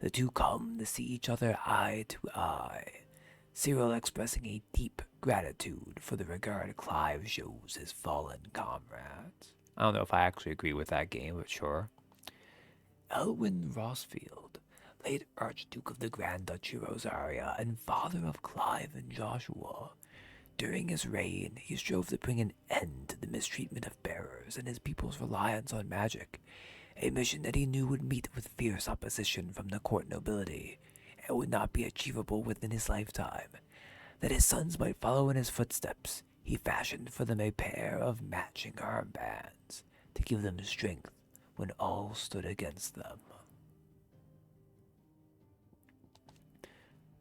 A: the two come to see each other eye to eye, Cyril expressing a deep gratitude for the regard Clive shows his fallen comrades. I don't know if I actually agree with that game, but sure. Elwyn Rossfield, late Archduke of the Grand Duchy Rosaria and father of Clive and Joshua. During his reign, he strove to bring an end to the mistreatment of bearers and his people's reliance on magic, a mission that he knew would meet with fierce opposition from the court nobility, and would not be achievable within his lifetime. That his sons might follow in his footsteps, he fashioned for them a pair of matching armbands, to give them strength when all stood against them.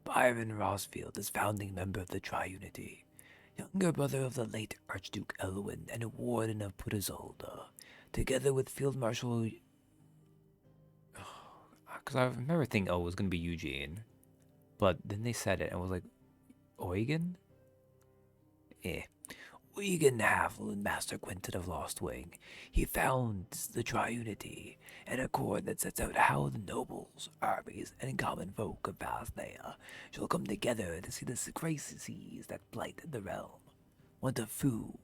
A: Byron Rossfield is founding member of the Triunity, younger brother of the late Archduke Elwyn and a warden of Putazolda, together with Field Marshal... Because I remember thinking, it was going to be Eugene, but then they said it and was like, Eugen? Eugen Havel and Master Quentin of Lost Wing. He founds the Triunity, an accord that sets out how the nobles, armies, and common folk of Vaznia shall come together to see the crises that blight the realm. Want of food,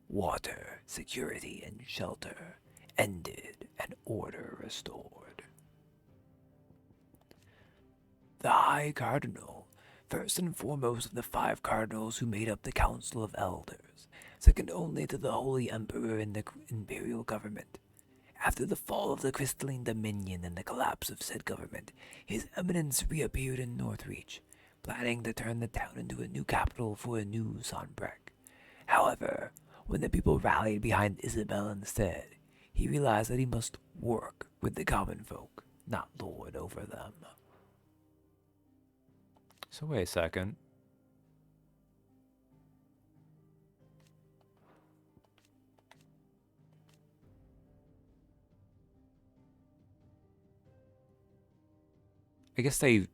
A: water, security, and shelter ended and order restored. The High Cardinal, first and foremost of the 5 cardinals who made up the Council of Elders, second only to the Holy Emperor in the imperial government. After the fall of the Crystalline Dominion and the collapse of said government, His Eminence reappeared in Northreach, planning to turn the town into a new capital for a new Sonbrek. However, when the people rallied behind Isabel instead, he realized that he must work with the common folk, not lord over them. So wait a second. I guess they...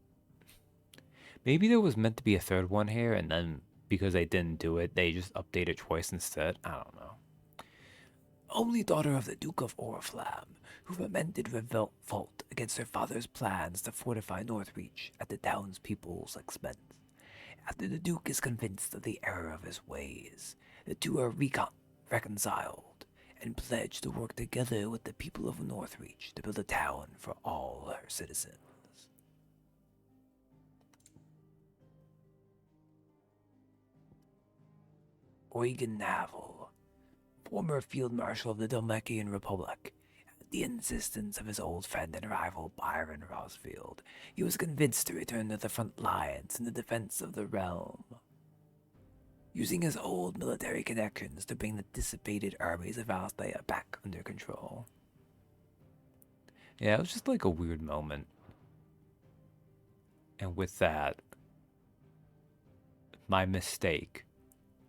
A: Maybe there was meant to be a third one here, and then because they didn't do it, they just updated twice instead. I don't know. Only daughter of the Duke of Oriflamme, who fermented revolt against her father's plans to fortify Northreach at the townspeople's expense. After the Duke is convinced of the error of his ways, the two are reconciled and pledge to work together with the people of Northreach to build a town for all her citizens. Eugen Navel, former Field Marshal of the Dalmatian Republic, at the insistence of his old friend and rival Byron Rosfield, he was convinced to return to the front lines in the defense of the realm, using his old military connections to bring the dissipated armies of Althea back under control. Yeah, it was just like a weird moment. And with that, my mistake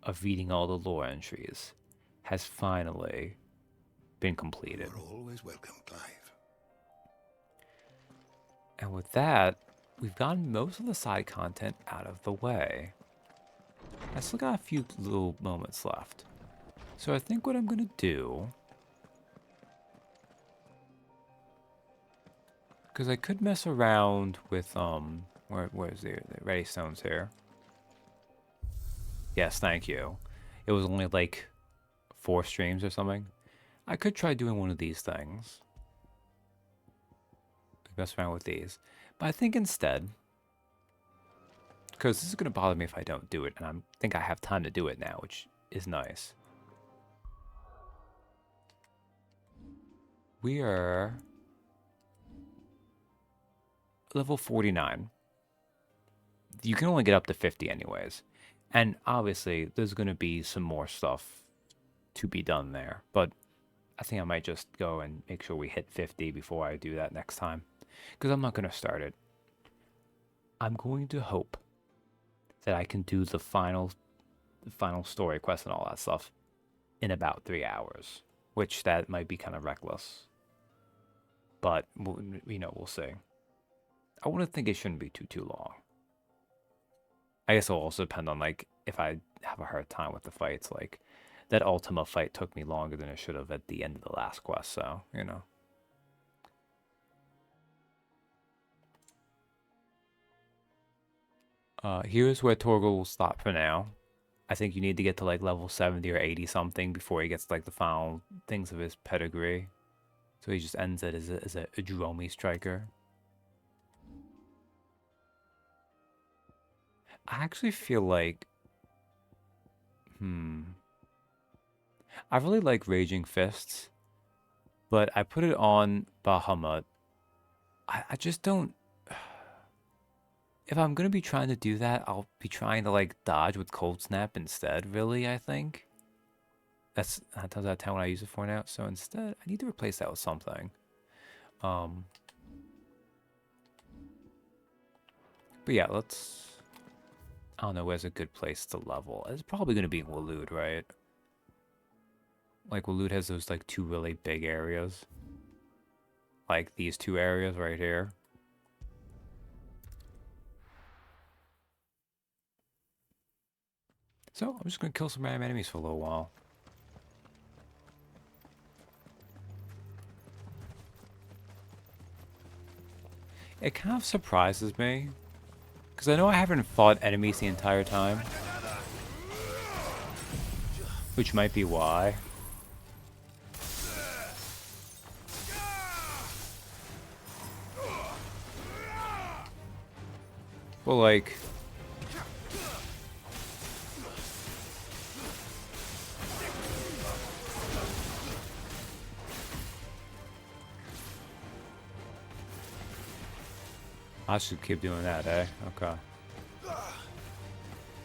A: of reading all the lore entries has finally been completed.
C: You're always welcome, Clive.
A: And with that, we've gotten most of the side content out of the way. I still got a few little moments left. So I think what I'm gonna do, because I could mess around with where's the ready stones here? Yes, thank you. It was only like 4 streams or something. I could try doing one of these things. Mess around with these. But I think instead, because this is going to bother me if I don't do it, and I think I have time to do it now, which is nice. We are level 49. You can only get up to 50 anyways. And obviously, there's going to be some more stuff to be done there. But I think I might just go and make sure we hit 50 before I do that next time. Because I'm not going to start it. I'm going to hope that I can do the final story quest and all that stuff in about 3 hours. Which that might be kind of reckless. But, you know, we'll see. I want to think it shouldn't be too long. I guess it'll also depend on, like, if I have a hard time with the fights. Like, that Ultima fight took me longer than it should have at the end of the last quest, so, you know. Here's where Torgal will stop for now. I think you need to get to, like, level 70 or 80 something before he gets, like, the final things of his pedigree. So he just ends it as a Dromi striker. I actually feel like... I really like Raging Fists, but I put it on Bahamut. I just don't... If I'm going to be trying to do that, I'll be trying to, like, dodge with Cold Snap instead, really, I think. That's that time what I use it for now. So instead, I need to replace that with something. But yeah, let's... I don't know where's a good place to level. It's probably going to be in Waloed, right? Like, Waloed has those, like, 2 really big areas. Like, these 2 areas right here. So, I'm just going to kill some random enemies for a little while. It kind of surprises me. Because I know I haven't fought enemies the entire time. Which might be why. Well, like... I should keep doing that, eh? Okay.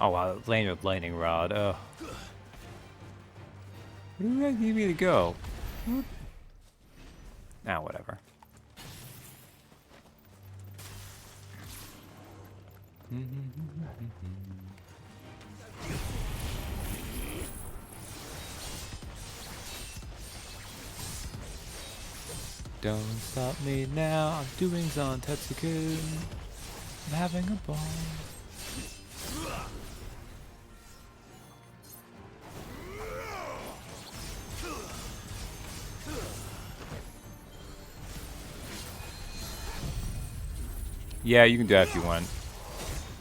A: Oh wow, lightning rod. Ugh. Where do you guys need me to go? Nah, whatever. Don't stop me now. I'm doing Zantetsuken. I'm having a ball. Yeah, you can do that if you want.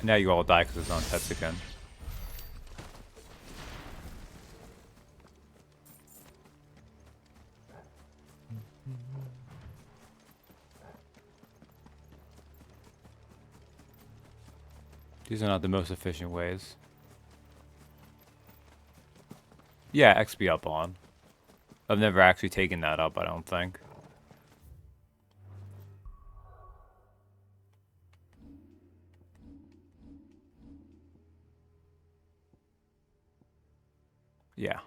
A: Now you all die because it's on Tetsuken. These are not the most efficient ways. Yeah, XP up on. I've never actually taken that up, I don't think. Yeah.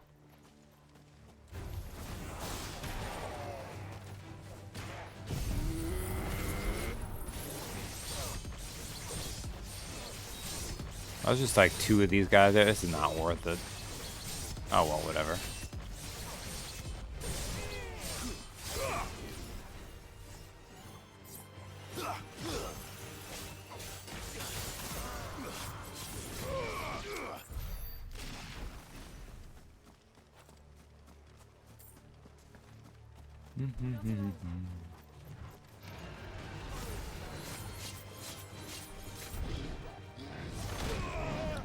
A: I was just like 2 of these guys there. This is not worth it. Oh well, whatever.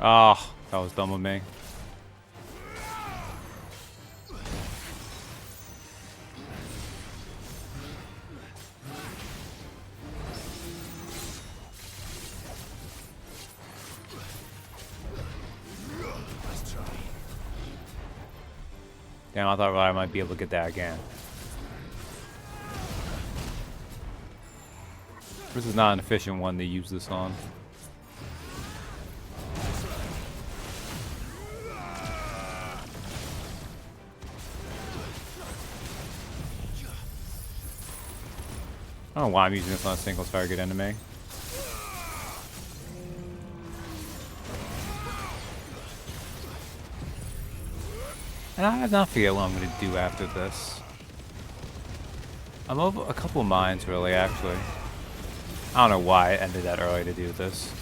A: Oh, that was dumb of me. Damn, I thought I might be able to get that again. This is not an efficient one to use this on. I don't know why I'm using this on a single target enemy. And I have not forget what I'm going to do after this. I'm over a couple of mines, really, actually. I don't know why I ended that early to do this.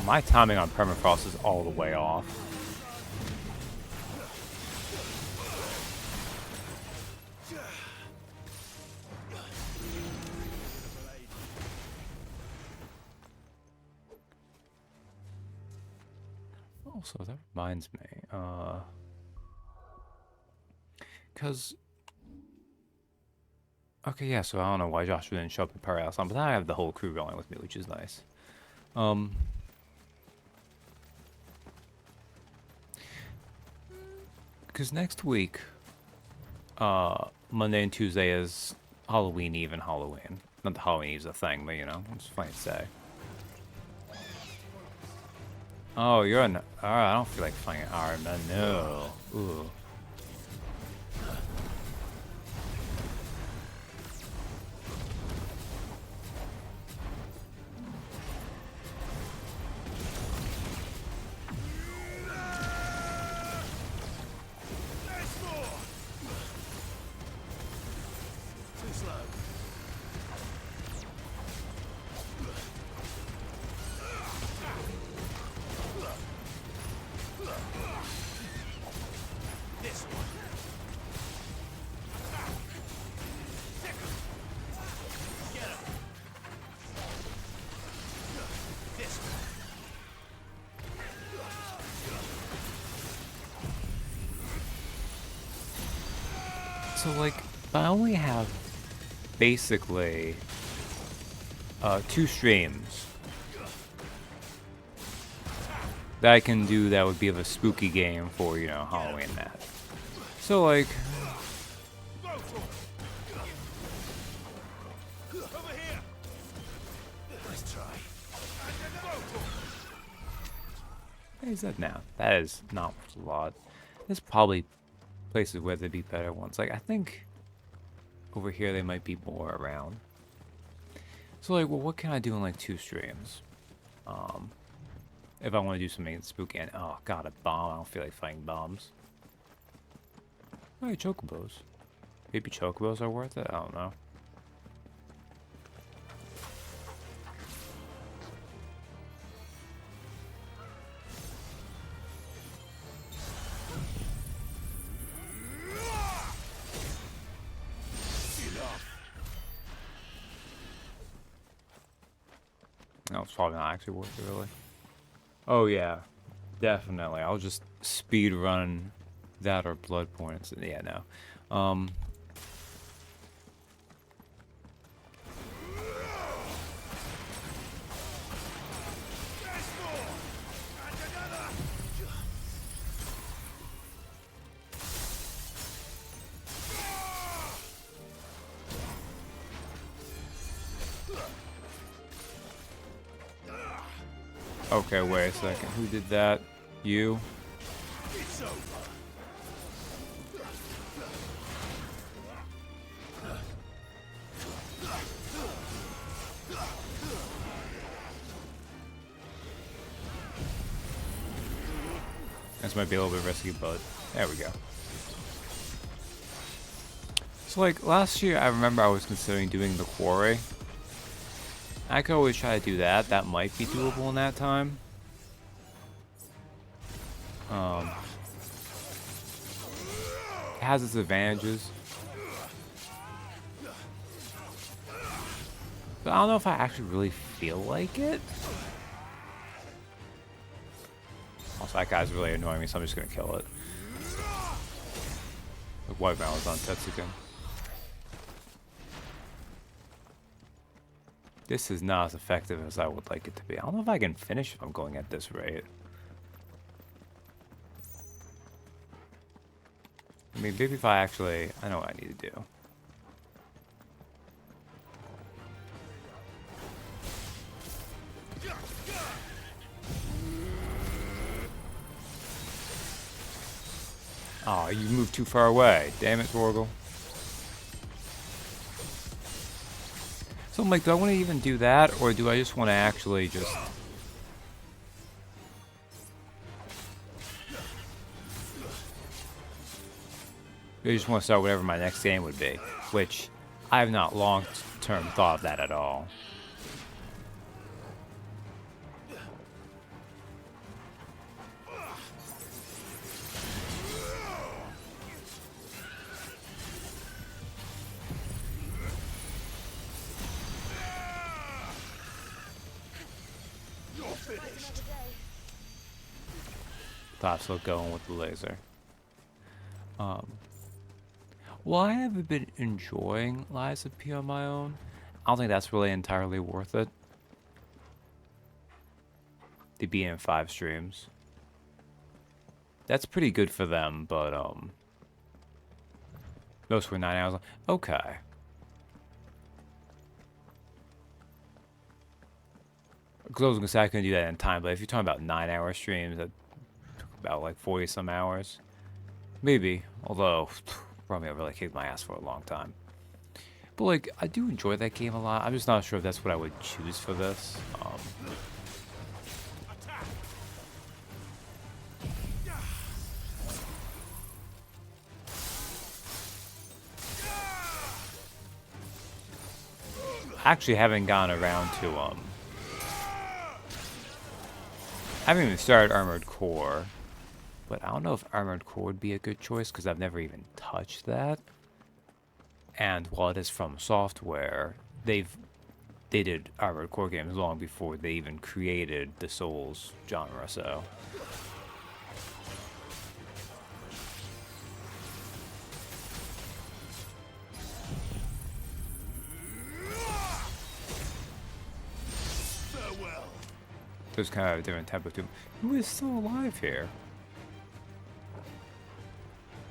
A: My timing on permafrost is all the way off. Also, that reminds me, because okay, yeah. So I don't know why Joshua didn't show up in Paradise, but I have the whole crew going with me, which is nice. Because next week, Monday and Tuesday is Halloween Eve and Halloween. Not that Halloween Eve's a thing, but you know, it's funny to say. Oh, you're an... Alright, I don't feel like fighting Iron Man, no. Ooh. So, like, I only have basically 2 streams that I can do that would be of a spooky game for, you know, Halloween and that. So like what is that now? That is not a lot. There's probably places where there'd be better ones. Like I think over here they might be more around. So like, well, what can I do in like 2 streams? If I want to do something spooky and oh god, a bomb. I don't feel like fighting bombs. Alright, chocobos. Maybe chocobos are worth it? I don't know. No, it's probably not actually worth it, really. Oh, yeah. Definitely. I'll just speed run that or blood points. Yeah, no. Okay, wait a second. Who did that? You? This might be a little bit risky, but there we go. So like last year, I remember I was considering doing the quarry. I could always try to do that. That might be doable in that time. It has its advantages. But I don't know if I actually really feel like it. Also, that guy's really annoying me, so I'm just gonna kill it. The white man was on Tetsuken. This is not as effective as I would like it to be. I don't know if I can finish if I'm going at this rate. I mean, maybe if I actually... I know what I need to do. Oh, you moved too far away. Damn it, Torgal. So I'm like, do I want to even do that, or do I just want to actually just... I just want to start whatever my next game would be, which I have not long-term thought of that at all. Thought still going with the laser. Well, I haven't been enjoying Lies of P on my own. I don't think that's really entirely worth it. To be in 5 streams. That's pretty good for them, but those were 9 hours. Okay. Because I was gonna say I couldn't do that in time, but if you're talking about 9-hour streams, that took about like 40 some hours. Maybe, although probably I really kicked my ass for a long time. But like, I do enjoy that game a lot. I'm just not sure if that's what I would choose for this. Actually haven't gotten around to I haven't even started Armored Core. But I don't know if Armored Core would be a good choice because I've never even touched that. And while it is from Software, they did Armored Core games long before they even created the Souls genre, so. There's kind of a different tempo to him. Who is still alive here?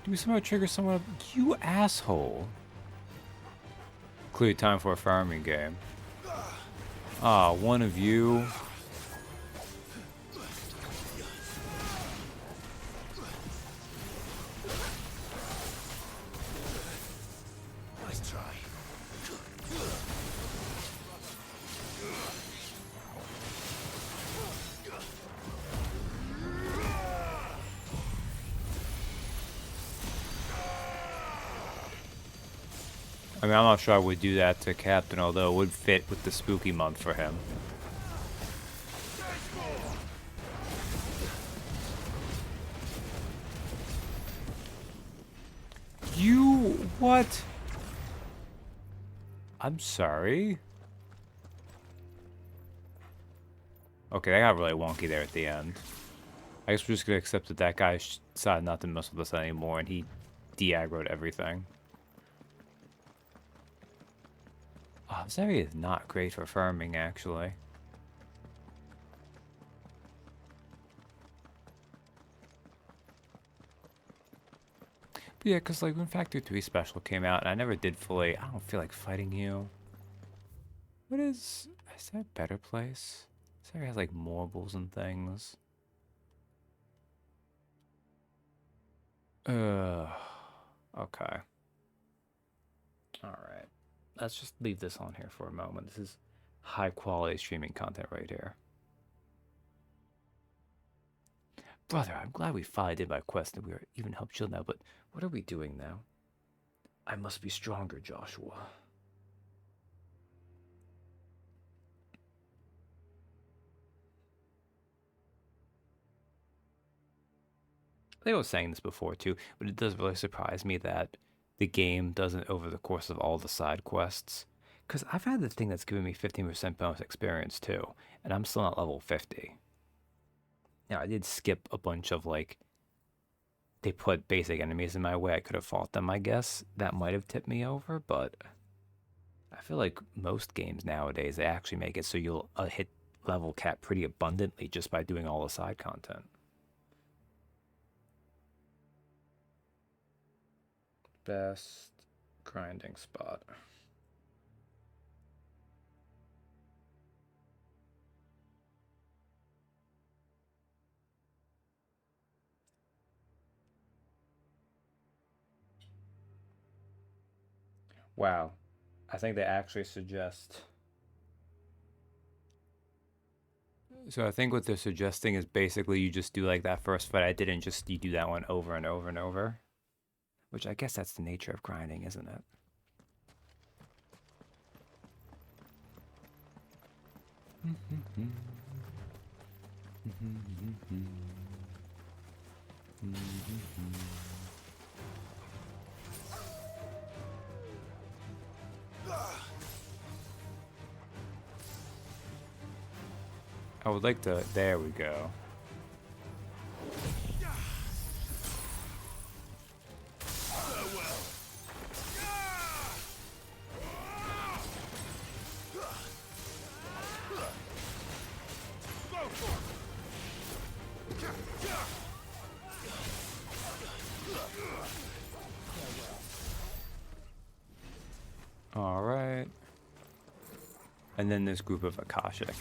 A: Do we somehow trigger someone? You asshole. Clearly time for a farming game. Ah, one of you.
M: Nice try.
A: I mean, I'm not sure I would do that to Captain, although it would fit with the spooky month for him. You... what? I'm sorry. Okay, that got really wonky there at the end. I guess we're just gonna accept that that guy decided not to mess with us anymore, and he de-aggroed everything. Oh, this area is not great for farming, actually. But yeah, because like when Factory 3 Special came out, and I never did fully, I don't feel like fighting you. What is there a better place? This area has like marbles and things. Okay. Alright. Let's just leave this on here for a moment. This is high quality streaming content right here. Brother, I'm glad we finally did my quest and we are even help chill now, but what are we doing now? I must be stronger, Joshua. I think I was saying this before too, but it does really surprise me that the game doesn't over the course of all the side quests. Because I've had the thing that's given me 15% bonus experience too, and I'm still not level 50. Now, I did skip a bunch of, like, they put basic enemies in my way. I could have fought them, I guess. That might have tipped me over, but I feel like most games nowadays, they actually make it so you'll hit level cap pretty abundantly just by doing all the side content. Best grinding spot. Wow. I think they actually suggest... So I think what they're suggesting is basically you just do like that first fight I did and just you do that one over and over and over. Which I guess that's the nature of grinding, isn't it? I would like to... There we go. Alright. And then this group of Akashic.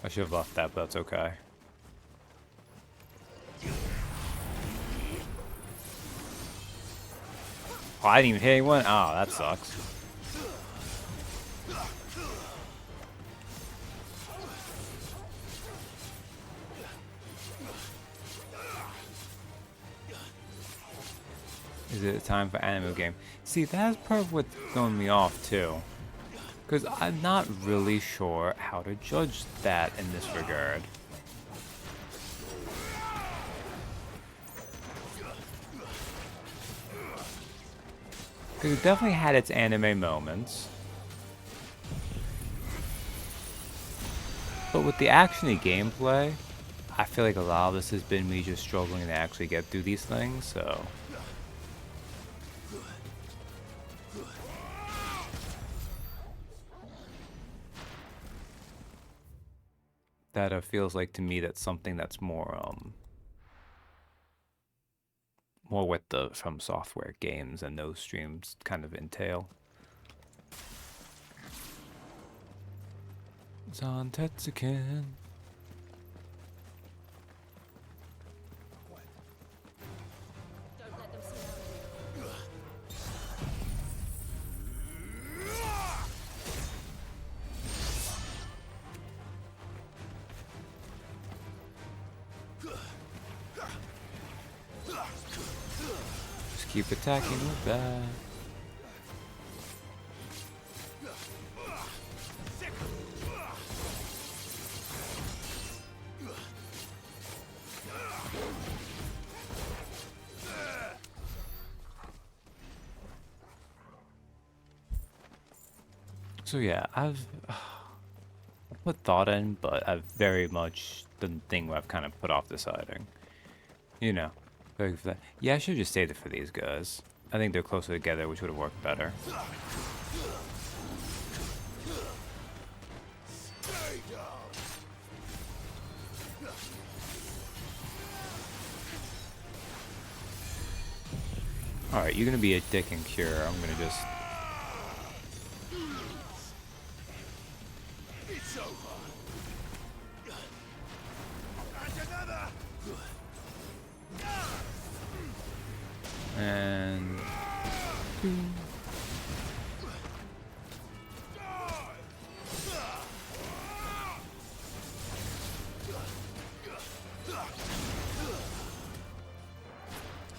A: I should have left that, but that's okay. Oh, I didn't even hit anyone? Oh, that sucks. Is it time for anime game? See, that's part of what's throwing me off too. Because I'm not really sure how to judge that in this regard. Because it definitely had its anime moments. But with the actiony gameplay, I feel like a lot of this has been me just struggling to actually get through these things, so... that feels like to me that's something that's more more what the From Software games and those streams kind of entail. Zantetsuken. Just keep attacking with that. So yeah, I've put thought in, but I've very much the thing where I've kind of put off deciding. You know, for that. Yeah, I should have just saved it for these guys. I think they're closer together, which would have worked better. Alright, you're gonna be a dick and cure. I'm gonna just...
M: It's over. And another.
A: And...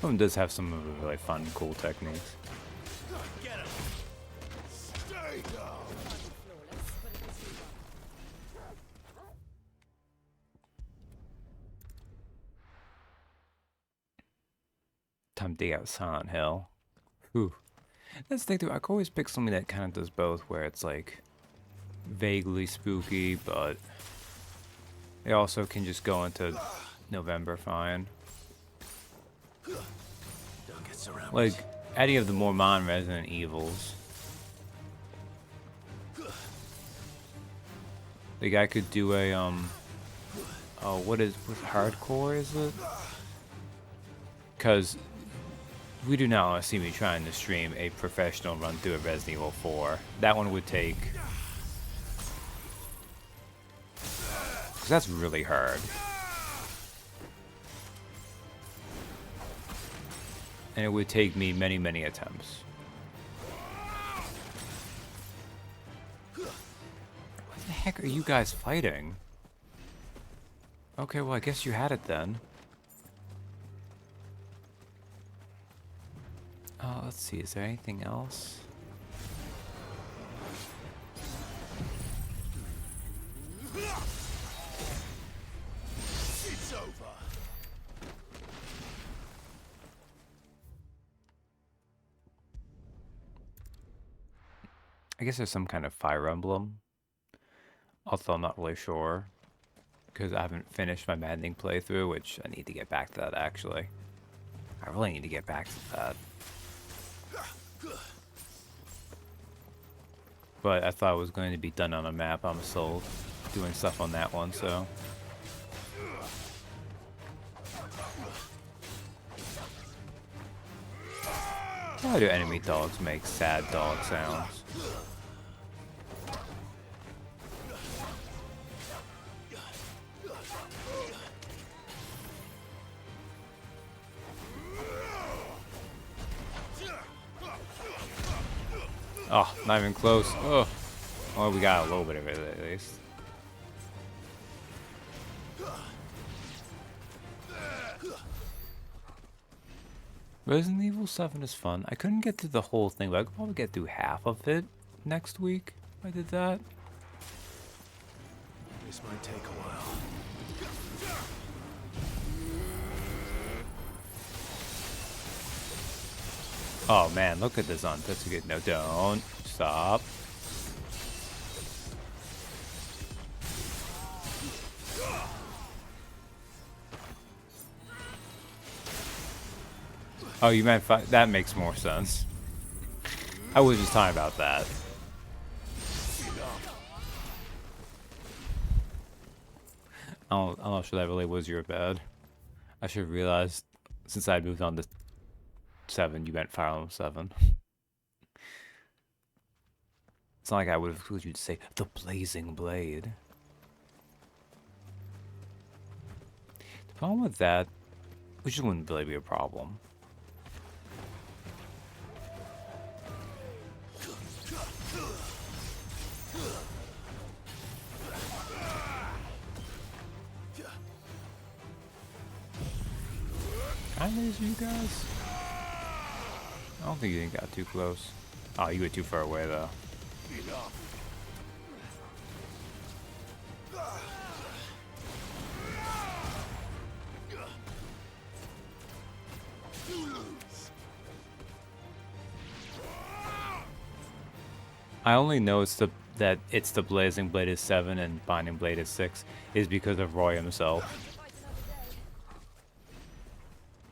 A: One does have some of the really fun, cool techniques.
M: Get him. Stay down.
A: Time to dig out Silent Hill. Whew. That's the thing too, I could always pick something that kind of does both, where it's like vaguely spooky, but they also can just go into November fine.
M: Don't get surrounded.
A: Like any of the more modern Resident Evils. Like I could do a oh, what hardcore is it? Cause we do not want to see me trying to stream a professional run through a Resident Evil 4. That one would take... Because that's really hard. And it would take me many, many attempts. What the heck are you guys fighting? Okay, well I guess you had it then. Let's see, is there anything else?
M: It's over.
A: I guess there's some kind of Fire Emblem. Although I'm not really sure. Because I haven't finished my Maddening playthrough, which I need to get back to that actually. I really need to get back to that. But I thought it was going to be done on a map. I'm still doing stuff on that one, so. Why do enemy dogs make sad dog sounds? Oh, not even close. Oh, well, we got a little bit of it at least. Resident Evil 7 is fun. I couldn't get through the whole thing, but I could probably get through half of it next week if I did that.
M: This might take a while.
A: Oh man, look at this on. That's a good. No, don't stop. Oh, you meant that makes more sense. I was just talking about that. I'm not sure that really was your bad. I should have realized since I moved on to 7, you meant Fire Emblem 7. It's not like I would have told you to say the Blazing Blade. The problem with that, which wouldn't really be a problem. Can I laser you guys? I don't think you got too close. Oh, you were too far away though. I only know that it's the Blazing Blade is 7 and Binding Blade is 6 is because of Roy himself.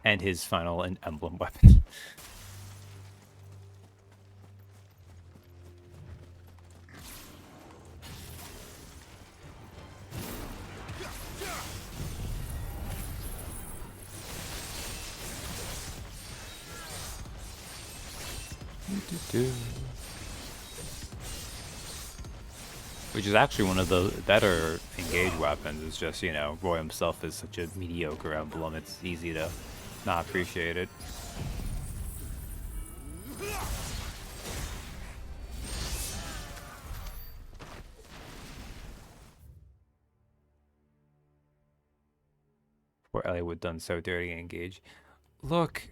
A: And his final and emblem weapon. Which is actually one of the better engage weapons. It's just, you know, Roy himself is such a mediocre emblem, it's easy to not appreciate it. Poor Eliwood done so dirty engage. Look.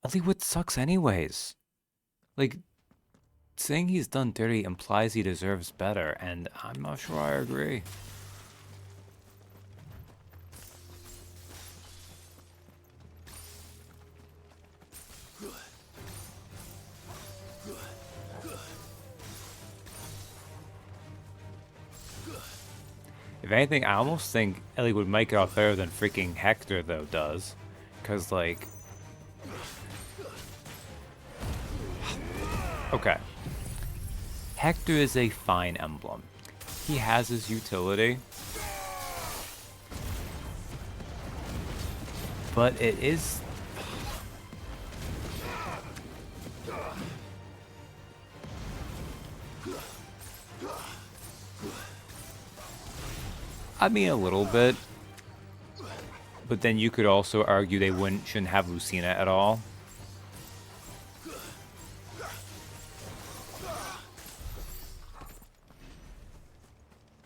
A: Eliwood sucks anyways. Like, saying he's done dirty implies he deserves better, and I'm not sure I agree. If anything, I almost think Ellie would make it out better than freaking Hector, though, does. Because, like... Okay. Hector is a fine emblem. He has his utility. But it is... I mean, a little bit. But then you could also argue they shouldn't have Lucina at all.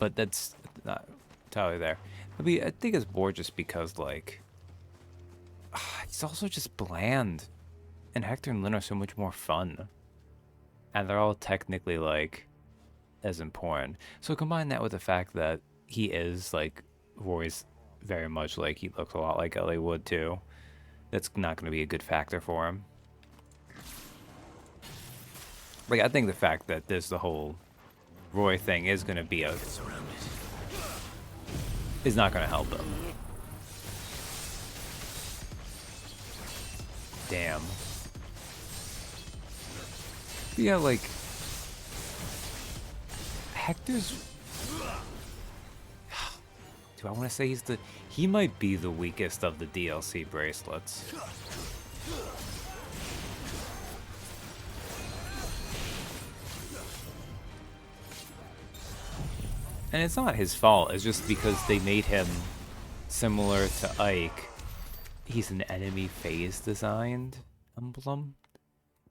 A: But that's not entirely there. I mean, I think it's more just because, like... It's also just bland. And Hector and Lyn are so much more fun. And they're all technically, like, as important. So combine that with the fact that he is, like, Roy's very much like, he looks a lot like Ellie would, too. That's not going to be a good factor for him. Like, I think the fact that the whole Roy thing is going to be is not going to help him. Damn. But yeah, like, Hector's... Do I want to say he might be the weakest of the DLC bracelets. And it's not his fault, it's just because they made him similar to Ike. He's an enemy phase designed emblem,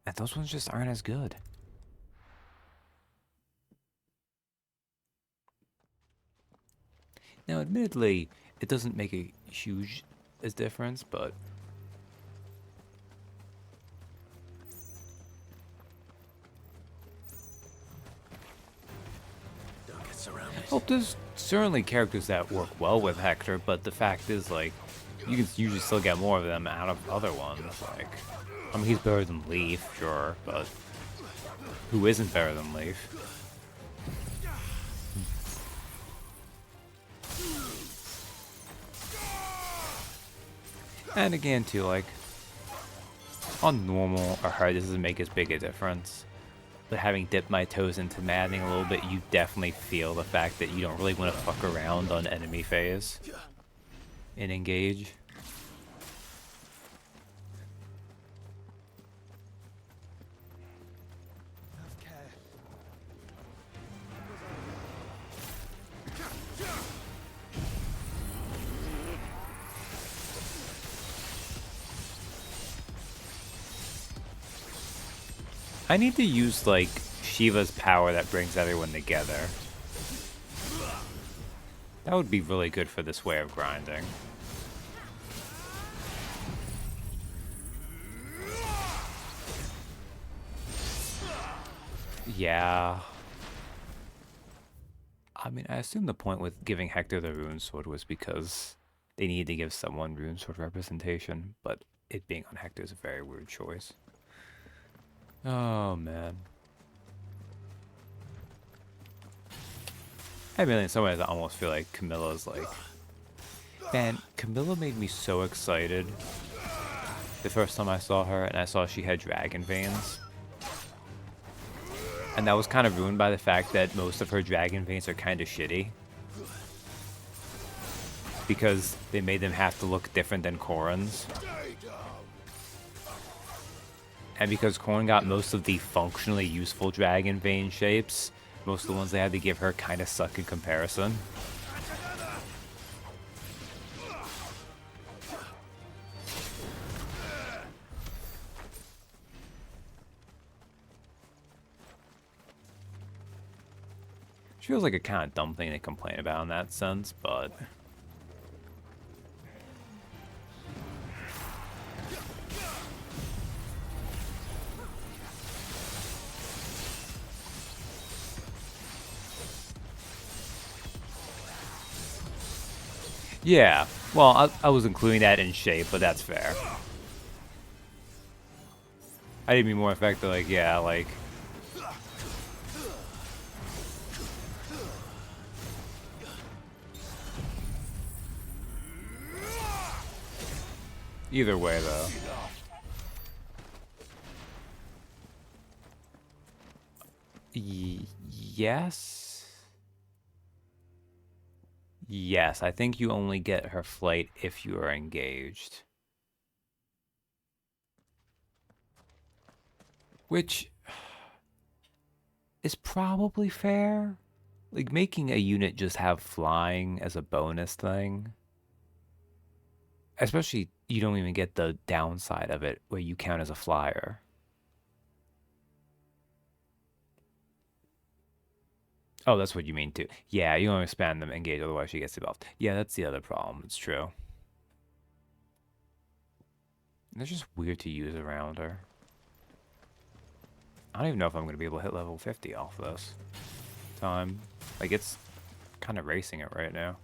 A: and those ones just aren't as good. Now, admittedly, it doesn't make a huge difference, but...
M: Don't get surrounded.
A: Well, there's certainly characters that work well with Hector, but the fact is, like, you can usually still get more of them out of other ones. Like, I mean, he's better than Leaf, sure, but who isn't better than Leaf? And again, too, like, on normal or hard, this doesn't make as big a difference. but having dipped my toes into maddening a little bit, you definitely feel the fact that you don't really want to fuck around on enemy phase in Engage. I need to use, like, Shiva's power that brings everyone together. That would be really good for this way of grinding. Yeah. I mean, I assume the point with giving Hector the Rune Sword was because they needed to give someone Rune Sword representation, but it being on Hector is a very weird choice. Oh, man. I mean, in some ways, I almost feel like Camilla's like... Man, Camilla made me so excited the first time I saw her, and I saw she had dragon veins. And that was kind of ruined by the fact that most of her dragon veins are kind of shitty. Because they made them have to look different than Corrin's. And because Corrin got most of the functionally useful dragon vein shapes, most of the ones they had to give her kind of suck in comparison. Which feels like a kind of dumb thing to complain about in that sense, but... Yeah, well, I was including that in shape, but that's fair. I didn't mean more effective, like, yeah, like... Either way, though. Yes? Yes, I think you only get her flight if you are engaged. Which is probably fair. Like, making a unit just have flying as a bonus thing. Especially, you don't even get the downside of it where you count as a flyer. Oh, that's what you mean too. Yeah, you don't expand them engage, otherwise she gets debuffed. Yeah, that's the other problem. It's true. And it's just weird to use around her. I don't even know if I'm going to be able to hit level 50 off this time. Like, it's kind of racing it right now.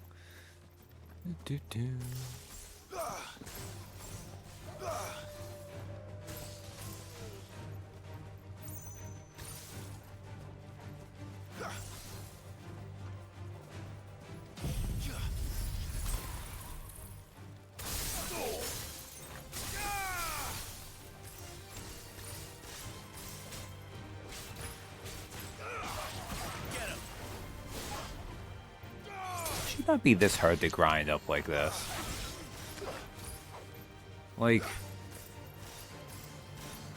A: Should not be this hard to grind up like this. Like,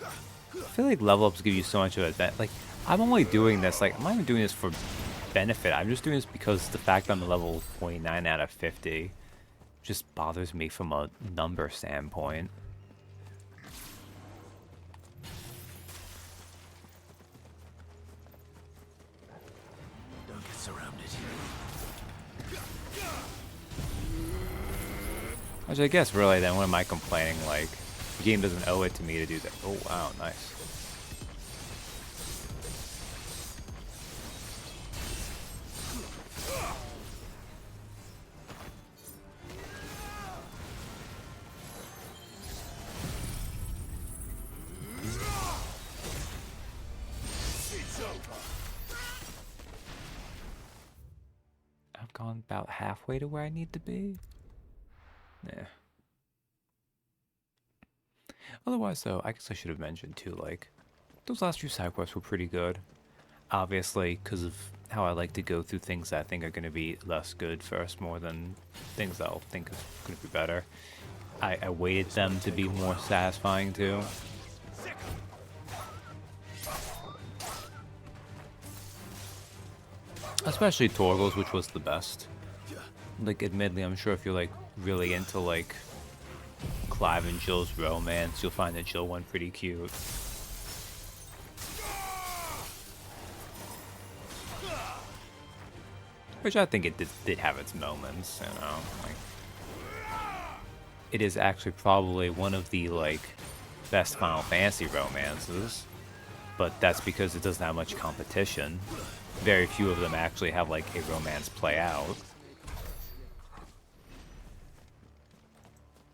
A: I feel like level ups give you so much of a like, I'm only doing this, like, I'm not even doing this for benefit. I'm just doing this because the fact I'm a level 29 out of 50 just bothers me from a number standpoint.
M: Don't get surrounded.
A: Which I guess really then, what am I complaining? Like, the game doesn't owe it to me to do that. Oh wow, nice. I've gone about halfway to where I need to be. Yeah. Otherwise, though, I guess I should have mentioned too, like, Those last few side quests were pretty good. Obviously, because of how I like to go through things that I think are going to be less good first, more than things that I'll think is going to be better. I waited them to be more satisfying too. Especially Torgal's, which was the best. Like, admittedly, I'm sure if you're like really into like Clive and Jill's romance, you'll find the Jill one pretty cute. Which I think it did have its moments, you know. Like, it is actually probably one of the like best Final Fantasy romances, but that's because it doesn't have much competition. Very few of them actually have like a romance play out.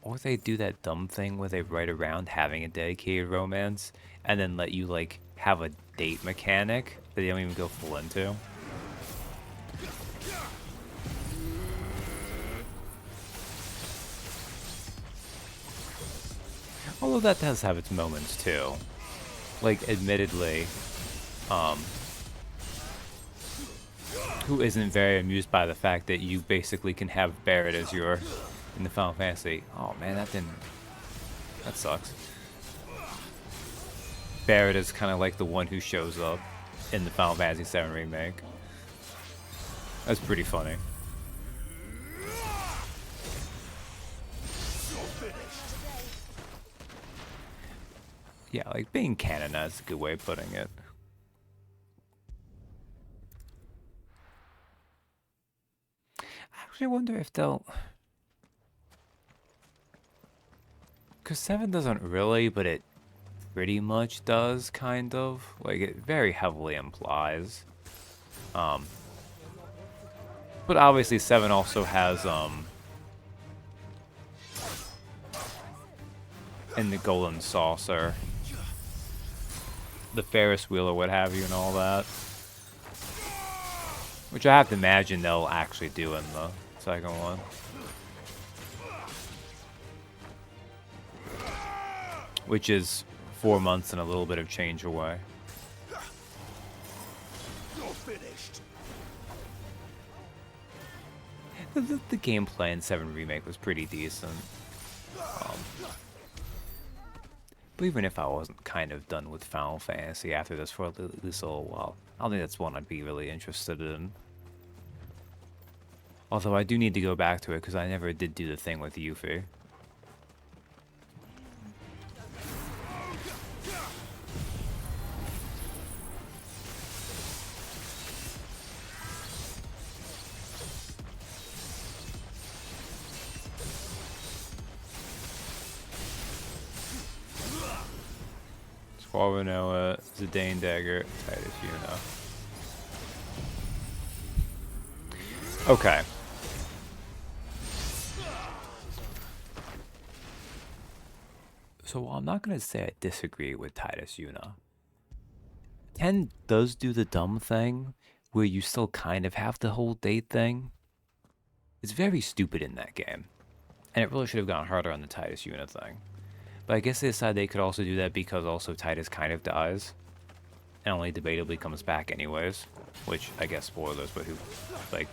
A: Or they do that dumb thing where they write around having a dedicated romance and then let you like have a date mechanic that they don't even go full into. Although that does have its moments too. Like, admittedly, who isn't very amused by the fact that you basically can have Barrett as your in the Final Fantasy? Oh man, that sucks. Barrett is kind of like the one who shows up in the Final Fantasy VII remake. That's pretty funny. Yeah, like being canon, that's a good way of putting it. I actually wonder if they'll... Because 7 doesn't really, but it pretty much does, kind of. Like, it very heavily implies. But obviously 7 also has, in the Golden Saucer, the Ferris wheel or what have you and all that. Which I have to imagine they'll actually do in the second one. Which is 4 months and a little bit of change away.
M: You're finished.
A: The gameplay in 7 Remake was pretty decent. But even if I wasn't kind of done with Final Fantasy after this for at least a little while, I don't think that's one I'd be really interested in. Although I do need to go back to it because I never did do the thing with Yuffie. Noah, Zidane Dagger, Titus Yuna. Okay. So while I'm not going to say I disagree with Titus Yuna, 10 does do the dumb thing where you still kind of have the whole date thing. It's very stupid in that game. And it really should have gone harder on the Titus Yuna thing. But I guess they decided they could also do that because also Titus kind of dies. And only debatably comes back anyways. Which, I guess, spoilers, but who, like...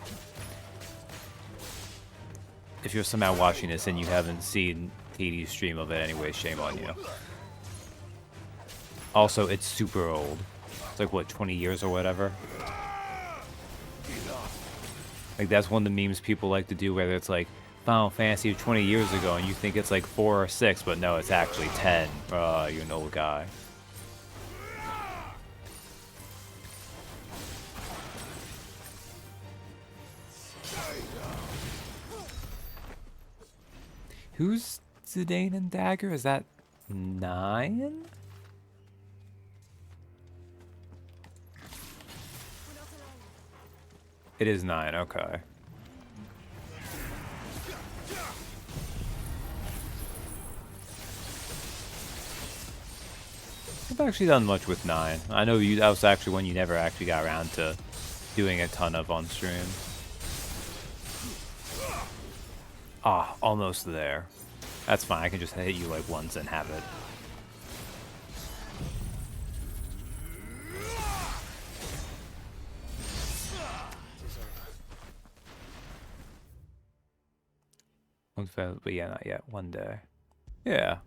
A: If you're somehow watching this and you haven't seen TD's stream of it anyway, shame on you. Also, it's super old. It's like, what, 20 years or whatever? Like, that's one of the memes people like to do, whether it's like, Final Fantasy 20 years ago and you think it's like 4 or 6, but no, it's actually 10. You're an old guy. Who's Zidane and Dagger? Is that 9? It is 9, okay. I've actually done much with 9. I know that was actually one you never actually got around to doing a ton of on stream. Ah, almost there. That's fine, I can just hit you like once and have it. But yeah, not yet. One day. Yeah.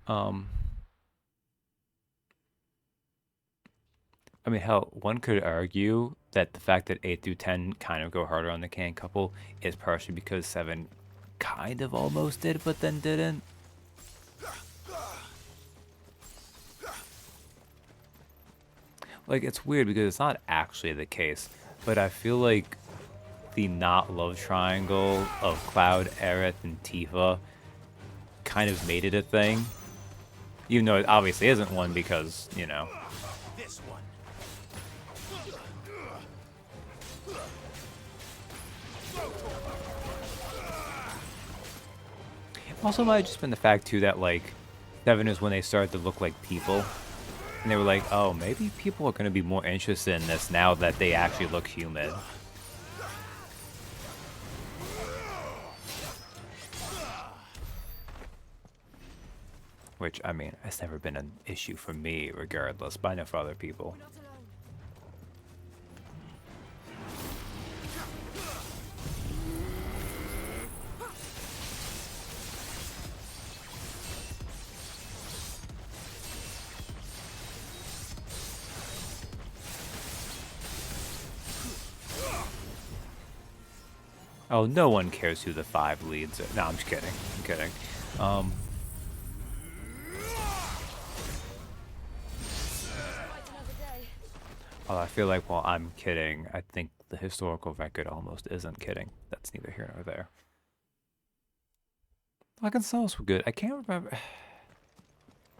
A: I mean, hell, one could argue that the fact that 8 through 10 kind of go harder on the can couple is partially because 7 kind of almost did, but then didn't. Like, it's weird because it's not actually the case, but I feel like the not love triangle of Cloud, Aerith, and Tifa kind of made it a thing. Even though it obviously isn't one because, you know.
M: This one.
A: Also might have just been the fact too that like 7 is when they started to look like people. And they were like, oh, maybe people are going to be more interested in this now that they actually look human. Which, I mean, has never been an issue for me, regardless, but I know for other people. Oh, no one cares who the 5 leads. No, I'm just kidding. I'm kidding. Oh, I feel like while I'm kidding, I think the historical record almost isn't kidding. That's neither here nor there. Like, themselves were good. I can't remember.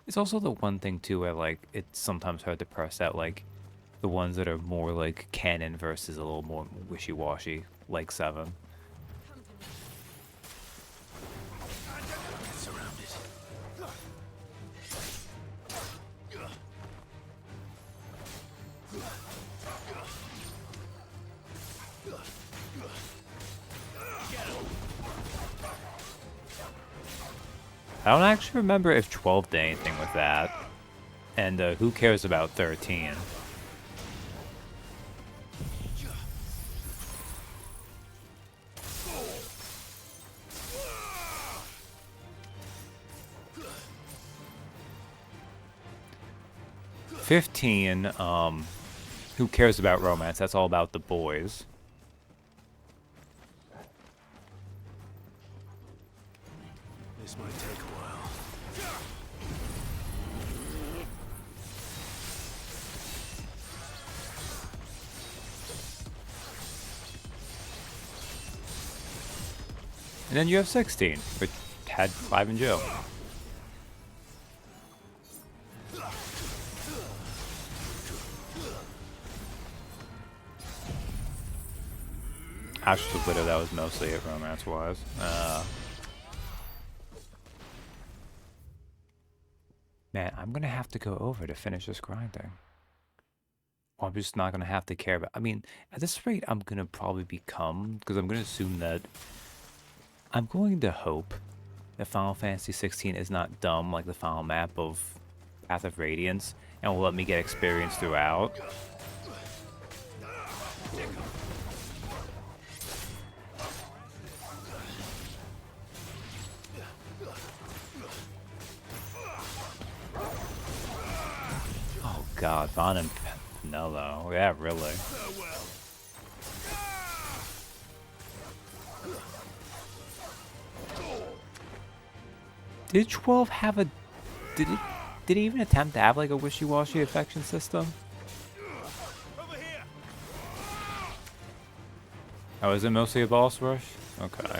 A: It's also the one thing, too, where, like, it's sometimes hard to parse out, like, the ones that are more, like, canon versus a little more wishy-washy, like 7. I don't actually remember if 12 did anything with that. And who cares about 13? Who cares about romance? That's all about the boys.
M: This might take a while.
A: And then you have 16, which had Clive and Joe. Ashes of Widow, that was mostly it romance-wise. Man, I'm gonna have to go over to finish this grinding. Or I'm just not gonna have to care about. I mean, at this rate, I'm gonna probably become, because I'm gonna assume that. I'm going to hope that Final Fantasy XVI is not dumb like the final map of Path of Radiance, and will let me get experience throughout. Oh god, Vaughn and Pinello. Yeah, really. Did 12 have a... Did it even attempt to have like a wishy-washy affection system? Oh, is it mostly a boss rush? Okay.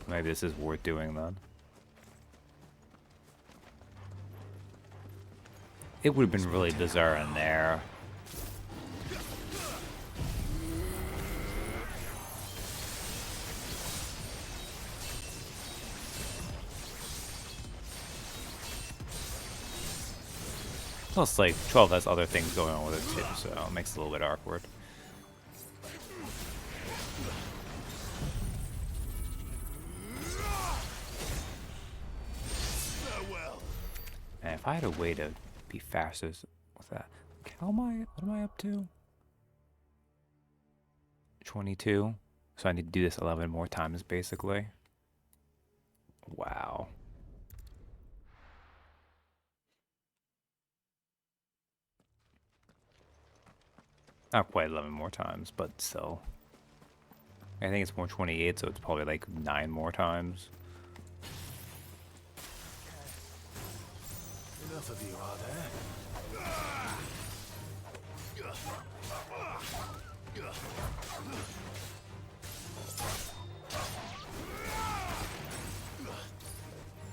A: Maybe this is worth doing then. It would have been really bizarre in there. Plus, like, 12 has other things going on with it too, so it makes it a little bit awkward. And if I had a way to be faster with that, what am I up to? 22. So I need to do this 11 more times, basically. Wow. Not quite 11 more times, but still. I think it's more 28, so it's probably like 9 more times.
B: Enough of you, are there?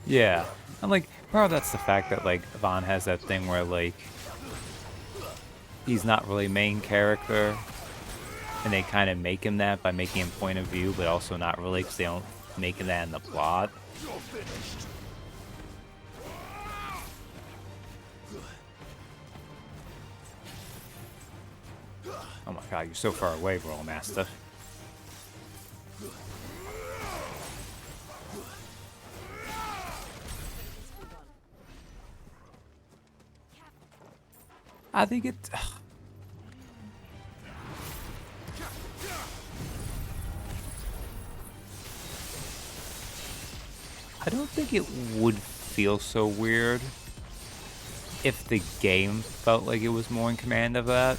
A: Yeah, and like part of that's the fact that like Vaughn has that thing where like he's not really main character, and they kind of make him that by making him point of view, but also not really because they don't make him that in the plot. Oh my god, you're so far away, Royal Master. I think it... I don't think it would feel so weird if the game felt like it was more in command of that.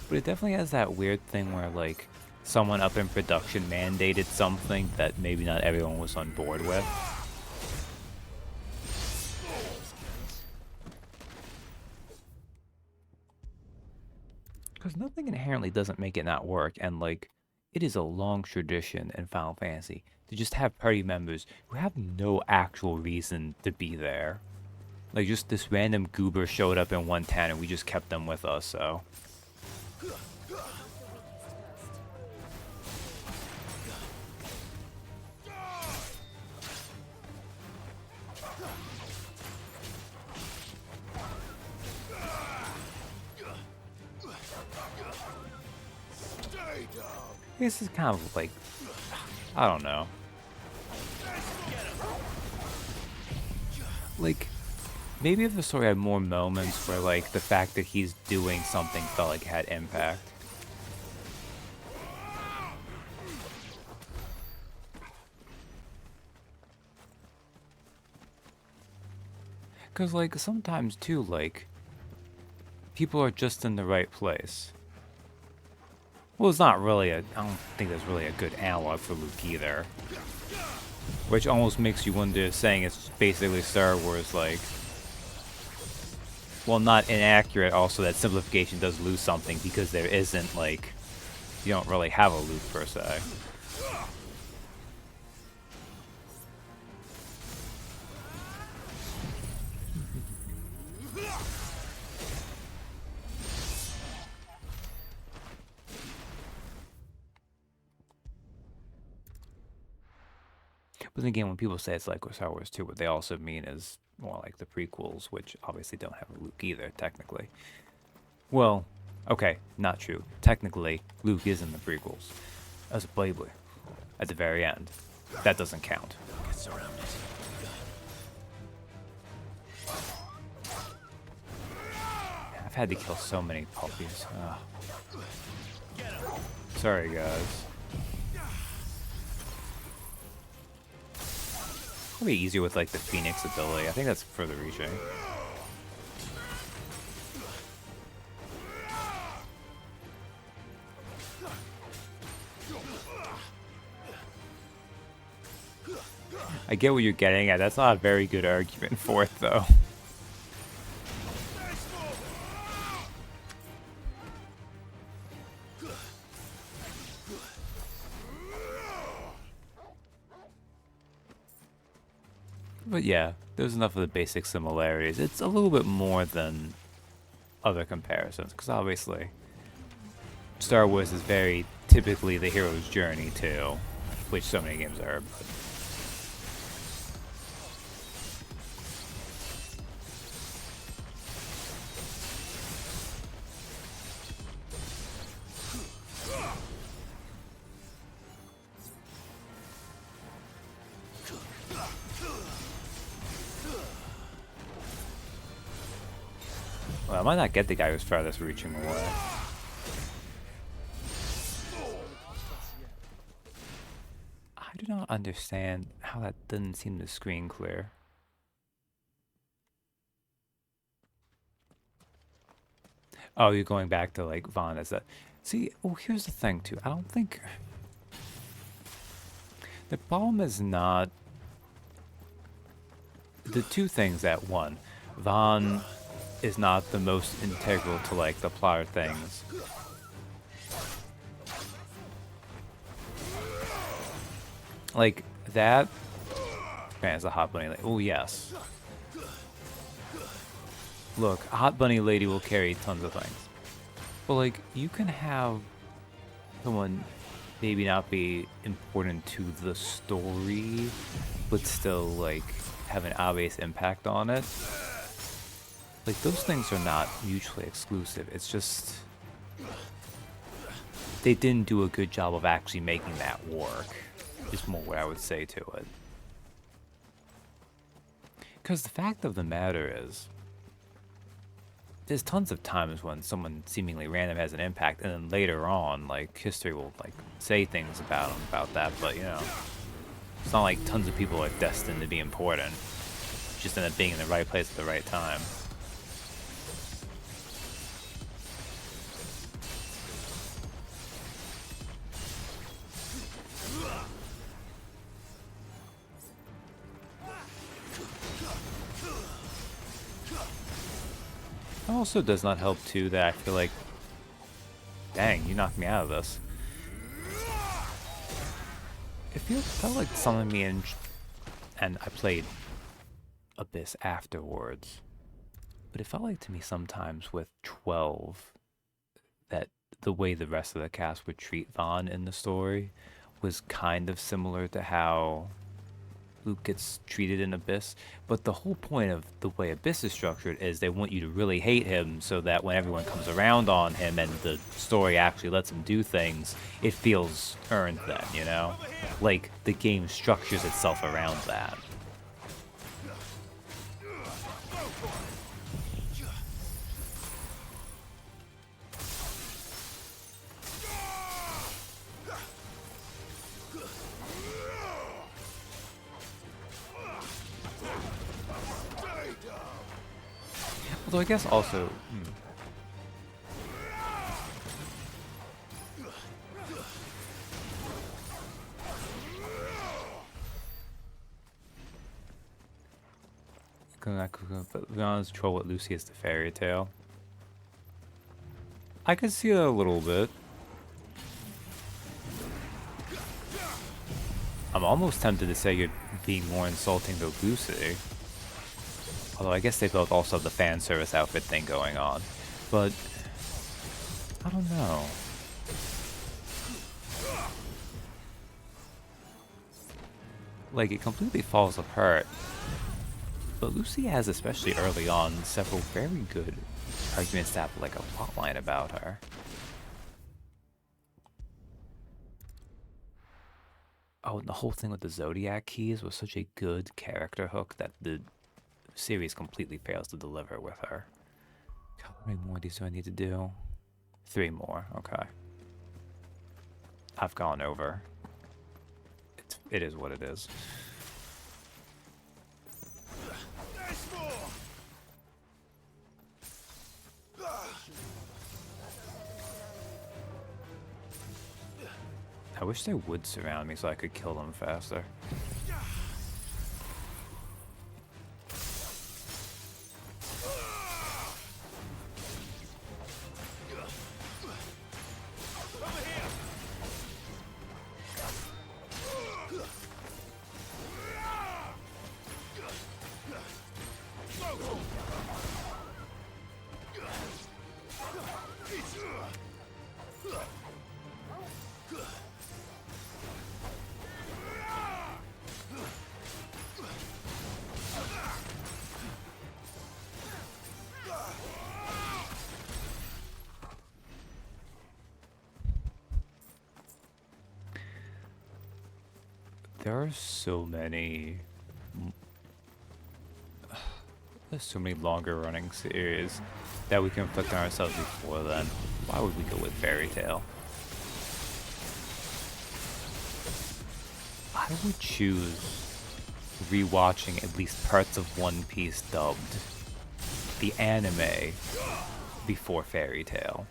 A: But it definitely has that weird thing where, like, someone up in production mandated something that maybe not everyone was on board with. Because nothing inherently doesn't make it not work, and, like, it is a long tradition in Final Fantasy to just have party members who have no actual reason to be there. Like, just this random goober showed up in 110 and we just kept them with us, so... This is kind of like, I don't know. Like, maybe if the story had more moments where, like, the fact that he's doing something felt like it had impact. Because, like, sometimes, too, like, people are just in the right place. Well, it's not really I don't think there's really a good analog for Luke either. Which almost makes you wonder, saying it's basically Star Wars, like... Well, not inaccurate, also that simplification does lose something because there isn't, like... You don't really have a Luke, per se. But then again, when people say it's like Star Wars 2, what they also mean is more like the prequels, which obviously don't have a Luke either, technically. Well, okay, not true. Technically, Luke is in the prequels. As a playboy. At the very end. That doesn't count.
B: Get surrounded.
A: I've had to kill so many puppies. Ugh. Sorry, guys. Probably easier with, like, the Phoenix ability. I think that's further reaching. I get what you're getting at. That's not a very good argument for it, though. But yeah, there's enough of the basic similarities. It's a little bit more than other comparisons, because obviously Star Wars is very typically the hero's journey too, which so many games are. But well, I might not get the guy who's farthest reaching away. I do not understand how that didn't seem to screen clear. Oh, you're going back to like Vaughn as that. See, oh, here's the thing too. I don't think the problem is not the two things that one, Vaughn is not the most integral to like the plot of things. Like that man is a hot bunny. Like, oh yes. Look, a hot bunny lady will carry tons of things. But like you can have someone maybe not be important to the story, but still like have an obvious impact on it. Like those things are not mutually exclusive. It's just they didn't do a good job of actually making that work. Is more what I would say to it. Because the fact of the matter is, there's tons of times when someone seemingly random has an impact, and then later on, like, history will, like, say things about them about that, but, you know, it's not like tons of people are destined to be important. Just end up being in the right place at the right time. It also does not help too that I feel like, dang, you knocked me out of this. It felt like summoning me in, and I played Abyss afterwards. But it felt like to me sometimes with 12 that the way the rest of the cast would treat Vaughn in the story was kind of similar to how Luke gets treated in Abyss, but the whole point of the way Abyss is structured is they want you to really hate him so that when everyone comes around on him and the story actually lets him do things, it feels earned then, you know? Like, the game structures itself around that. Although I guess also, but Leon's troll with Lucy is the fairy tale. I could see it a little bit. I'm almost tempted to say you're being more insulting to Lucy. Although I guess they both also have the fan service outfit thing going on. But I don't know. Like, it completely falls apart. But Lucy has, especially early on, several very good arguments to have like a plotline about her. Oh, and the whole thing with the Zodiac keys was such a good character hook that the series completely fails to deliver with her. How many more of these do I need to do? 3 more, okay. I've gone over. It is what it is. I wish they would surround me so I could kill them faster. There are so many... There's so many longer running series that we can inflict on ourselves before then. Why would we go with Fairy Tail? I would choose rewatching at least parts of One Piece dubbed, the anime, before Fairy Tail.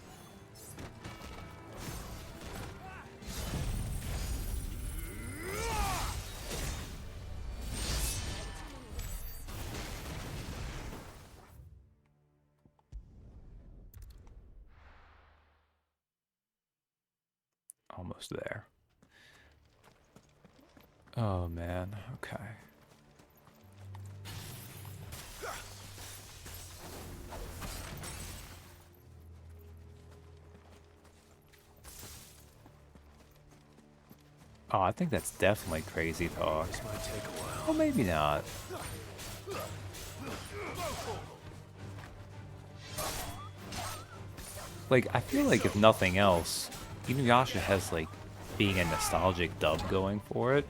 A: Almost there. Oh man, okay. Oh, I think that's definitely crazy talk.
M: This might take a while.
A: Well, maybe not. Like, I feel like if nothing else, Inuyasha has, like, being a nostalgic dub going for it.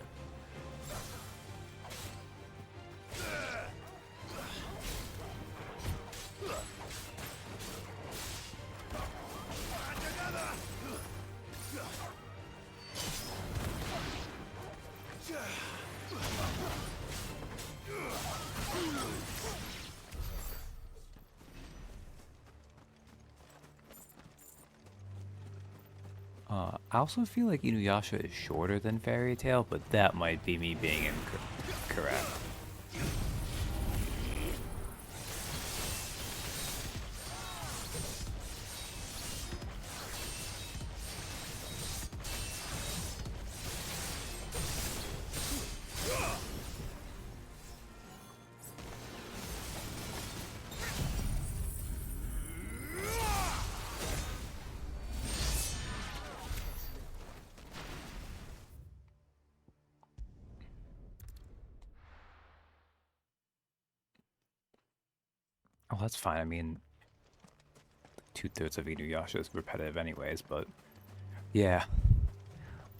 A: I also feel like Inuyasha is shorter than Fairy Tail, but that might be me being incorrect. Oh, that's fine. I mean, 2/3 of Inuyasha is repetitive anyways, but yeah.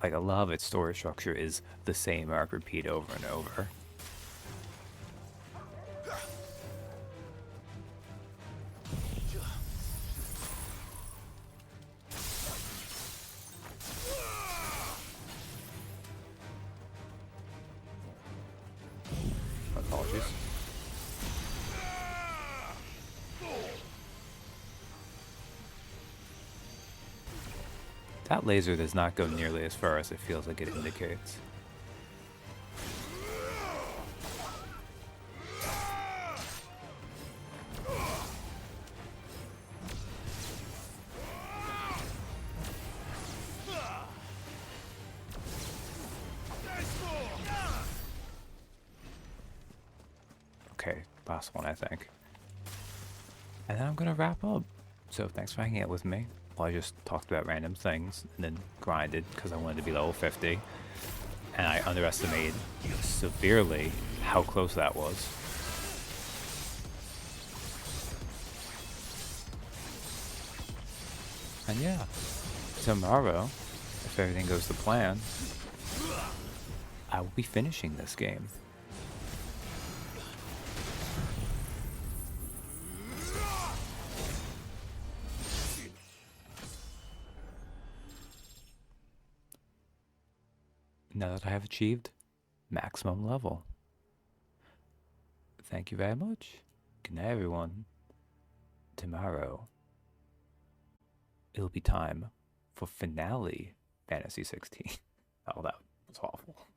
A: Like, a lot of its story structure is the same arc repeat over and over. Apologies. That laser does not go nearly as far as it feels like it indicates. Okay, last one, I think. And then I'm gonna wrap up. So thanks for hanging out with me. Well, I just talked about random things and then grinded because I wanted to be level 50. And I underestimated severely how close that was. And yeah, tomorrow, if everything goes to plan, I will be finishing this game. Now that I have achieved maximum level. Thank you very much. Good night, everyone. Tomorrow, it'll be time for finale Fantasy 16. Oh, that was awful.